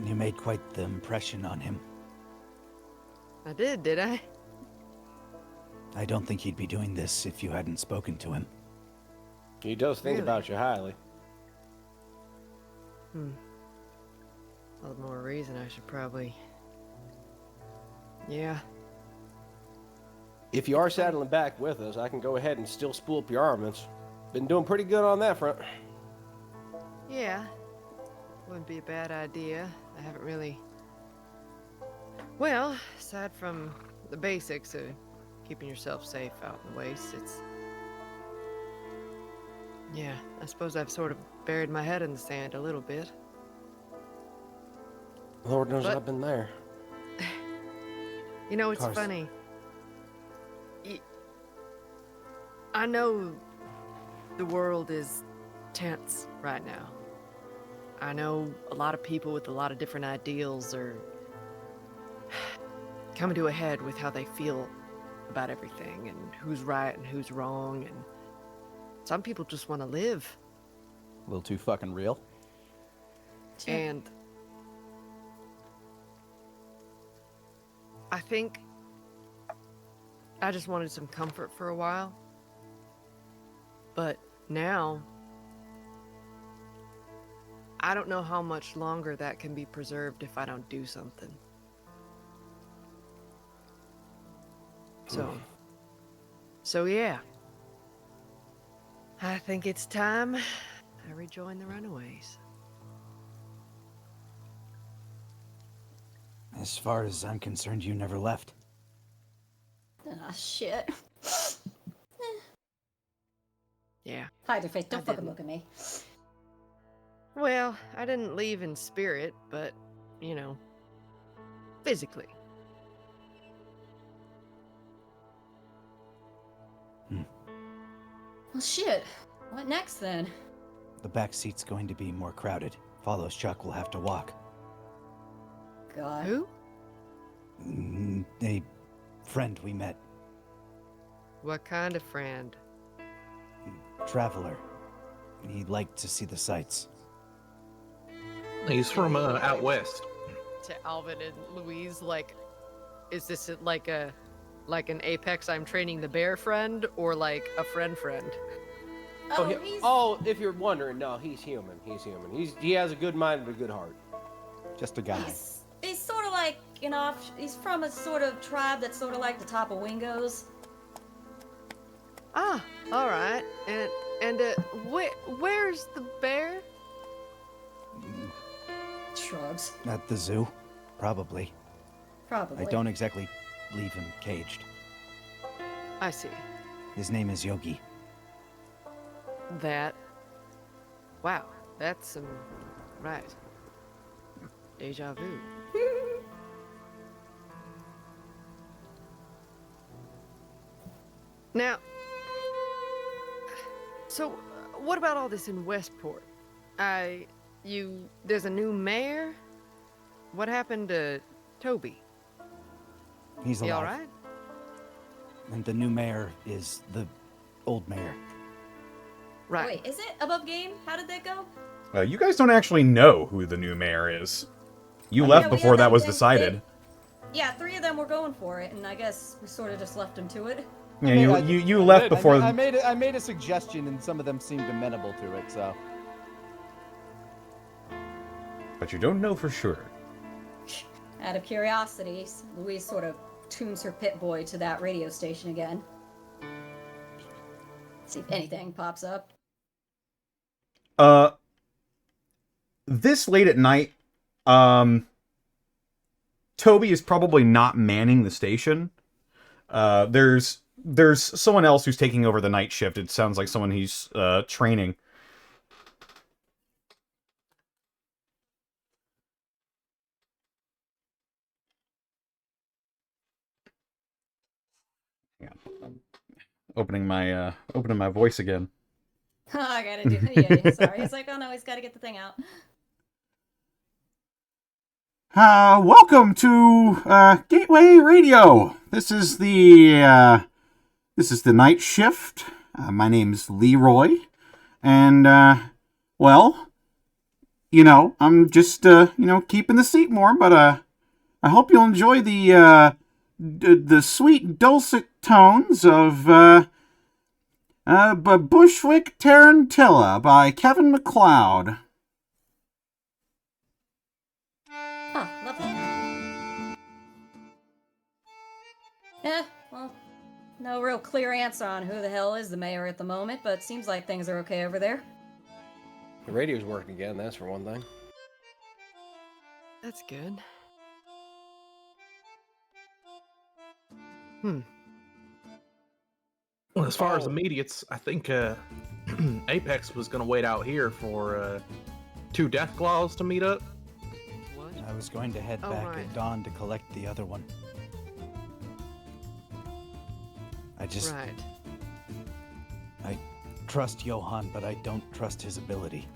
You made quite the impression on him. I did I? I don't think he'd be doing this if you hadn't spoken to him. He does think Really? about you highly. All the more reason I should probably. Yeah. If you are saddling back with us, I can go ahead and still spool up your armaments. Been doing pretty good on that front. Yeah. Wouldn't be a bad idea. I haven't really Well, aside from the basics of keeping yourself safe out in the wastes, yeah, I suppose I've sort of buried my head in the sand a little bit. Lord knows But- I've been there. You know, it's Cars. funny. I know the world is tense right now. I know a lot of people with a lot of different ideals are coming to a head with how they feel about everything and who's right and who's wrong, and some people just want to live. A little too fucking real. Sure. And I think I just wanted some comfort for a while. But now, I don't know how much longer that can be preserved if I don't do something. So yeah. I think it's time I rejoin the Runaways. As far as I'm concerned, you never left. Ah, shit. Yeah. Hide your face. Don't I fucking didn't. look at me. Well, I didn't leave in spirit, but, you know, physically. Well, shit. What next then? The back seat's going to be more crowded. Follows Chuck will have to walk. God. Who? A friend we met. What kind of friend? Traveler. He liked to see the sights. He's from out west. To Alvin and Louise, like, is this like an Apex I'm training the bear friend, or like a friend? If you're wondering, no, he's human. He's human. He has a good mind and a good heart. Just a guy. He's sort of like, he's from a sort of tribe that's sort of like the top of Wingos. Ah, all right. And where's the bear? Shrugs. At the zoo? Probably. Probably. I don't exactly leave him caged. I see. His name is Yogi. Wow, that's some, right. Deja vu. Now, so what about all this in Westport? There's a new mayor? What happened to Toby? He's He alive. all right? And the new mayor is the old mayor. Right. Wait, is it above game? How did that go? You guys don't actually know who the new mayor is. You Yeah, left we before had that was they- decided. Yeah, 3 of them were going for it, and I guess we sort of just left them to it. Yeah, I mean, you left before. I made a suggestion, and some of them seemed amenable to it. So. But you don't know for sure. Out of curiosity, Louise sort of tunes her pit boy to that radio station again. See if anything pops up. This late at night, Toby is probably not manning the station. There's someone else who's taking over the night shift. It sounds like someone he's training. Yeah. Opening my voice again. I gotta do it. Yeah, sorry. He's like, oh no, he's gotta get the thing out. Welcome to Gateway Radio. This is the night shift. My name's Leroy, and well, I'm just keeping the seat warm. But I hope you'll enjoy the sweet dulcet tones of Bushwick Tarantella by Kevin MacLeod. Oh, lovely. Yeah, well, no real clear answer on who the hell is the mayor at the moment, but seems like things are okay over there. The radio's working again, that's for one thing. That's good. Well, as far as immediates, I think Apex was going to wait out here for 2 deathclaws to meet up. What? I was going to head back at dawn to collect the other one. I just... Right. I trust Johann, but I don't trust his ability.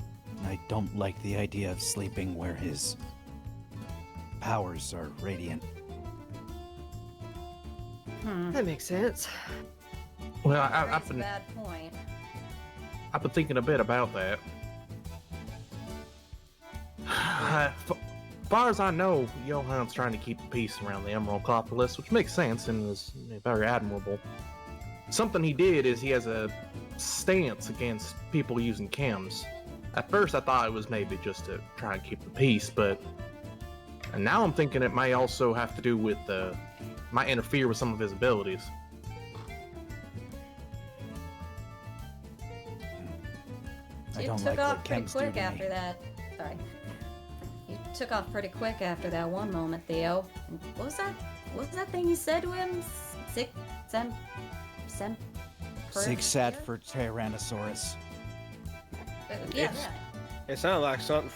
I don't like the idea of sleeping where his powers are radiant. That makes sense. Well, That's I've a been bad point. thinking a bit about that. Far as I know, Johann's trying to keep the peace around the Emeraldopolis, which makes sense and is very admirable. Something he did is he has a stance against people using chems. At first I thought it was maybe just to try and keep the peace, and now I'm thinking it may also have to do with might interfere with some of his abilities. I You don't took like off what pretty chems do quick to after me. that. Sorry. You took off pretty quick after that one moment, Theo. What was that? What was that thing you said to him? Sigsat for Tyrannosaurus. Yeah. It sounded like something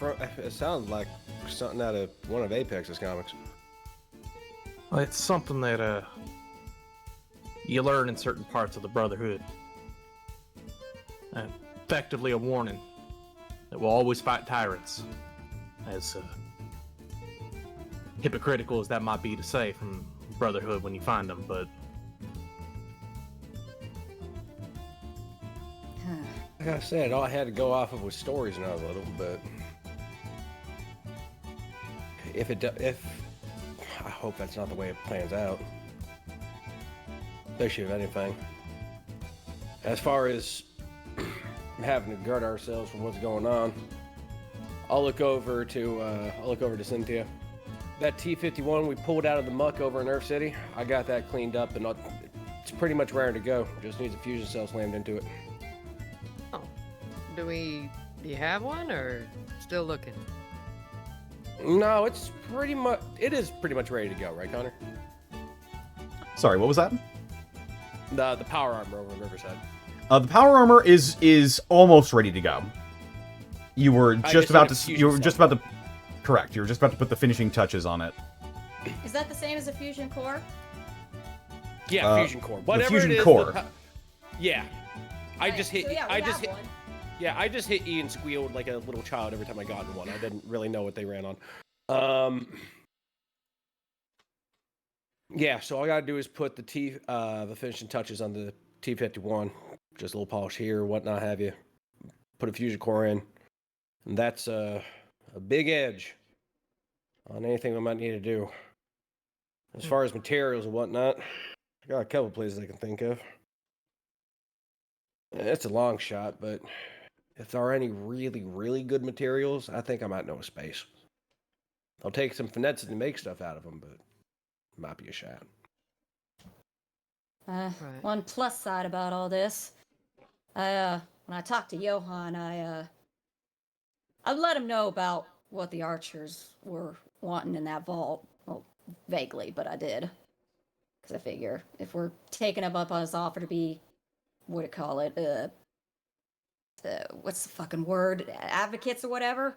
out of one of Apex's comics. Well, it's something that you learn in certain parts of the Brotherhood. Effectively a warning that we'll always fight tyrants. As hypocritical as that might be to say from Brotherhood when you find them, but Like I said, all I had to go off of was stories and a little, but if I hope that's not the way it plans out. Especially if anything. As far as having to guard ourselves from what's going on, I'll look over to Cynthia. That T-51 we pulled out of the muck over in Earth City, I got that cleaned up and it's pretty much raring to go. Just needs a fusion cell slammed into it. Oh, do you have one or still looking? No, it is pretty much ready to go, right, Connor? Sorry, what was that? The power armor over in Riverside. The power armor is almost ready to go. You were just about to correct. You were just about to put the finishing touches on it. Is that the same as a fusion core? Yeah, fusion core. Whatever fusion it is. core. Yeah. I Right, just hit. so yeah, we I have just hit. one. Yeah, I just hit E and squealed like a little child every time I got in one. I didn't really know what they ran on. Yeah, so all I gotta do is put the finishing touches on the T-51. Just a little polish here, whatnot have you. Put a fusion core in. And that's a big edge on anything we might need to do. As far as materials and whatnot, I got a couple places I can think of. It's a long shot, but if there are any really, really good materials, I think I might know a space. I'll take some finesse and make stuff out of them, but it might be a shot. Right. One plus side about all this, when I talked to Johann, I let him know about what the archers were wanting in that vault. Well, vaguely, but I did. Because I figure if we're taking him up on his offer to be, what do you call it, what's the fucking word? Advocates or whatever?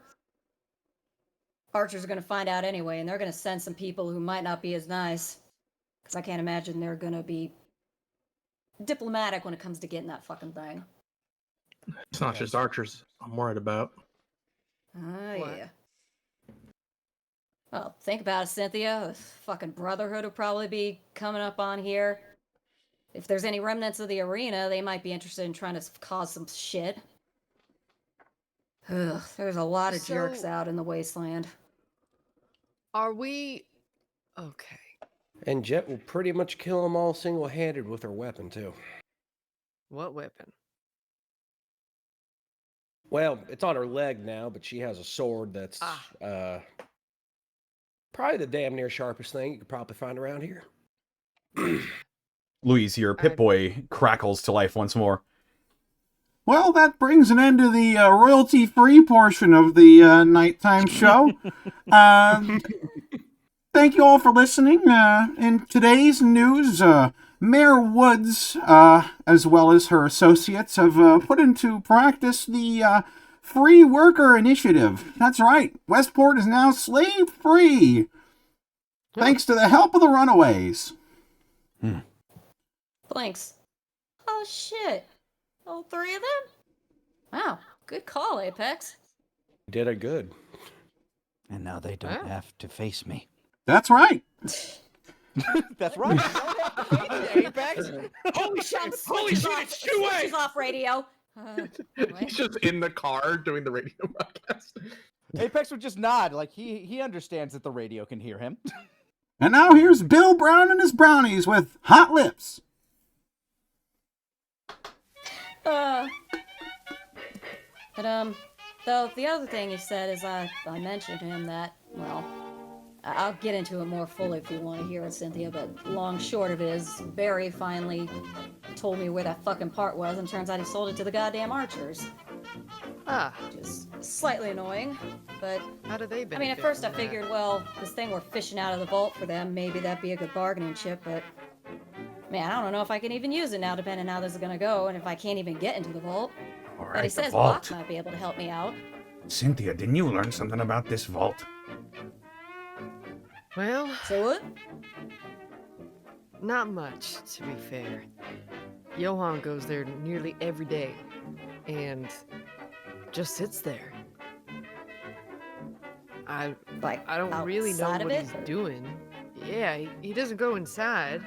Archers are going to find out anyway, and they're going to send some people who might not be as nice. Because I can't imagine they're going to be diplomatic when it comes to getting that fucking thing. it's not just archers I'm worried about. Oh, What? yeah. Well, think about it, Cynthia. The fucking Brotherhood will probably be coming up on here. If there's any remnants of the arena, they might be interested in trying to cause some shit. Ugh, there's a lot of jerks So- out in the wasteland. Are we okay? And Jet will pretty much kill them all single-handed with her weapon, too. What weapon? Well, it's on her leg now, but she has a sword that's probably the damn near sharpest thing you could probably find around here. Louise, your Pip-Boy crackles to life once more. Well, that brings an end to the royalty-free portion of the nighttime show. thank you all for listening. In today's news, Mayor Woods, as well as her associates, have put into practice the Free Worker Initiative. That's right, Westport is now slave-free, thanks to the help of the runaways. Blinks. Oh shit. All three of them? Wow, good call, Apex. Did it good. And now they don't have to face me. That's right. That's right. Apex. Holy shit! Holy shit! It's two ways. Switches off radio. He's just in the car doing the radio broadcast. Apex would just nod, like he understands that the radio can hear him. And now here's Bill Brown and his brownies with Hot Lips. But though the other thing he said is I mentioned to him that, well, I'll get into it more fully if you want to hear it, Cynthia, but long short of it is Barry finally told me where that fucking part was, and turns out he sold it to the goddamn archers. Which is slightly annoying, but How do they benefit? I mean, at first I from that? figured, well, this thing we're fishing out of the vault for them, maybe that'd be a good bargaining chip, but man, I don't know if I can even use it now, depending on how this is gonna go, and if I can't even get into the vault. All But he right, the says Locke vault. might be able to help me out. Cynthia, didn't you learn something about this vault? Well, So what? not much, to be fair. Johann goes there nearly every day, and just sits there. I Like, don't really know outside of what it? he's doing. Yeah, he doesn't go inside.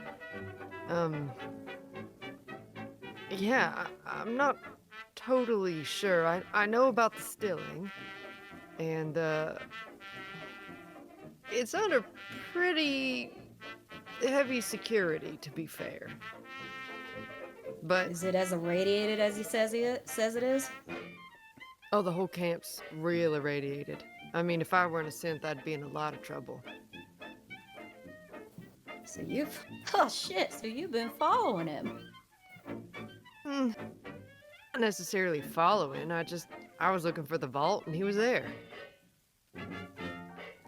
Yeah, I'm not totally sure. I know about the stilling, and it's under pretty heavy security, to be fair. But Is it as irradiated as he says it is? oh, the whole camp's real irradiated. I mean, if I weren't a synth, I'd be in a lot of trouble. So oh shit, so you've been following him. Not necessarily following. I was looking for the vault, and he was there.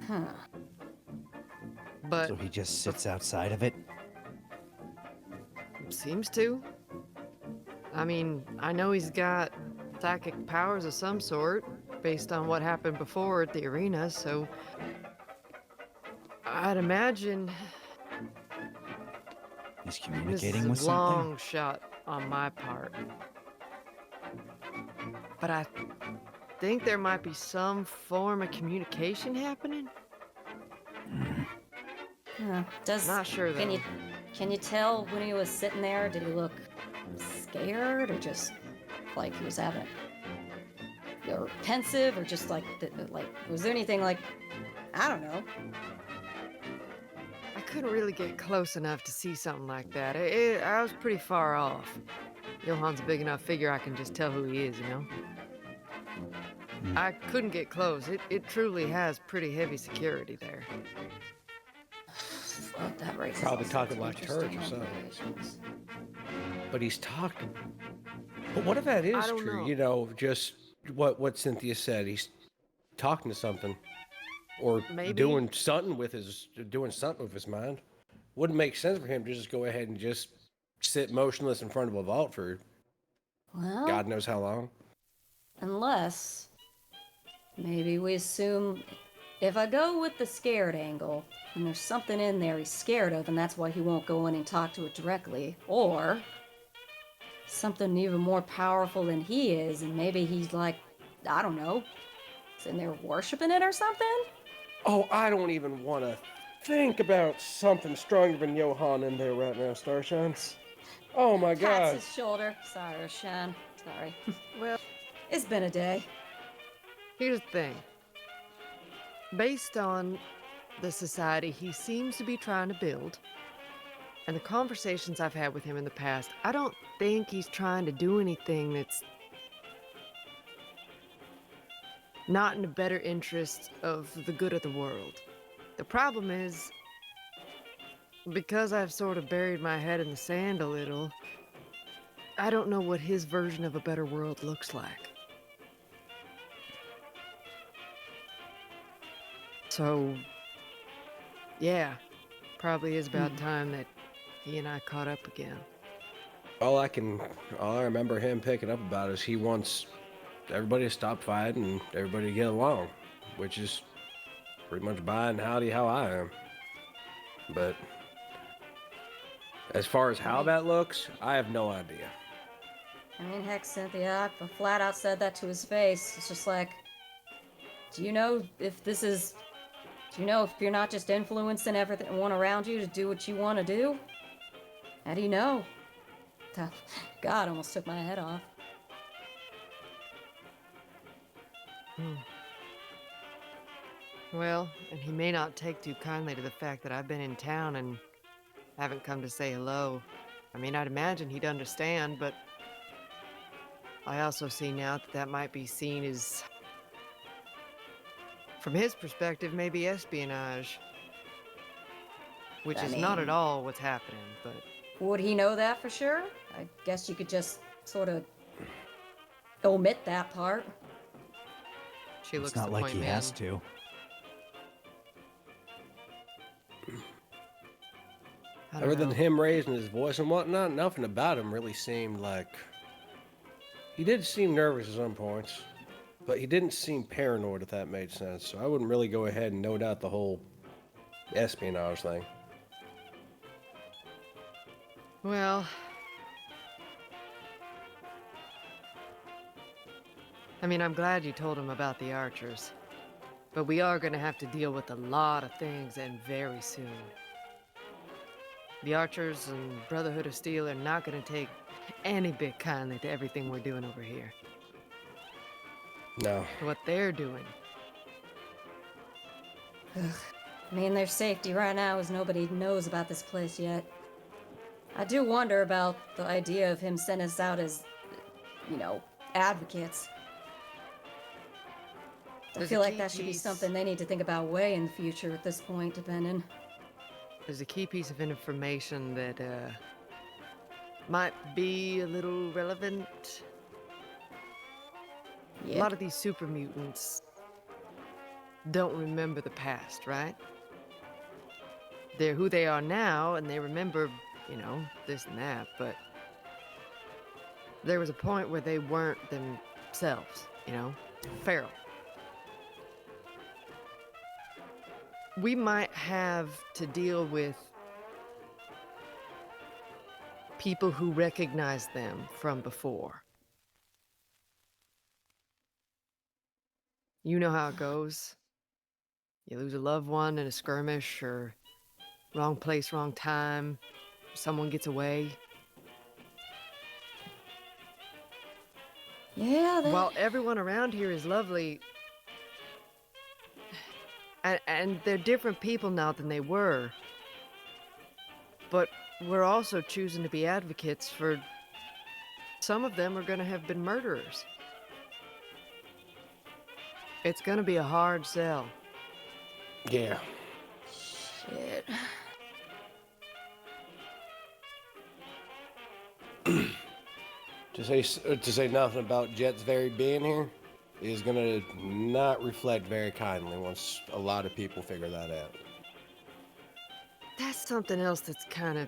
Huh. But So he just sits outside of it. seems to. I mean, I know he's got psychic powers of some sort, based on what happened before at the arena, so I'd imagine He's this communicating is with a something. long shot on my part. But I think there might be some form of communication happening. Huh. Not sure though. Can you tell when he was sitting there? Did he look scared or just like he was having or pensive or just like was there anything like I don't know? I couldn't really get close enough to see something like that. I was pretty far off. Johann's a big enough figure I can just tell who he is, you know? I couldn't get close. It truly has pretty heavy security there. Fuck, that raises Probably all talking sorts like of church or interesting something. implications. But he's talking. But what if that is I don't true? know. You know, just what Cynthia said. He's talking to something, or Maybe. doing something with his mind. Wouldn't make sense for him to just go ahead and just sit motionless in front of a vault for Well, God knows how long. unless maybe we assume if I go with the scared angle and there's something in there he's scared of and that's why he won't go in and talk to it directly, or something even more powerful than he is and maybe he's like, I don't know, sitting there worshiping it or something? Oh, I don't even want to think about something stronger than Johann in there right now, Starshines. Oh my Pats God. his shoulder. Sorry, Shan. Sorry. Well, It's been a day. here's the thing. Based on the society he seems to be trying to build, and the conversations I've had with him in the past, I don't think he's trying to do anything that's not in the better interest of the good of the world. The problem is, because I've sort of buried my head in the sand a little, I don't know what his version of a better world looks like. So, Yeah, probably is about time that he and I caught up again. All I remember him picking up about is he wants everybody to stop fighting and everybody to get along, which is pretty much by and howdy how I am. But as far as how that looks, I have no idea. I mean, heck, Cynthia, I flat out said that to his face. It's just like, do you know if you're not just influencing everyone around you to do what you want to do? How do you know? God, almost took my head off. Well, and he may not take too kindly to the fact that I've been in town and haven't come to say hello. I mean, I'd imagine he'd understand, but I also see now that that might be seen as, from his perspective, maybe espionage. Which is not at all what's happening, but... Would he know that for sure? I guess you could just sort of omit that part. She looks It's not the like point he man. has to. I don't Other than know. him raising his voice and whatnot, nothing about him really seemed like... He did seem nervous at some points, but he didn't seem paranoid, if that made sense. So I wouldn't really go ahead and note out the whole espionage thing. Well... I mean, I'm glad you told him about the archers. But we are gonna have to deal with a lot of things, and very soon. The archers and Brotherhood of Steel are not gonna take any bit kindly to everything we're doing over here. No. To what they're doing. I mean, their safety right now is nobody knows about this place yet. I do wonder about the idea of him sending us out as, advocates. I There's feel a like key that should be piece. something they need to think about way in the future at this point, depending. There's a key piece of information that, might be a little relevant. A lot of these super mutants don't remember the past, right? They're who they are now, and they remember, this and that, but there was a point where they weren't themselves, feral. We might have to deal with people who recognize them from before. You know how it goes. You lose a loved one in a skirmish, or wrong place, wrong time, someone gets away. Yeah, While everyone around here is lovely, and they're different people now than they were, but we're also choosing to be advocates for... Some of them are gonna have been murderers. It's gonna be a hard sell. Yeah. Shit. To say nothing about Jet's very being here is gonna not reflect very kindly once a lot of people figure that out. That's something else that's kind of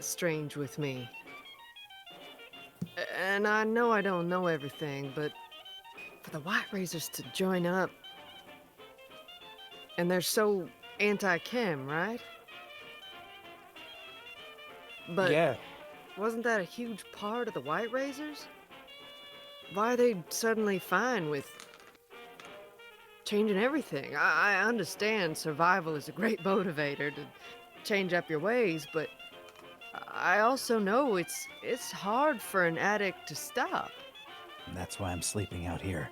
strange with me. And I know I don't know everything, but for the White Razors to join up, and they're so anti-chem, right? But Yeah. wasn't that a huge part of the White Razors? Why are they suddenly fine with changing everything? I understand survival is a great motivator to change up your ways, but I also know it's hard for an addict to stop. And that's why I'm sleeping out here.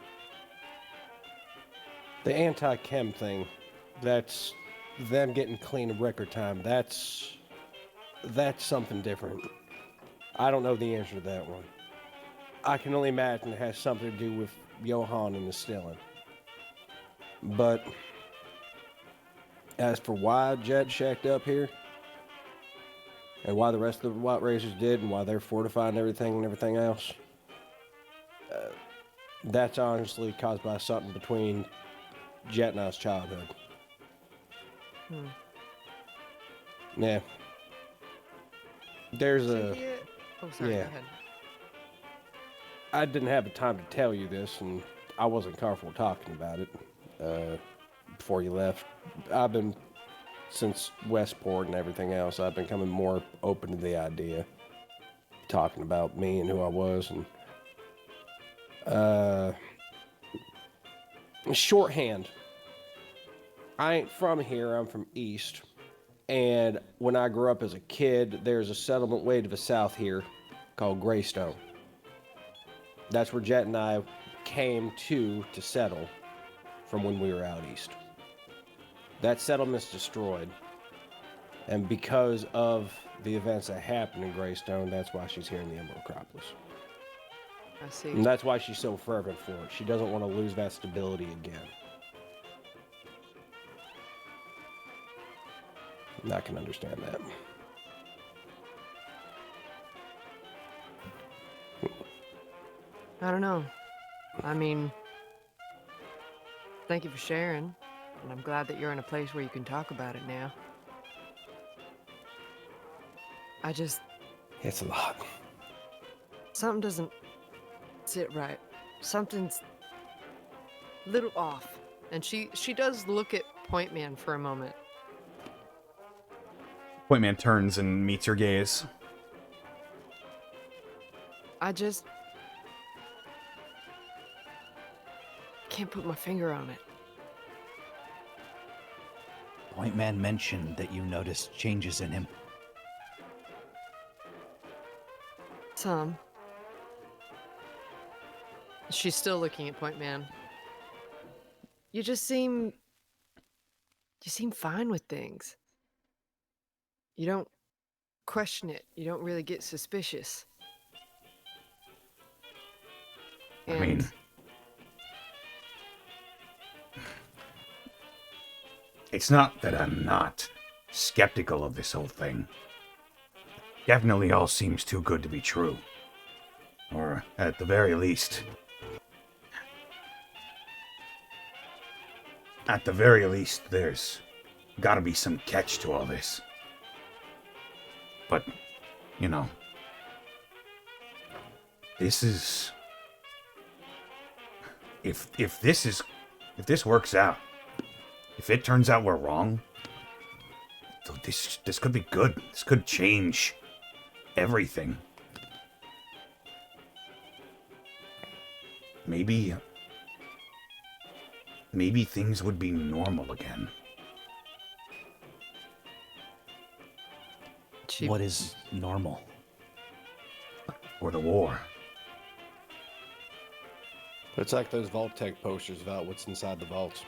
The anti-chem thing, that's them getting clean in record time. That's something different. I don't know the answer to that one. I can only imagine it has something to do with Johan and the Stilling. But as for why Jet shacked up here, and why the rest of the White Razors did, and why they're fortifying everything and everything else, that's honestly caused by something between Jet and I's childhood. Yeah. There's a. Cynthia? Oh, sorry, yeah. go ahead. I didn't have the time to tell you this, and I wasn't comfortable talking about it before you left. I've been, since Westport and everything else, I've been becoming more open to the idea, talking about me and who I was, and shorthand. I ain't from here. I'm from East, and when I grew up as a kid, there's a settlement way to the south here called Greystone. That's where Jet and I came to settle from when we were out east. That settlement's destroyed. And because of the events that happened in Greystone, that's why she's here in the Emerald Acropolis. I see. And that's why she's so fervent for it. She doesn't want to lose that stability again. And I can understand that. I don't know. I mean, thank you for sharing, and I'm glad that you're in a place where you can talk about it now. I just... It's a lot. Something doesn't sit right. Something's a little off. And she does look at Point Man for a moment. Point Man turns and meets your gaze. I just... can't put my finger on it. Point Man mentioned that you noticed changes in him. Some. She's still looking at Point Man. You seem fine with things. You don't question it. You don't really get suspicious. I mean, it's not that I'm not skeptical of this whole thing. Definitely all seems too good to be true. Or, at the very least... there's gotta be some catch to all this. But, you know... This is... If this works out, if it turns out we're wrong, this could be good. This could change everything. Maybe things would be normal again. What is normal? Or the war. It's like those Vault Tech posters about what's inside the vaults.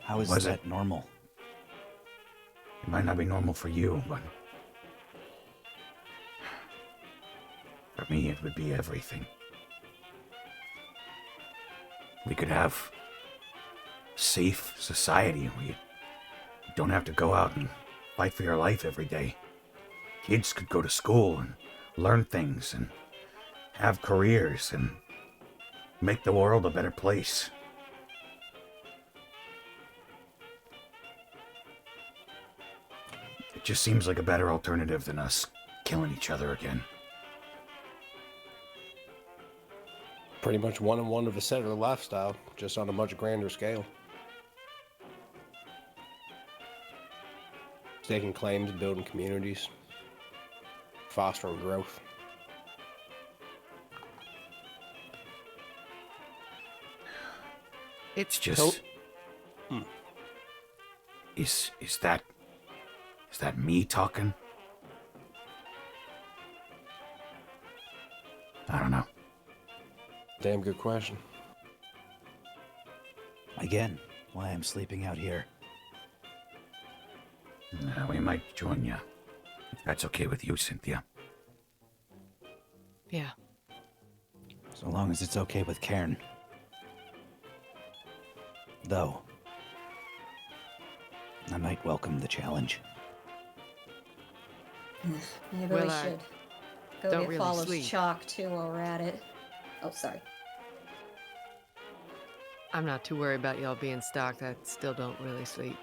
How is Was that it? normal? It might not be normal for you, but... for me, it would be everything. We could have a safe society where you don't have to go out and fight for your life every day. Kids could go to school and learn things and have careers and make the world a better place. It just seems like a better alternative than us killing each other again. Pretty much one-on-one of a settler lifestyle, just on a much grander scale. Staking claims, building communities, fostering growth. It's just... Is that me talking? I don't know. Damn good question. Again, why I'm sleeping out here. We might join you. If that's okay with you, Cynthia. Yeah. So long as it's okay with Cairn. Though, I might welcome the challenge. Maybe Well, we I should go don't get really Follows sleep. Chalk too while we're at it. Oh, sorry. I'm not too worried about y'all being stalked. I still don't really sleep.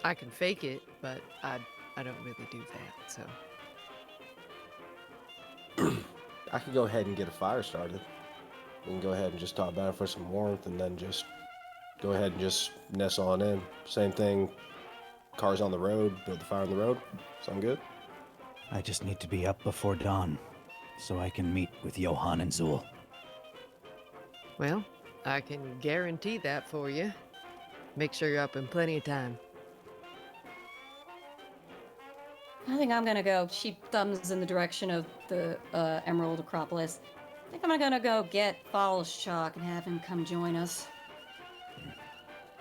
I can fake it, but I don't really do that, so. I could go ahead and get a fire started. We can go ahead and just talk about it for some warmth, and then just go ahead and just nestle on in. Same thing, cars on the road, build the fire on the road. Sound good? I just need to be up before dawn, so I can meet with Johann and Zool. Well, I can guarantee that for you. Make sure you're up in plenty of time. I think I'm gonna go. She thumbs in the direction of the Emerald Acropolis. I think I'm gonna go get Falls Chalk and have him come join us.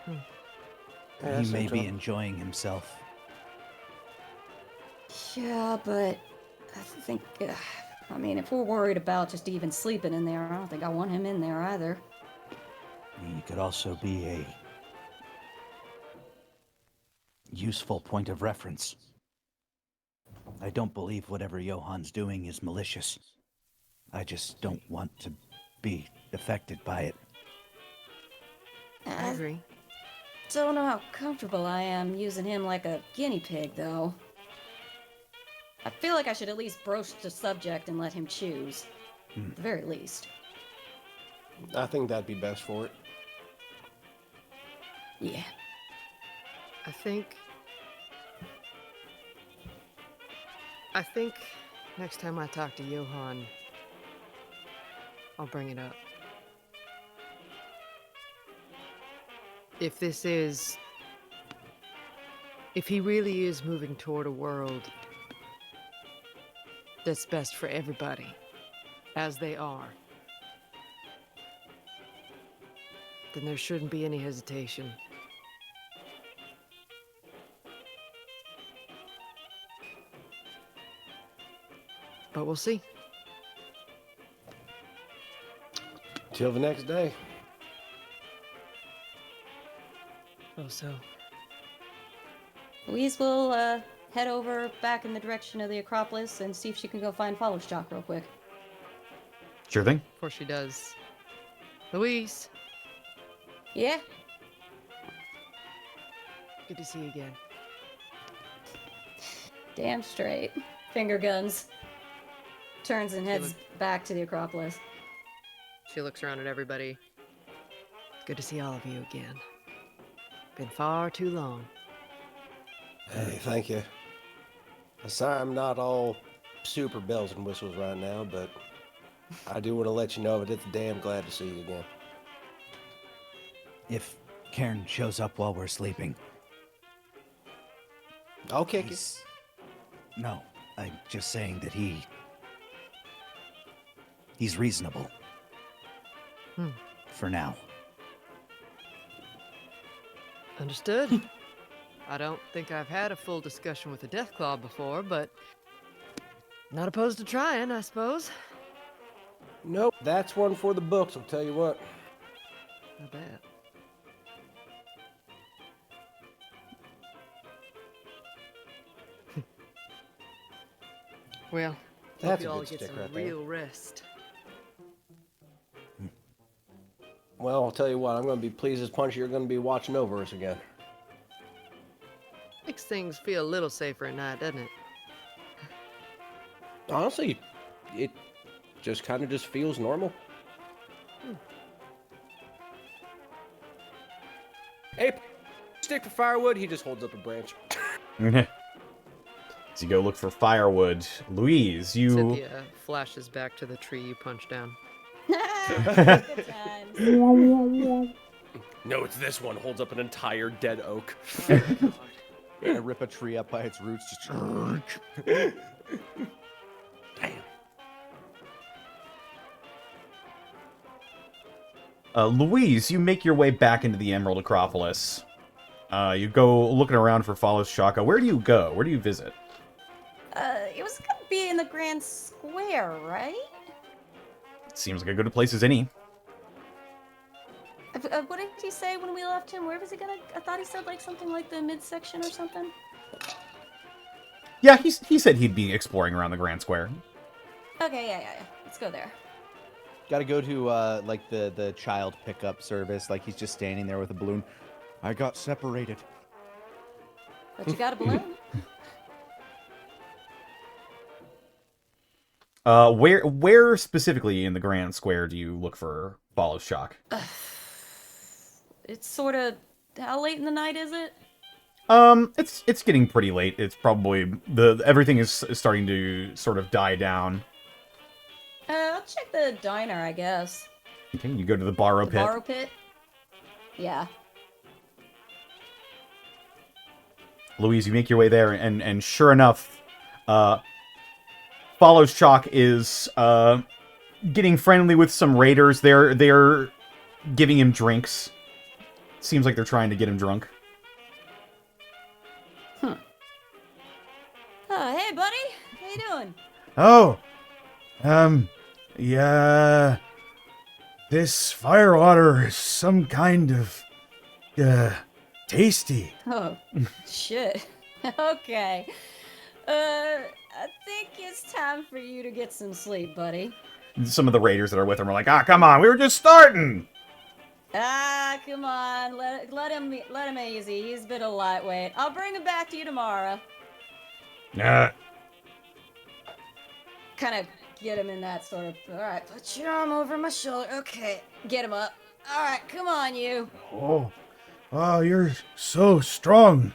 He may be enjoying himself. Yeah, but I think, I mean, if we're worried about just even sleeping in there, I don't think I want him in there either. He could also be a useful point of reference. I don't believe whatever Johann's doing is malicious. I just don't want to be affected by it. I agree. Don't know how comfortable I am using him like a guinea pig, though. I feel like I should at least broach the subject and let him choose. At the very least. I think that'd be best for it. Yeah. I think next time I talk to Johann, I'll bring it up. If he really is moving toward a world that's best for everybody, as they are, then there shouldn't be any hesitation. But we'll see. Till the next day. Oh, so. Louise will head over back in the direction of the Acropolis and see if she can go find Follow Shock real quick. Sure thing. Before she does. Louise, Yeah? good to see you again. Damn straight. Finger guns. Turns and heads back to the Acropolis. She looks around at everybody. Good to see all of you again. Been far too long. Hey, thank you. I'm sorry I'm not all super bells and whistles right now, but I do want to let you know that it's damn glad to see you again. If Karen shows up while we're sleeping. I'll kick you. No, I'm just saying that he's reasonable. For now. Understood. I don't think I've had a full discussion with a deathclaw before, but not opposed to trying, I suppose. Nope, that's one for the books, I'll tell you what. I bet. Well, That's hope you a all good get stick some right there. real rest. Well, I'll tell you what, I'm going to be pleased as punch you're going to be watching over us again. Makes things feel a little safer at night, doesn't it? Honestly, it just kind of just feels normal. Hey, stick for firewood, he just holds up a branch. So you go look for firewood. Louise, you... Cynthia flashes back to the tree you punched down. Good times. No, it's this one. Holds up an entire dead oak. I rip a tree up by its roots. Just... Damn. Louise, you make your way back into the Emerald Acropolis. You go looking around for Follows Shaka. Where do you go? Where do you visit? It was gonna be in the Grand Square, right? Seems like a good place as any. What did he say when we left him? Where was he gonna? I thought he said like something like the midsection or something. Yeah, he said he'd be exploring around the Grand Square. Okay, yeah. Let's go there. Got to go to like the child pickup service. Like he's just standing there with a balloon. I got separated. But you got a balloon? Where specifically in the Grand Square do you look for Follows Chalk? It's sort of... How late in the night is it? It's getting pretty late. It's probably everything is starting to sort of die down. I'll check the diner, I guess. Okay, you go to the Borrow The Pit. Borrow Pit? Yeah. Louise, you make your way there, and sure enough, Follows Chalk is getting friendly with some raiders. They're giving him drinks. Seems like they're trying to get him drunk. Oh, hey, buddy. How you doing? Oh, yeah. This firewater is some kind of, tasty. Oh, shit. Okay. I think it's time for you to get some sleep, buddy. Some of the raiders that are with him are like, come on, we were just starting! Ah, come on. Let him easy. He's a bit of lightweight. I'll bring him back to you tomorrow. Kind of get him in that sort of... Alright, put your arm over my shoulder. Okay, get him up. Alright, come on, you. Oh, you're so strong.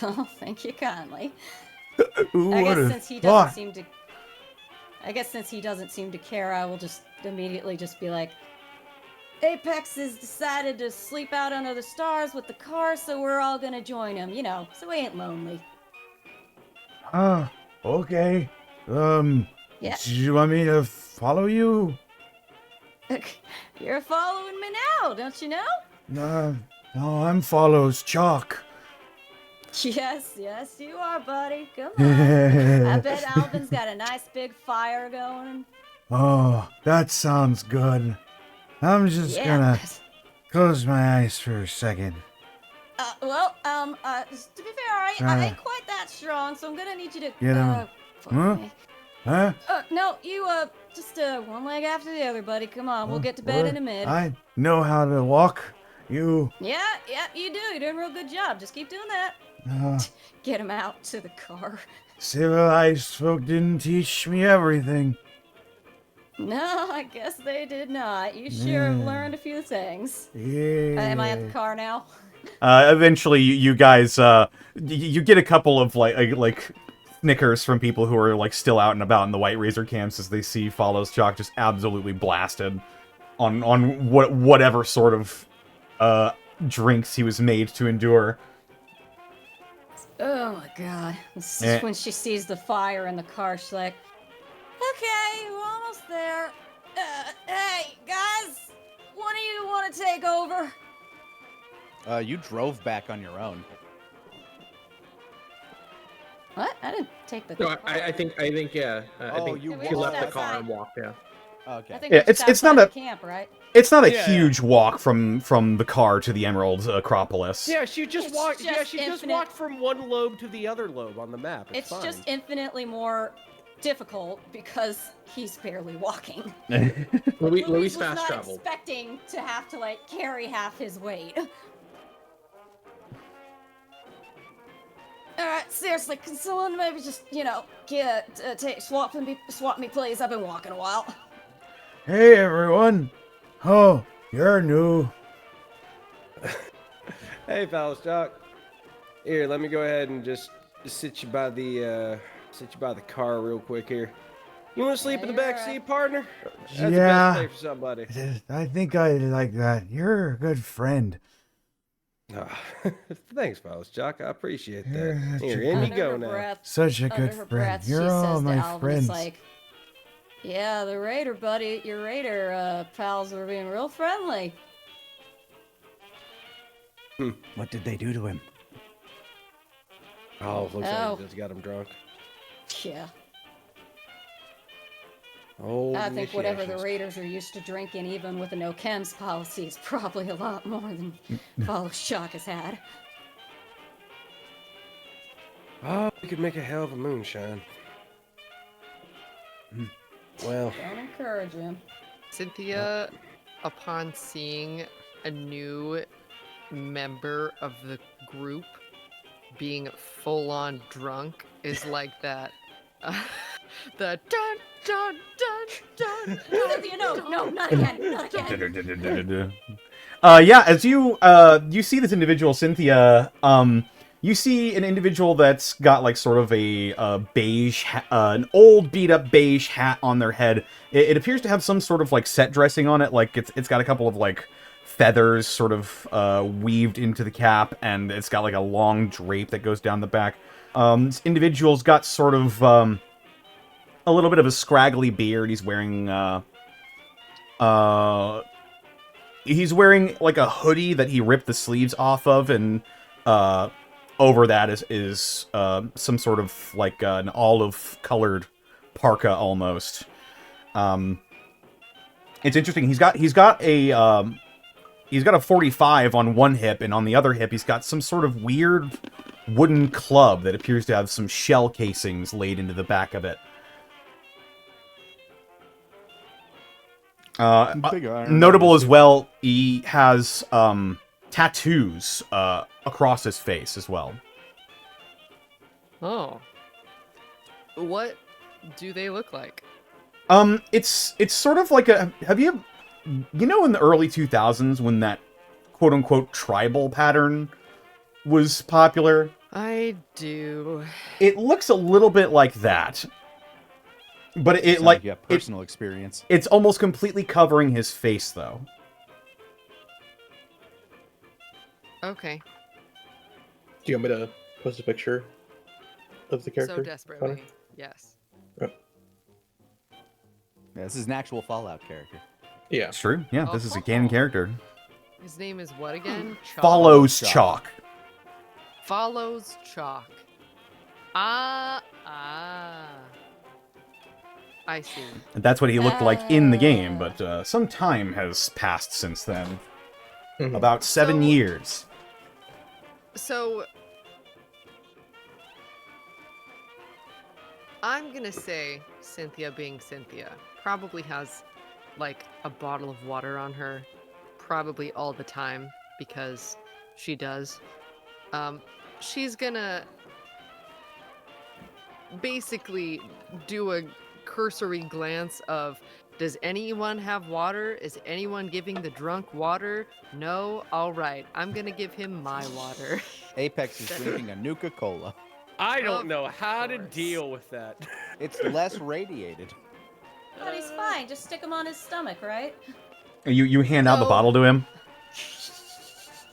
Oh, thank you kindly. Who I guess would've since he thought? doesn't seem to... I guess since he doesn't seem to care, I will just immediately just be like, Apex has decided to sleep out under the stars with the car, so we're all gonna join him, you know, so he ain't lonely. Okay. Yeah. Do you want me to follow you? You're following me now, don't you know? No, I'm Follows Chalk. Yes, you are, buddy. Come on. I bet Alvin's got a nice big fire going. Oh, that sounds good. I'm just gonna close my eyes for a second. To be fair, I ain't quite that strong, so I'm gonna need you to, Get him. Huh? me. Huh? No, you, just, one leg after the other, buddy. Come on, we'll get to bed in a minute. I know how to walk. You... Yeah, you do. You're doing a real good job. Just keep doing that. Get him out to the car. Civilized folk didn't teach me everything. No, I guess they did not. You sure have learned a few things. Yeah. Am I at the car now? Eventually, you guys, you get a couple of, like, snickers from people who are, like, still out and about in the White Razor camps as they see Follows Chalk just absolutely blasted on whatever sort of, drinks he was made to endure. Oh my god. This is when she sees the fire in the car. She's like, okay, we're almost there. Hey, guys, one of you want to take over? You drove back on your own. What? I didn't take the No, car. I think, yeah. I think you she left the walked car outside. and walked, yeah. Okay. I think Yeah, we're just it's not outside a- the camp, right? It's not a Yeah, huge walk from the car to the Emerald Acropolis. Yeah, she just It's walked. Yeah, just she just infinite- walked from one lobe to the other lobe on the map. It's fine. just infinitely more difficult because he's barely walking. Louise was fast not traveled. expecting to have to like carry half his weight. All right, seriously, can someone maybe just swap me, please? I've been walking a while. Hey, everyone. Oh, you're new. Hey, Follows Chalk. Here, let me go ahead and just sit you by the car real quick here. You want to sleep in the you're back right. seat, partner? That's the Yeah. best place for somebody. I think I like that. You're a good friend. Ah, thanks, Follows Chalk. I appreciate You're that. such Here, a in you Under go her now. breath, Such a under good her friend. breath, she You're all says my to Alvin, friends. it's like, yeah, the raider buddy, your raider pals were being real friendly. What did they do to him? Oh, looks Oh. like it just got him drunk. Yeah. Oh, I think whatever the initiations. raiders are used to drinking, even with a no chems policy, is probably a lot more than Follows Chalk has had. Oh, we could make a hell of a moonshine. Well, Don't encourage him. Cynthia, upon seeing a new member of the group being full-on drunk, is like that. The dun dun dun dun. Cynthia, no, not again, not again. Yeah, as you see this individual, Cynthia, you see an individual that's got like sort of a beige, an old beat up beige hat on their head. It appears to have some sort of like set dressing on it, like it's got a couple of like feathers sort of weaved into the cap, and it's got like a long drape that goes down the back. This individual's got sort of a little bit of a scraggly beard. He's wearing like a hoodie that he ripped the sleeves off of, and over that is some sort of like an olive-colored parka almost. It's interesting. He's got a 45 on one hip, and on the other hip he's got some sort of weird wooden club that appears to have some shell casings laid into the back of it. Notable as well, he has tattoos across his face as well. Oh. What do they look like? It's sort of like a... Have you in the early 2000s when that quote-unquote tribal pattern was popular? I do. It looks a little bit like that. But it like you have personal experience. It's almost completely covering his face, though. Okay. Do you want me to post a picture of the character? So desperately, Connor? yes. Oh. Yeah, this is an actual Fallout character. Yeah. It's true. Yeah, this is a canon character. His name is what again? Chalk? Follows Chalk. Follows Chalk. I see. And that's what he looked like in the game, but some time has passed since then. Mhm. About 7 years. So, I'm gonna say Cynthia, being Cynthia, probably has like a bottle of water on her, probably all the time, because she does. She's gonna basically do a cursory glance of, does anyone have water? Is anyone giving the drunk water? No? Alright, I'm gonna give him my water. Apex is drinking a Nuka-Cola. I don't Of know how to course. deal with that. It's less radiated. But he's fine. Just stick him on his stomach, right? You hand out the No. bottle to him? It's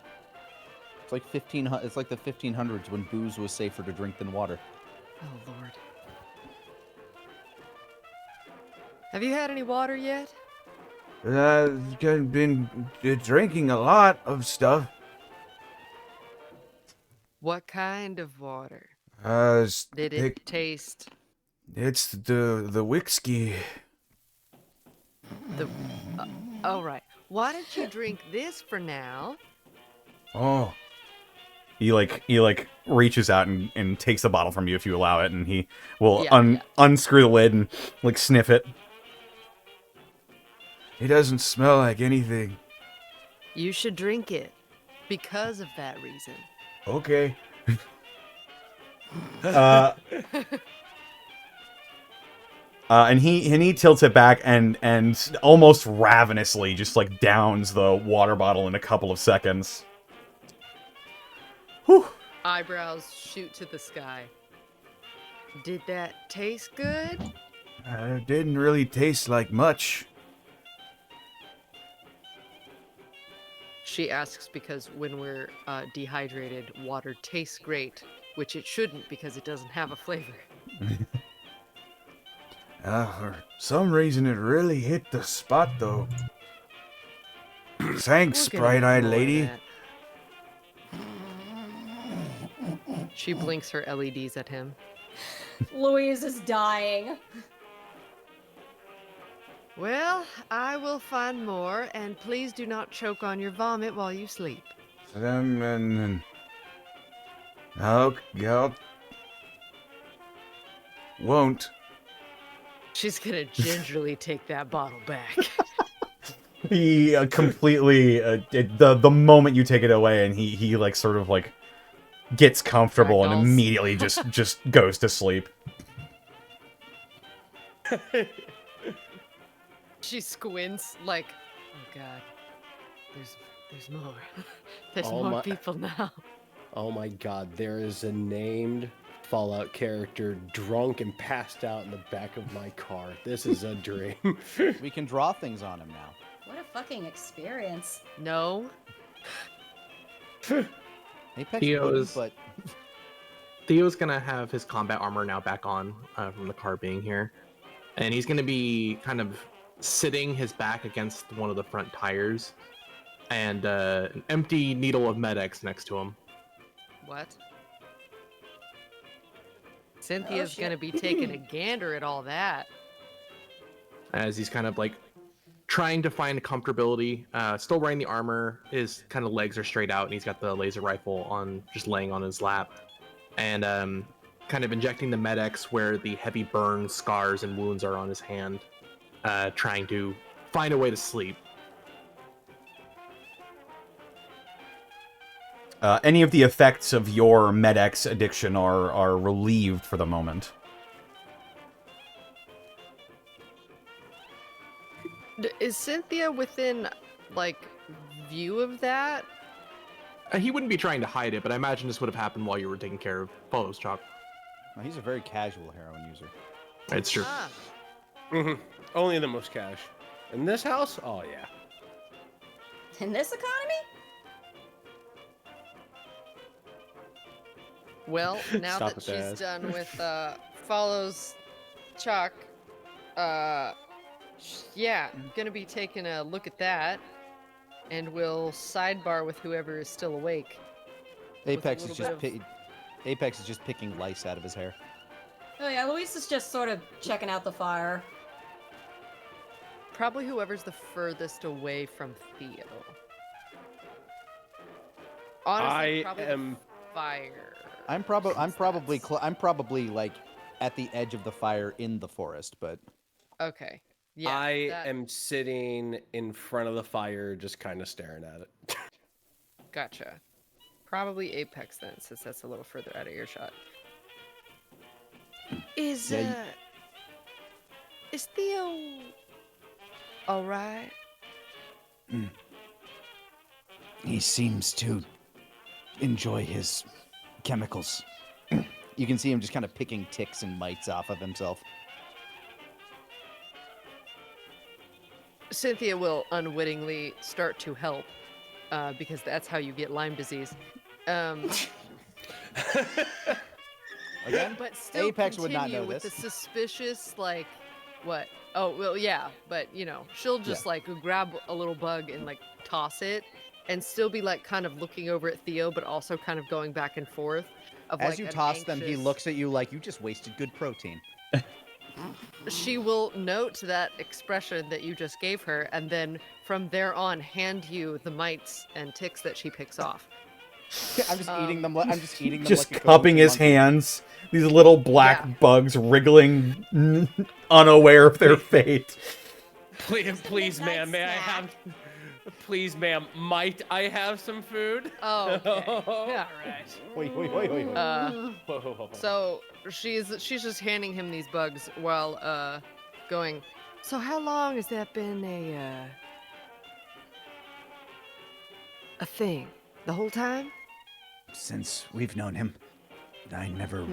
like It's like the 1500s when booze was safer to drink than water. Oh lord. Have you had any water yet? I've been drinking a lot of stuff. What kind of water? Did It, it taste it's the whiskey. the... all right. Why don't you drink this for now? Oh, He reaches out and takes the bottle from you if you allow it, and he will Yeah. unscrew the lid and like sniff it. it doesn't smell like anything. You should drink it because of that reason. Okay. And he tilts it back and almost ravenously just like downs the water bottle in a couple of seconds. Whew. Eyebrows shoot to the sky. Did that taste good? It didn't really taste like much. She asks because when we're dehydrated, water tastes great, which it shouldn't because it doesn't have a flavor. For some reason, it really hit the spot, though. Thanks, We're gonna bright-eyed ignore lady. that. She blinks her LEDs at him. Louise is dying. Well, I will find more, and please do not choke on your vomit while you sleep. I'll won't. She's gonna gingerly take that bottle back. He completely the moment you take it away, and he like sort of like gets comfortable and Ragdolls. immediately just goes to sleep. She squints like, oh god, there's more. There's Oh more my- people now. Oh my god, there is a named Fallout character drunk and passed out in the back of my car. This is a dream. We can draw things on him now. What a fucking experience. No. Apex Theo wouldn't, is- but Theo's gonna have his combat armor now back on from the car being here, and he's gonna be kind of sitting his back against one of the front tires, and an empty needle of Med-X next to him. What? Cynthia's shit. gonna be taking a gander at all that. As he's kind of like trying to find comfortability, still wearing the armor, his kind of legs are straight out, and he's got the laser rifle on, just laying on his lap, and kind of injecting the Med-X where the heavy burns, scars, and wounds are on his hand, trying to find a way to sleep. Any of the effects of your Med-X addiction are relieved for the moment. Is Cynthia within, like, view of that? He wouldn't be trying to hide it, but I imagine this would have happened while you were taking care of Polo's Chalk. well, he's a very casual heroin user. It's true. Ah, Only the most cash. In this house? Oh yeah. In this economy? well, now Stop that with she's that. done with follows Chalk, yeah, gonna be taking a look at that, and we'll sidebar with whoever is still awake. Apex is little just bit Apex is just picking lice out of his hair. Oh yeah, Louise is just sort of checking out the fire. Probably whoever's the furthest away from Theo. Honestly, I probably am- the fire. I'm probably like at the edge of the fire in the forest, but Okay. Yeah. I that- am sitting in front of the fire, just kind of staring at it. Gotcha. Probably Apex then, since that's a little further out of earshot. Is Yeah, is Theo all right? he seems to enjoy his chemicals. You can see him just kind of picking ticks and mites off of himself. Cynthia will unwittingly start to help, because that's how you get Lyme disease. Again, But still Apex would not continue know with this. the suspicious, like, what? Oh, well, yeah, but, you know, she'll just, like, grab a little bug and, like, toss it, and still be, like, kind of looking over at Theo, but also kind of going back and forth. Of, As like, you an toss them, he anxious- looks at you like you just wasted good protein. She will note that expression that you just gave her, and then from there on, hand you the mites and ticks that she picks off. I'm just eating them. I'm just eating them. Just like a cupping go-to his monkey. hands. These little black Yeah. bugs wriggling, unaware of their fate. Please, ma'am, may I have? Please, ma'am, might I have some food? Oh, okay. Yeah. right. Wait. So she's just handing him these bugs while going. So how long has that been a thing? The whole time? Since we've known him, I never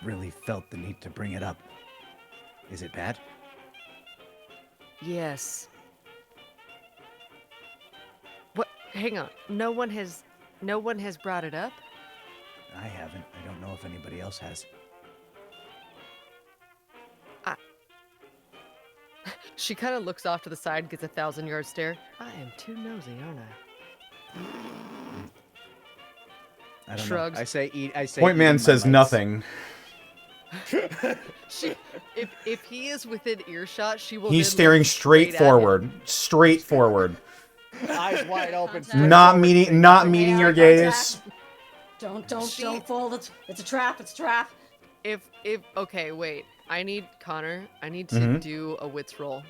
really felt the need to bring it up. Is it bad? Yes. What? Hang on. No one has brought it up? I haven't. I don't know if anybody else has. She kind of looks off to the side, gets a 1,000-yard stare. I am too nosy, aren't I? I don't Shrugs. know. I say eat. I say. Point man eating my says mites. nothing. If he is within earshot, she will. He's then staring look straight at him. forward. Straight forward. Eyes wide open. Contact. straight Not forward, meeting straight not forward. meeting your Eye gaze. contact. Don't fall. It's a trap. It's a trap. If okay, wait. I need Connor. I need to Mhm. do a wits roll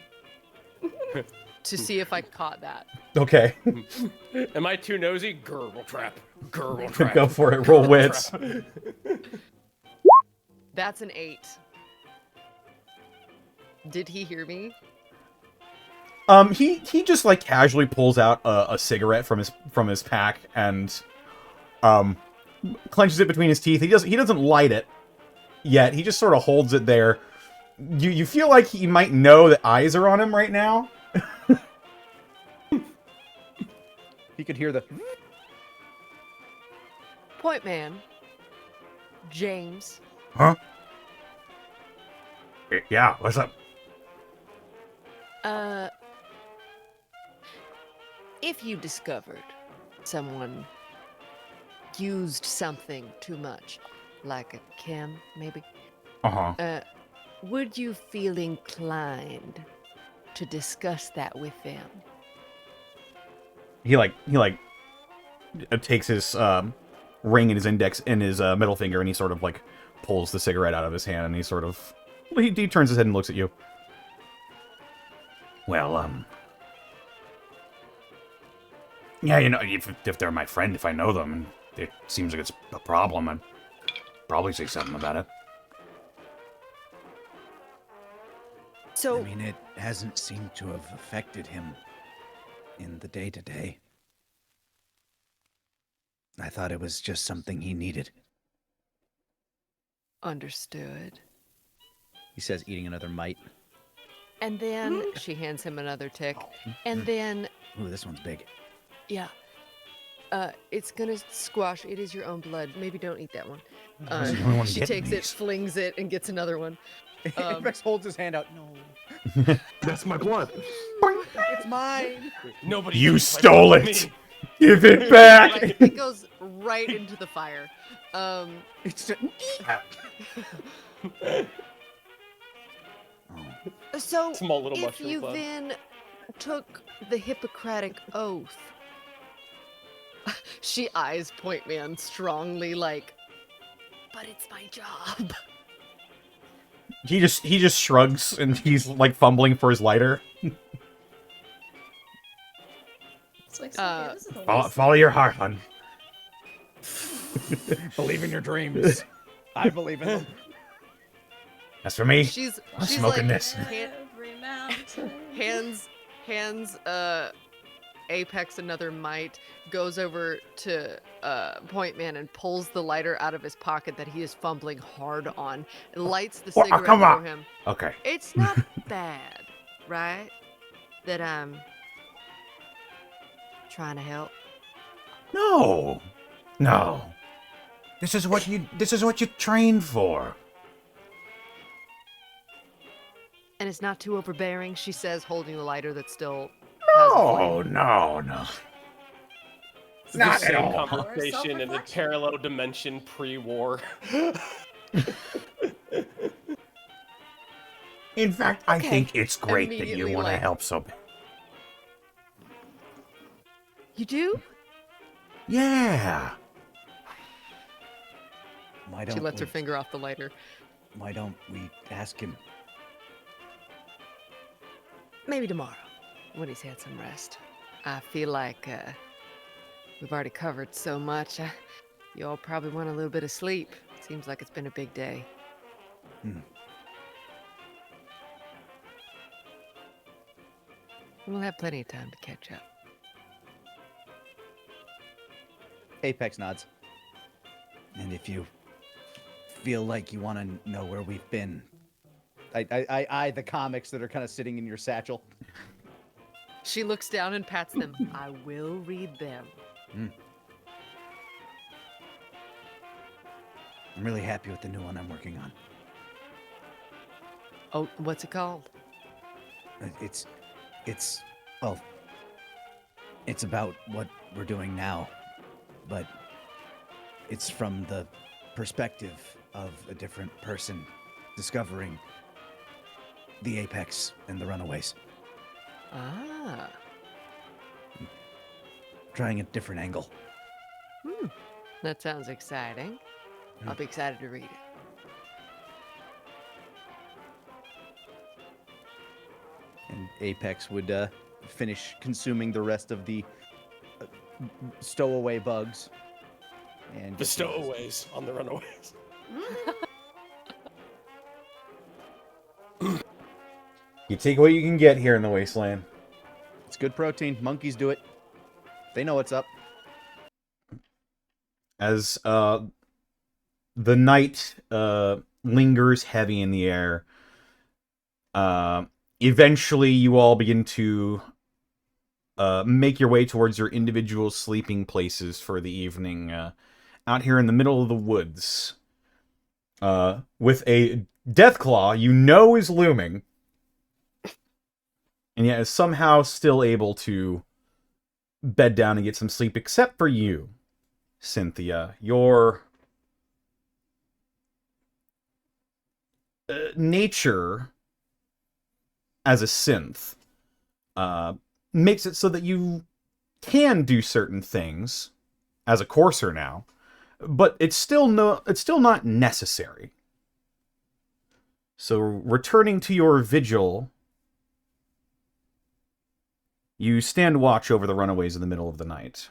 to see if I caught that. Okay. Am I too nosy? Gurgle trap. Gurgle trap. Go for it. Roll Gurgle wits. trap. That's an 8. Did he hear me? He just like casually pulls out a cigarette from his pack and clenches it between his teeth. He doesn't light it yet. He just sort of holds it there. You feel like he might know that eyes are on him right now. He could hear the. Point man. James. Huh? Yeah, what's up? If you discovered someone used something too much, like a chem, maybe, Uh-huh. would you feel inclined to discuss that with them? He takes his ring in his index in his middle finger and he sort of like pulls the cigarette out of his hand and he sort of he turns his head and looks at you. Well, yeah, you know, if they're my friend, if I know them, and it seems like it's a problem, I'd probably say something about it. So, I mean, it hasn't seemed to have affected him in the day-to-day. I thought it was just something he needed. understood. He says, eating another mite. And then she hands him another tick. And then, Ooh, this one's big. yeah. It's gonna squash. It is your own blood. Maybe don't eat that one. was the only one She getting takes it, these. flings it, and gets another one. Rex holds his hand out. No, That's my blood. it's mine. Nobody. You eats like stole me. it! Give it back! It goes right into the fire. It's just... So, Small little if mushroom you cloud. then took the Hippocratic Oath, she eyes Point Man strongly, like, but it's my job. He just shrugs and he's like fumbling for his lighter. It's like, Cynthia, this is the Follow your heart, hon. Believe in your dreams. I believe in them. As for me, She's smoking like, this. Every mountain. hands Apex another mite, goes over to Point Man and pulls the lighter out of his pocket that he is fumbling hard on, and lights the Oh, cigarette come for on. him. Okay. It's not bad, right? That I'm trying to help. No. This is what you trained for. And it's not too overbearing, she says, holding the lighter that still has a flame. No. It's Not the at same all. conversation in a Self-reflection. parallel dimension pre-war. In fact, I Okay. think it's great that you Immediately, want to like- help so bad. You do? Yeah. Why She don't lets her we- finger off the lighter. Why don't we ask him? Maybe tomorrow, when he's had some rest. I feel like we've already covered so much. You all probably want a little bit of sleep. Seems like it's been a big day. Hmm. We'll have plenty of time to catch up. Apex nods. And if you feel like you want to know where we've been, I the comics that are kind of sitting in your satchel. She looks down and pats them. I will read them. I'm really happy with the new one I'm working on. Oh, what's it called? It's well, it's about what we're doing now, but it's from the perspective of a different person discovering the Apex and the Runaways. Ah. Trying a different angle. That sounds exciting. I'll be excited to read it. Apex would finish consuming the rest of the stowaway bugs. And The stowaways on the runaways. You take what you can get here in the wasteland. It's good protein. Monkeys do it. They know what's up. As the night lingers heavy in the air, eventually you all begin to make your way towards your individual sleeping places for the evening, out here in the middle of the woods, with a deathclaw you know is looming, and yet is somehow still able to bed down and get some sleep, except for you, Cynthia. Your nature as a synth makes it so that you can do certain things as a courser now, but it's still not necessary. So returning to your vigil, you stand watch over the runaways in the middle of the night.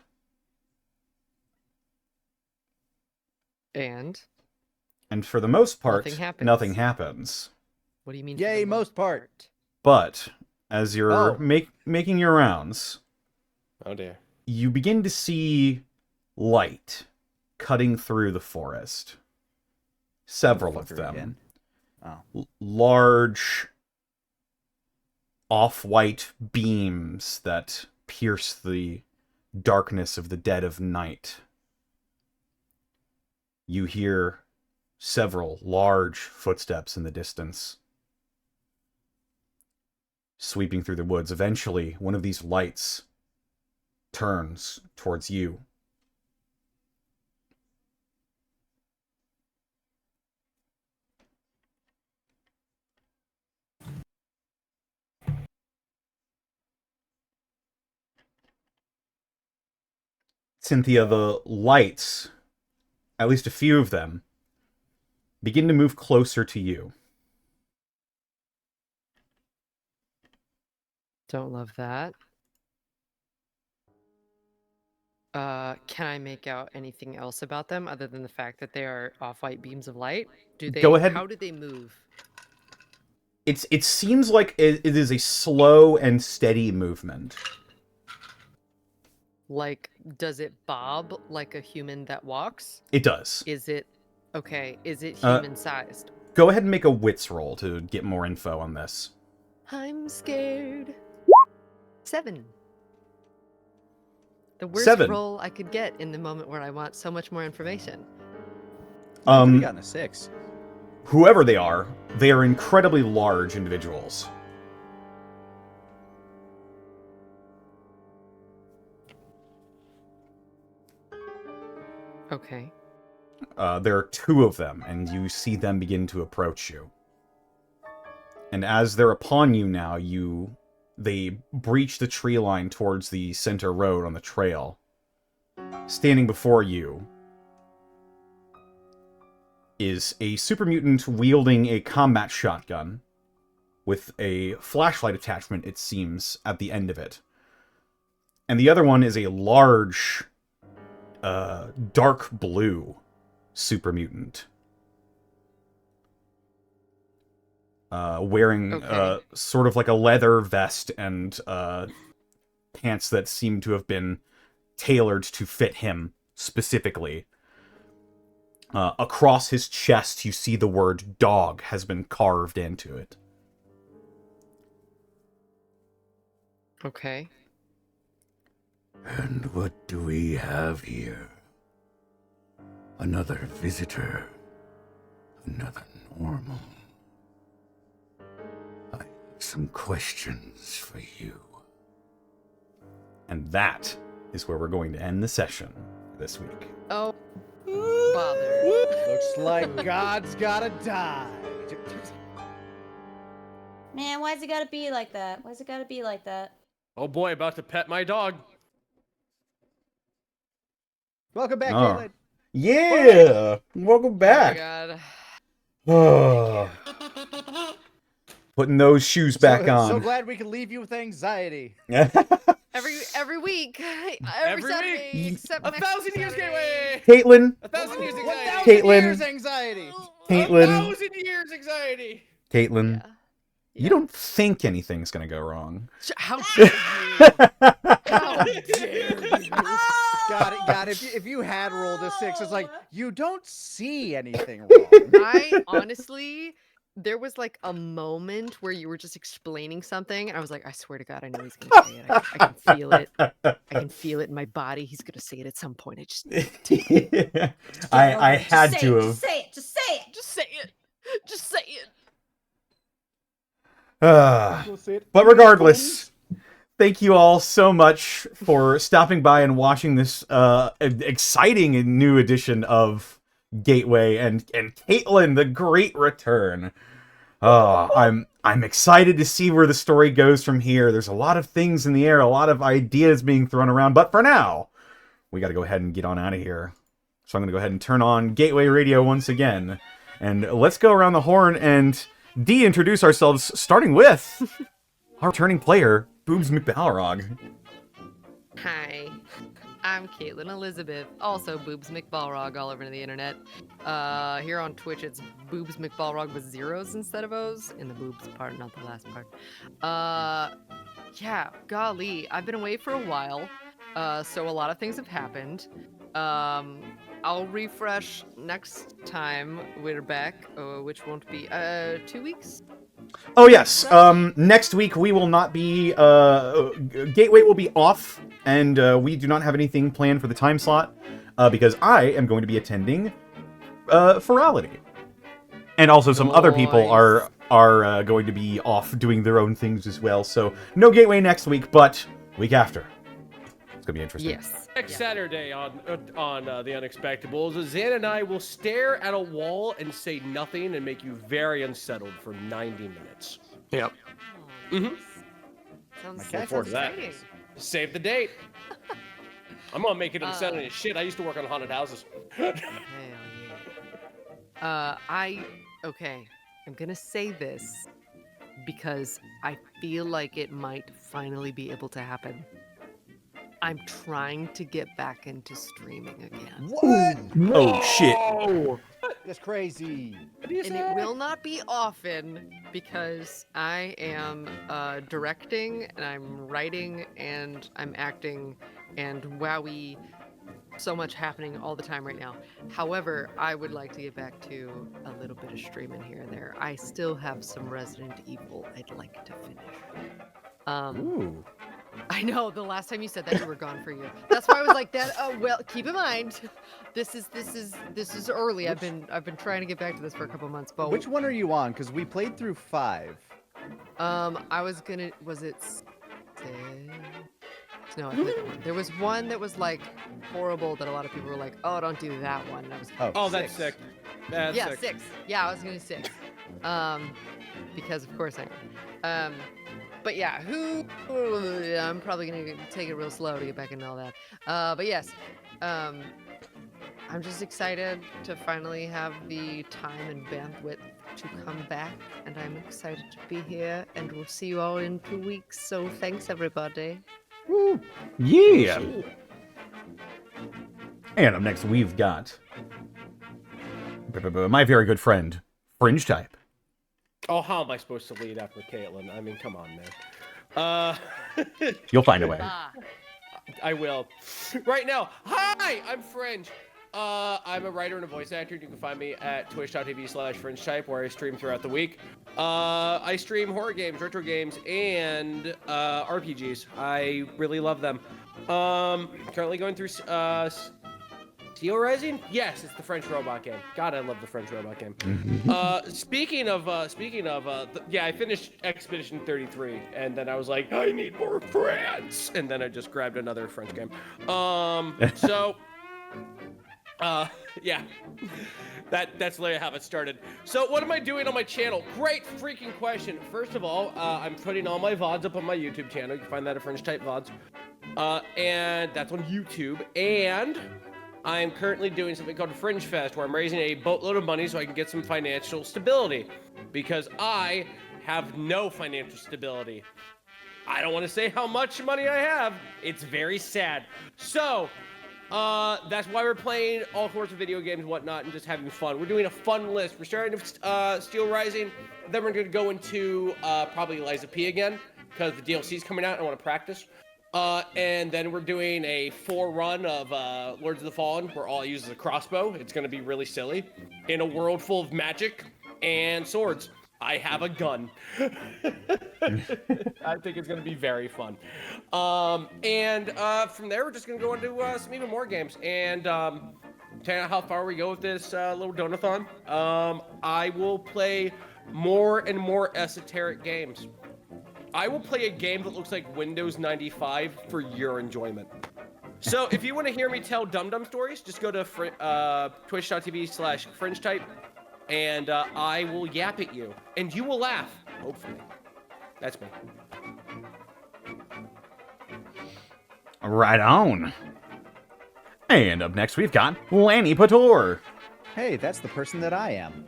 And For the most part, nothing happens. nothing happens. What do you mean? Yay, most part. But as you're making your rounds, Oh dear. you begin to see light cutting through the forest. Several of them. Again. Oh. Large, off-white beams that pierce the darkness of the dead of night. You hear several large footsteps in the distance, sweeping through the woods. Eventually, one of these lights turns towards you. Cynthia, the lights, at least a few of them, begin to move closer to you. Don't love that. Can I make out anything else about them other than the fact that they are off-white beams of light? Go ahead. How do they move? It seems like it is a slow and steady movement. Like, does it bob like a human that walks? It does. Is it human-sized? Go ahead and make a wits roll to get more info on this. I'm scared. 7. The worst 7. roll I could get in the moment where I want so much more information. I could've gotten a 6. Whoever they are incredibly large individuals. Okay. There are 2 of them, and you see them begin to approach you. And as they're upon you now, they breach the tree line towards the center road on the trail. Standing before you is a super mutant wielding a combat shotgun with a flashlight attachment, it seems, at the end of it. And the other one is a large, dark blue super mutant. Wearing sort of like a leather vest and pants that seem to have been tailored to fit him specifically. Across his chest, you see the word dog has been carved into it. Okay. And what do we have here? Another visitor. Another normal. I have some questions for you. And that is where we're going to end the session this week. Oh, bother. Looks like God's gotta die. Man, why's it gotta be like that? Why's it gotta be like that? Oh boy, about to pet my dog. Welcome back, Oh. Caitlyn. Yeah! Welcome back! Oh my god. Oh. Putting those shoes back So on. glad we could leave you with anxiety. Every week, Every Saturday, week. except 1,000 years Saturday. gateway. Caitlyn. 1,000 years anxiety. 1,000 Caitlyn. years anxiety. Caitlyn. 1,000 years anxiety. Caitlyn. Yeah. You don't think anything's gonna go wrong. How dare you? How dare you? Got it. If you had rolled a 6, it's like, you don't see anything wrong. I honestly, there was like a moment where you were just explaining something, and I was like, I swear to God, I know he's gonna say it. I can feel it. I can feel it in my body. He's gonna say it at some point. I just, I had to have. Just say it. Just say it. just say it. Just say it. But regardless, thank you all so much for stopping by and watching this exciting and new edition of Gateway and Caitlyn, the great return. I'm excited to see where the story goes from here. There's a lot of things in the air, a lot of ideas being thrown around, but for now, we got to go ahead and get on out of here. So I'm going to go ahead and turn on Gateway Radio once again, and let's go around the horn and de-introduce ourselves, starting with our returning player, Boobs McBalrog. Hi, I'm Caitlyn Elizabeth, also Boobs McBalrog all over the internet. Here on Twitch, it's Boobs McBalrog with zeros instead of O's in the boobs part, not the last part. Yeah, golly, I've been away for a while, so a lot of things have happened. I'll refresh next time we're back, which won't be 2 weeks. Oh yes, next week we will not be, Gateway will be off, and we do not have anything planned for the time slot, because I am going to be attending Ferality. And also some other people are going to be off doing their own things as well, so no Gateway next week, but week after. It's gonna be interesting. Yes. Next Saturday on the Unexpectables, Zan and I will stare at a wall and say nothing and make you very unsettled for 90 minutes. Yep. Mm-hmm. Sounds I can't afford that. exciting. Save the date. I'm gonna make it unsettling as shit. I used to work on haunted houses. Hell yeah. Okay, I'm gonna say this because I feel like it might finally be able to happen. I'm trying to get back into streaming again. What? Oh shit. That's crazy. And it will not be often because I am directing and I'm writing and I'm acting and wowie, so much happening all the time right now. However, I would like to get back to a little bit of streaming here and there. I still have some Resident Evil I'd like to finish. Ooh. I know the last time you said that you were gone for a year. That's why I was like that. Oh well, keep in mind, this is early. I've been trying to get back to this for a couple months. But Which one are you on? Because we played through 5. Was it 6? No, I played that one. There was one that was like horrible that a lot of people were like, oh, don't do that one. And I was Oh, that's sick. That's yeah, sick. 6. Yeah, I was gonna 6. Because of course I am. But yeah, I'm probably gonna take it real slow to get back into all that. But yes, I'm just excited to finally have the time and bandwidth to come back, and I'm excited to be here. And we'll see you all in 2 weeks. So thanks, everybody. Woo. Yeah. And up next, we've got my very good friend, Fringe Type. Oh, how am I supposed to lead after Caitlyn? I mean, come on, man. You'll find a way. I will. Right now, hi, I'm Fringe. I'm a writer and a voice actor. You can find me at twitch.tv/FringeType, where I stream throughout the week. I stream horror games, retro games, and RPGs. I really love them. Currently going through Theo Rising? Yes, it's the French robot game. God, I love the French robot game. Speaking of, yeah, I finished Expedition 33, and then I was like, I need more France, and then I just grabbed another French game. Yeah, that's literally how it started. So what am I doing on my channel? Great freaking question. First of all, I'm putting all my VODs up on my YouTube channel. You can find that at Fringe Type VODs. And that's on YouTube. And I'm currently doing something called Fringe Fest, where I'm raising a boatload of money so I can get some financial stability. Because I have no financial stability. I don't want to say how much money I have. It's very sad. So, that's why we're playing all sorts of video games and whatnot and just having fun. We're doing a fun list. We're starting with Steel Rising. Then we're going to go into probably Eliza P again because the DLC's coming out and I want to practice. And then we're doing a 4 run of Lords of the Fallen where all I use is a crossbow. It's going to be really silly. In a world full of magic and swords. I have a gun. I think it's going to be very fun. And from there, we're just going to go into some even more games. And tell you how far we go with this little donathon. I will play more and more esoteric games. I will play a game that looks like Windows 95 for your enjoyment. So if you want to hear me tell dum-dum stories, just go to twitch.tv/fringetype. And I will yap at you, and you will laugh, hopefully. That's me. Right on. And up next, we've got Lanny Pator. Hey, that's the person that I am.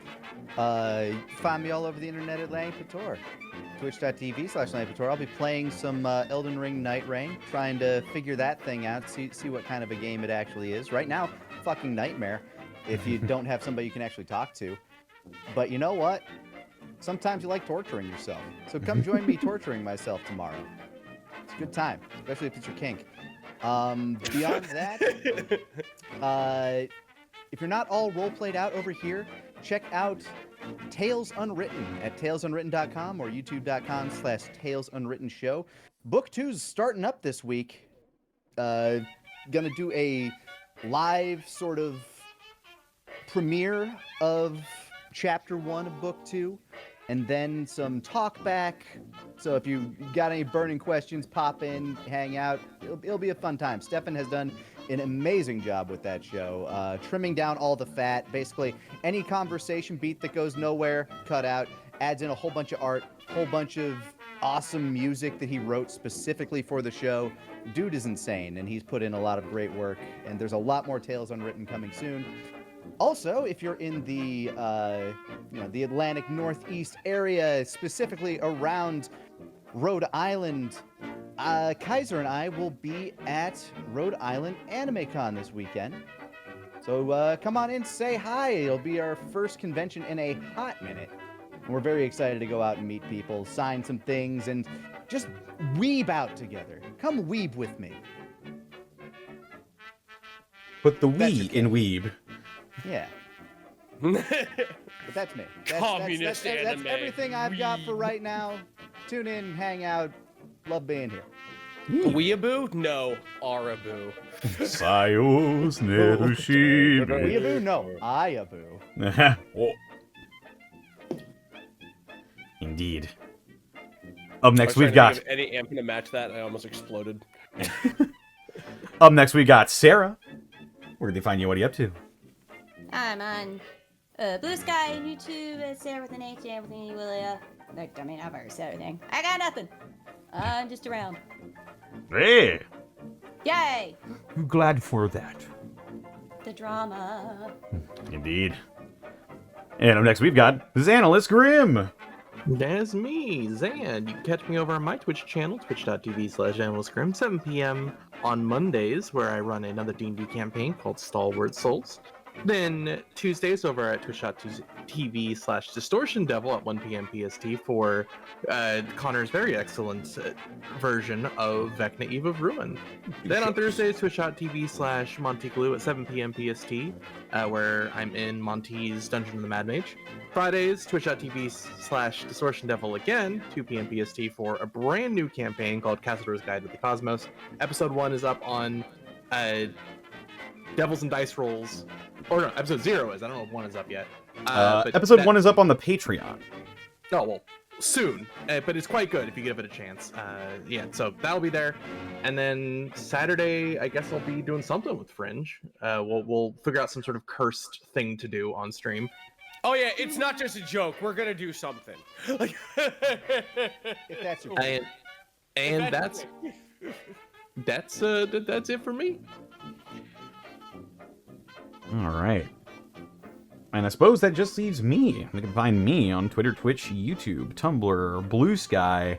Find me all over the internet at Lanny Pator. Twitch.tv/Lanny Pator. I'll be playing some Elden Ring Night Rain, trying to figure that thing out, see what kind of a game it actually is. Right now, fucking nightmare if you don't have somebody you can actually talk to. But you know what? Sometimes you like torturing yourself. So come join me torturing myself tomorrow. It's a good time, especially if it's your kink. Beyond that, if you're not all role-played out over here, check out Tales Unwritten at talesunwritten.com or youtube.com/talesunwrittenshow. Book 2's starting up this week. Gonna do a live sort of premiere of Chapter 1 of Book 2, and then some talk back. So if you got any burning questions, pop in, hang out. It'll be a fun time. Stefan has done an amazing job with that show, trimming down all the fat. Basically, any conversation beat that goes nowhere, cut out. Adds in a whole bunch of art, whole bunch of awesome music that he wrote specifically for the show. Dude is insane, and he's put in a lot of great work. And there's a lot more Tales Unwritten coming soon. Also, if you're in the the Atlantic Northeast area, specifically around Rhode Island, Kaiser and I will be at Rhode Island Anime Con this weekend. So come on in, say hi. It'll be our first convention in a hot minute. And we're very excited to go out and meet people, sign some things, and just weeb out together. Come weeb with me. Put the "we" in weeb. Yeah. But that's me. Communist that's anime. everything I've got for right now. Tune in, hang out. Love being here. Weeaboo? No, Araboo. Sayos Nerushibe. Weeaboo? No, Iaboo. Oh, Indeed. Up next, I was we've trying got. to think of any amp to match that. I almost exploded. Up next, we got Sarah. Where do they find you? What are you up to? I'm on Blue Sky and YouTube, Sarah with an H and with an E, Willia. I mean, I've already said everything. I got nothing. I'm just around. hey, Yay! I'm glad for that. The drama. Indeed. And up next, we've got Xanalis Grimm. That's me, Zan. You can catch me over on my Twitch channel, twitch.tv/AnimalScrim, 7 p.m. on Mondays, where I run another D&D campaign called Stalwart Souls. Then Tuesdays over at twitch.tv/Distortion Devil at 1 p.m. PST for Connor's very excellent version of Vecna Eve of Ruin. Then on Thursdays, twitch.tv/Monty at 7 p.m. PST, where I'm in Monty's Dungeon of the Mad Mage. Fridays, twitch.tv/Distortion Devil again, 2 p.m. PST for a brand new campaign called Cassador's Guide to the Cosmos. Episode 1 is up on Devils and Dice Rolls. Or no, episode 0 is. I don't know if 1 is up yet. But Episode 1 is up on the Patreon. Oh, well, soon. But it's quite good if you give it a chance. Yeah, so that'll be there. And then Saturday, I guess I'll be doing something with Fringe. We'll figure out some sort of cursed thing to do on stream. Oh yeah, it's not just a joke. We're gonna do something. If that's your And that's it for me. All right. And I suppose that just leaves me. You can find me on Twitter, Twitch, YouTube, Tumblr, Blue Sky,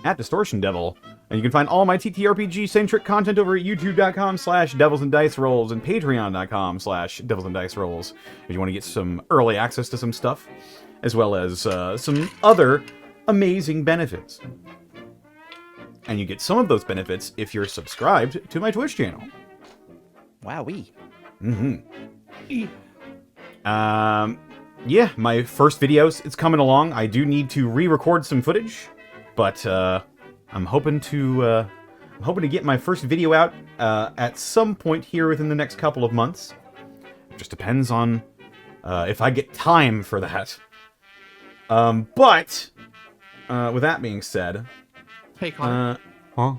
at Distortion Devil. And you can find all my TTRPG-centric content over at youtube.com/devilsanddicerolls and patreon.com/devilsanddicerolls if you want to get some early access to some stuff, as well as some other amazing benefits. And you get some of those benefits if you're subscribed to my Twitch channel. Wowee. Yeah, my first videos, it's coming along. I do need to re-record some footage, but I'm hoping to get my first video out at some point here within the next couple of months. It just depends on if I get time for that. But with that being said, Hey, Connor. huh?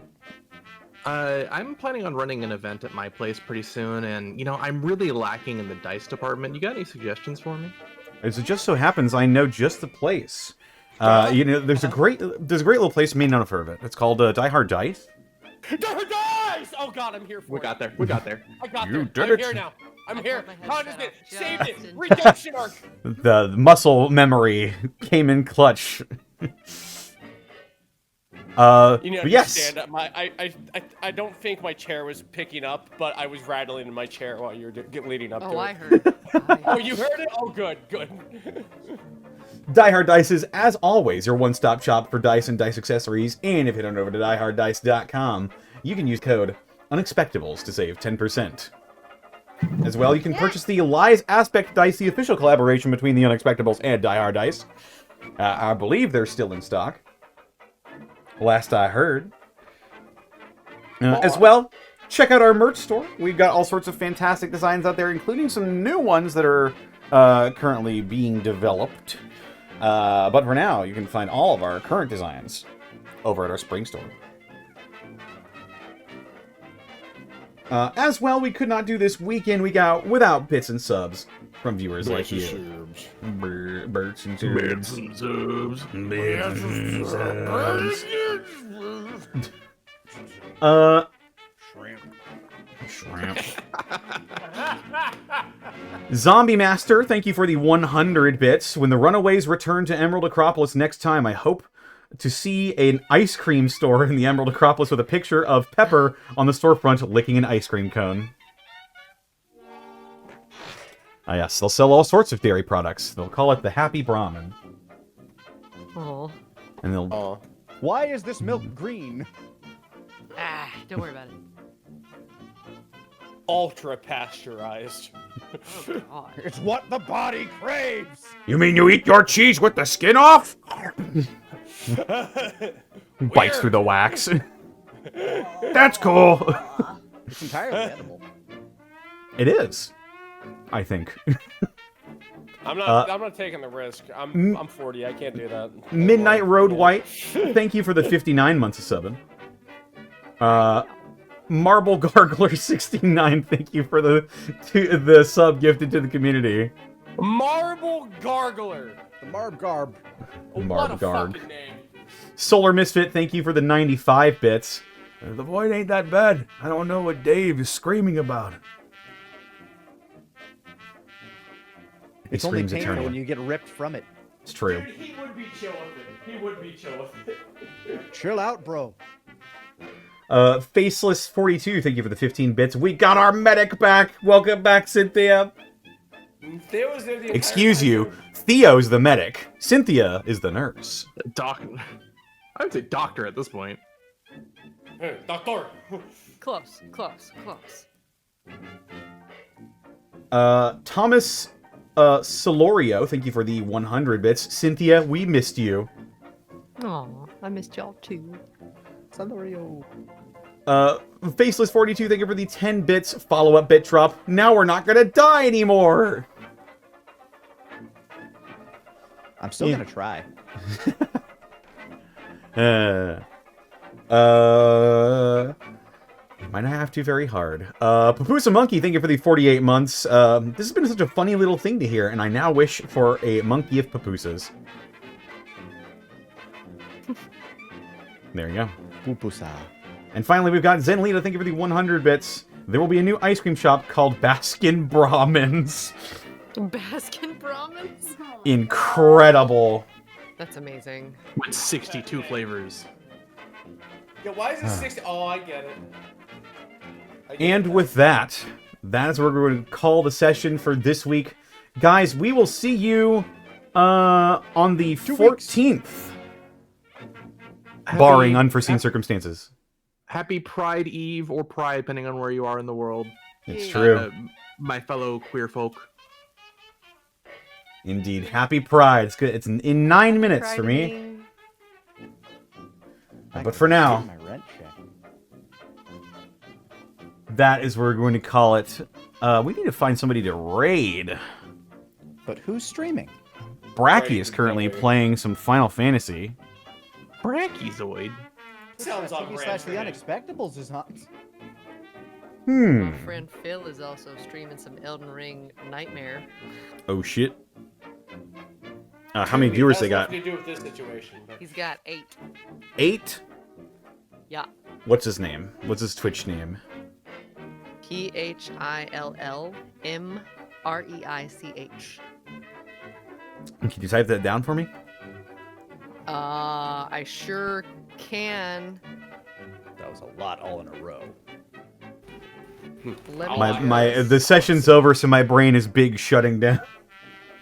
I'm planning on running an event at my place pretty soon, and, I'm really lacking in the dice department. You got any suggestions for me? As it just so happens, I know just the place. There's a great little place, you may not have heard of it. It's called Die Hard Dice. Die Hard Dice! Oh god, I'm here for We it. got there. I got You there. did I'm it. here now. I'm here. my head Condescend. shut Saved off. it. Just- Redemption arc. The muscle memory came in clutch. You need to But yes. understand. I don't think my chair was picking up, but I was rattling in my chair while you were leading up to Oh, it. I heard. Oh, you heard it? Oh, good. Die Hard Dice is, as always, your one-stop shop for dice and dice accessories, and if you head on over to dieharddice.com, you can use code Unexpectables to save 10%. As well, you can purchase the Lies Aspect Dice, the official collaboration between the Unexpectables and Die Hard Dice. I believe they're still in stock. Last I heard. As well, check out our merch store. We've got all sorts of fantastic designs out there, including some new ones that are currently being developed. But for now, you can find all of our current designs over at our spring store. As well, we could not do this week in, week out without bits and subs from viewers like you. Birds and subs. Shrimp. Zombie Master, thank you for the 100 bits. When the Runaways return to Emerald Acropolis next time, I hope to see an ice cream store in the Emerald Acropolis with a picture of Pepper on the storefront licking an ice cream cone. Ah, yes, they'll sell all sorts of dairy products. They'll call it the Happy Brahmin. Oh. And they'll... Aw. Why is this milk green? Don't worry about it. Ultra pasteurized. Oh, God. It's what the body craves! You mean you eat your cheese with the skin off? bites through the wax. That's cool. It's entirely edible. It is, I think. I'm not taking the risk. I'm 40. I can't do that. Midnight Road White, thank you for the 59 months of subbing. Marble Gargler 69, thank you for the sub gifted to the community. Marble Gargler. The Marb Garb. What a Garg. fucking name. Solar Misfit, thank you for the 95 bits. The void ain't that bad. I don't know what Dave is screaming about. It's only screams painful eternally. when you get ripped from it. It's true. Dude, he would be chill with it. He would be chill with it. Chill out, bro. Faceless 42, thank you for the 15 bits. We got our medic back. Welcome back, Cynthia. Theo was there the entire Excuse time. you. Theo's the medic. Cynthia is the nurse. I would say doctor at this point. Hey, doctor. Close. Thomas Solorio, thank you for the 100 bits. Cynthia, we missed you. Oh, I missed y'all too. Solorio. Faceless 42, thank you for the 10 bits. Follow-up bit drop. Now we're not gonna die anymore. I'm still gonna try. Might not have to very hard. Papusa Monkey, thank you for the 48 months. This has been such a funny little thing to hear, and I now wish for a monkey of Papusas. There you go. Pupusa. And finally, we've got Zenlita, thank you for the 100 bits. There will be a new ice cream shop called Baskin Brahmins. Baskin almonds. Incredible. That's amazing. With 62 flavors. Yeah, why is it 60? Oh, I get it. And with that, that is where we're going to call the session for this week. Guys, we will see you on the 14th. Barring unforeseen circumstances. Happy Pride Eve or Pride, depending on where you are in the world. It's true. My fellow queer folk. Indeed. Happy Pride. It's good. It's in 9 minutes for me. But for now, that is where we're going to call it. We need to find somebody to raid. But who's streaming? Bracky is currently playing some Final Fantasy. Brachyzoid? Sounds on brand / for The me. Unexpectables is not. My friend Phil is also streaming some Elden Ring Nightmare. Oh shit. How many viewers they got? Nothing to do with this situation. But... He's got 8. 8? Yeah. What's his name? What's his Twitch name? PhillMReich. Can you type that down for me? I sure can. That was a lot all in a row. Let me The session's over, so my brain is big shutting down.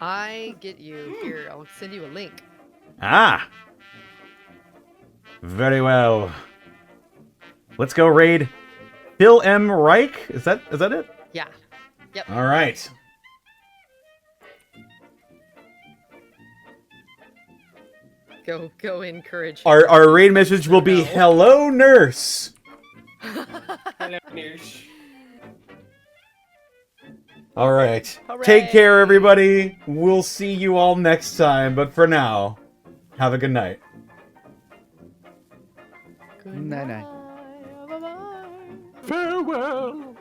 I get you. Here, I'll send you a link. Ah! Very well. Let's go raid Phil M. Reich. Is that it? Yeah. Yep. All right. Go encourage him. Our raid message will be "Hello, nurse." Hello, nurse. All right. Hooray. Take care, everybody. We'll see you all next time. But for now, have a good night. Night night. Bye-bye. Farewell.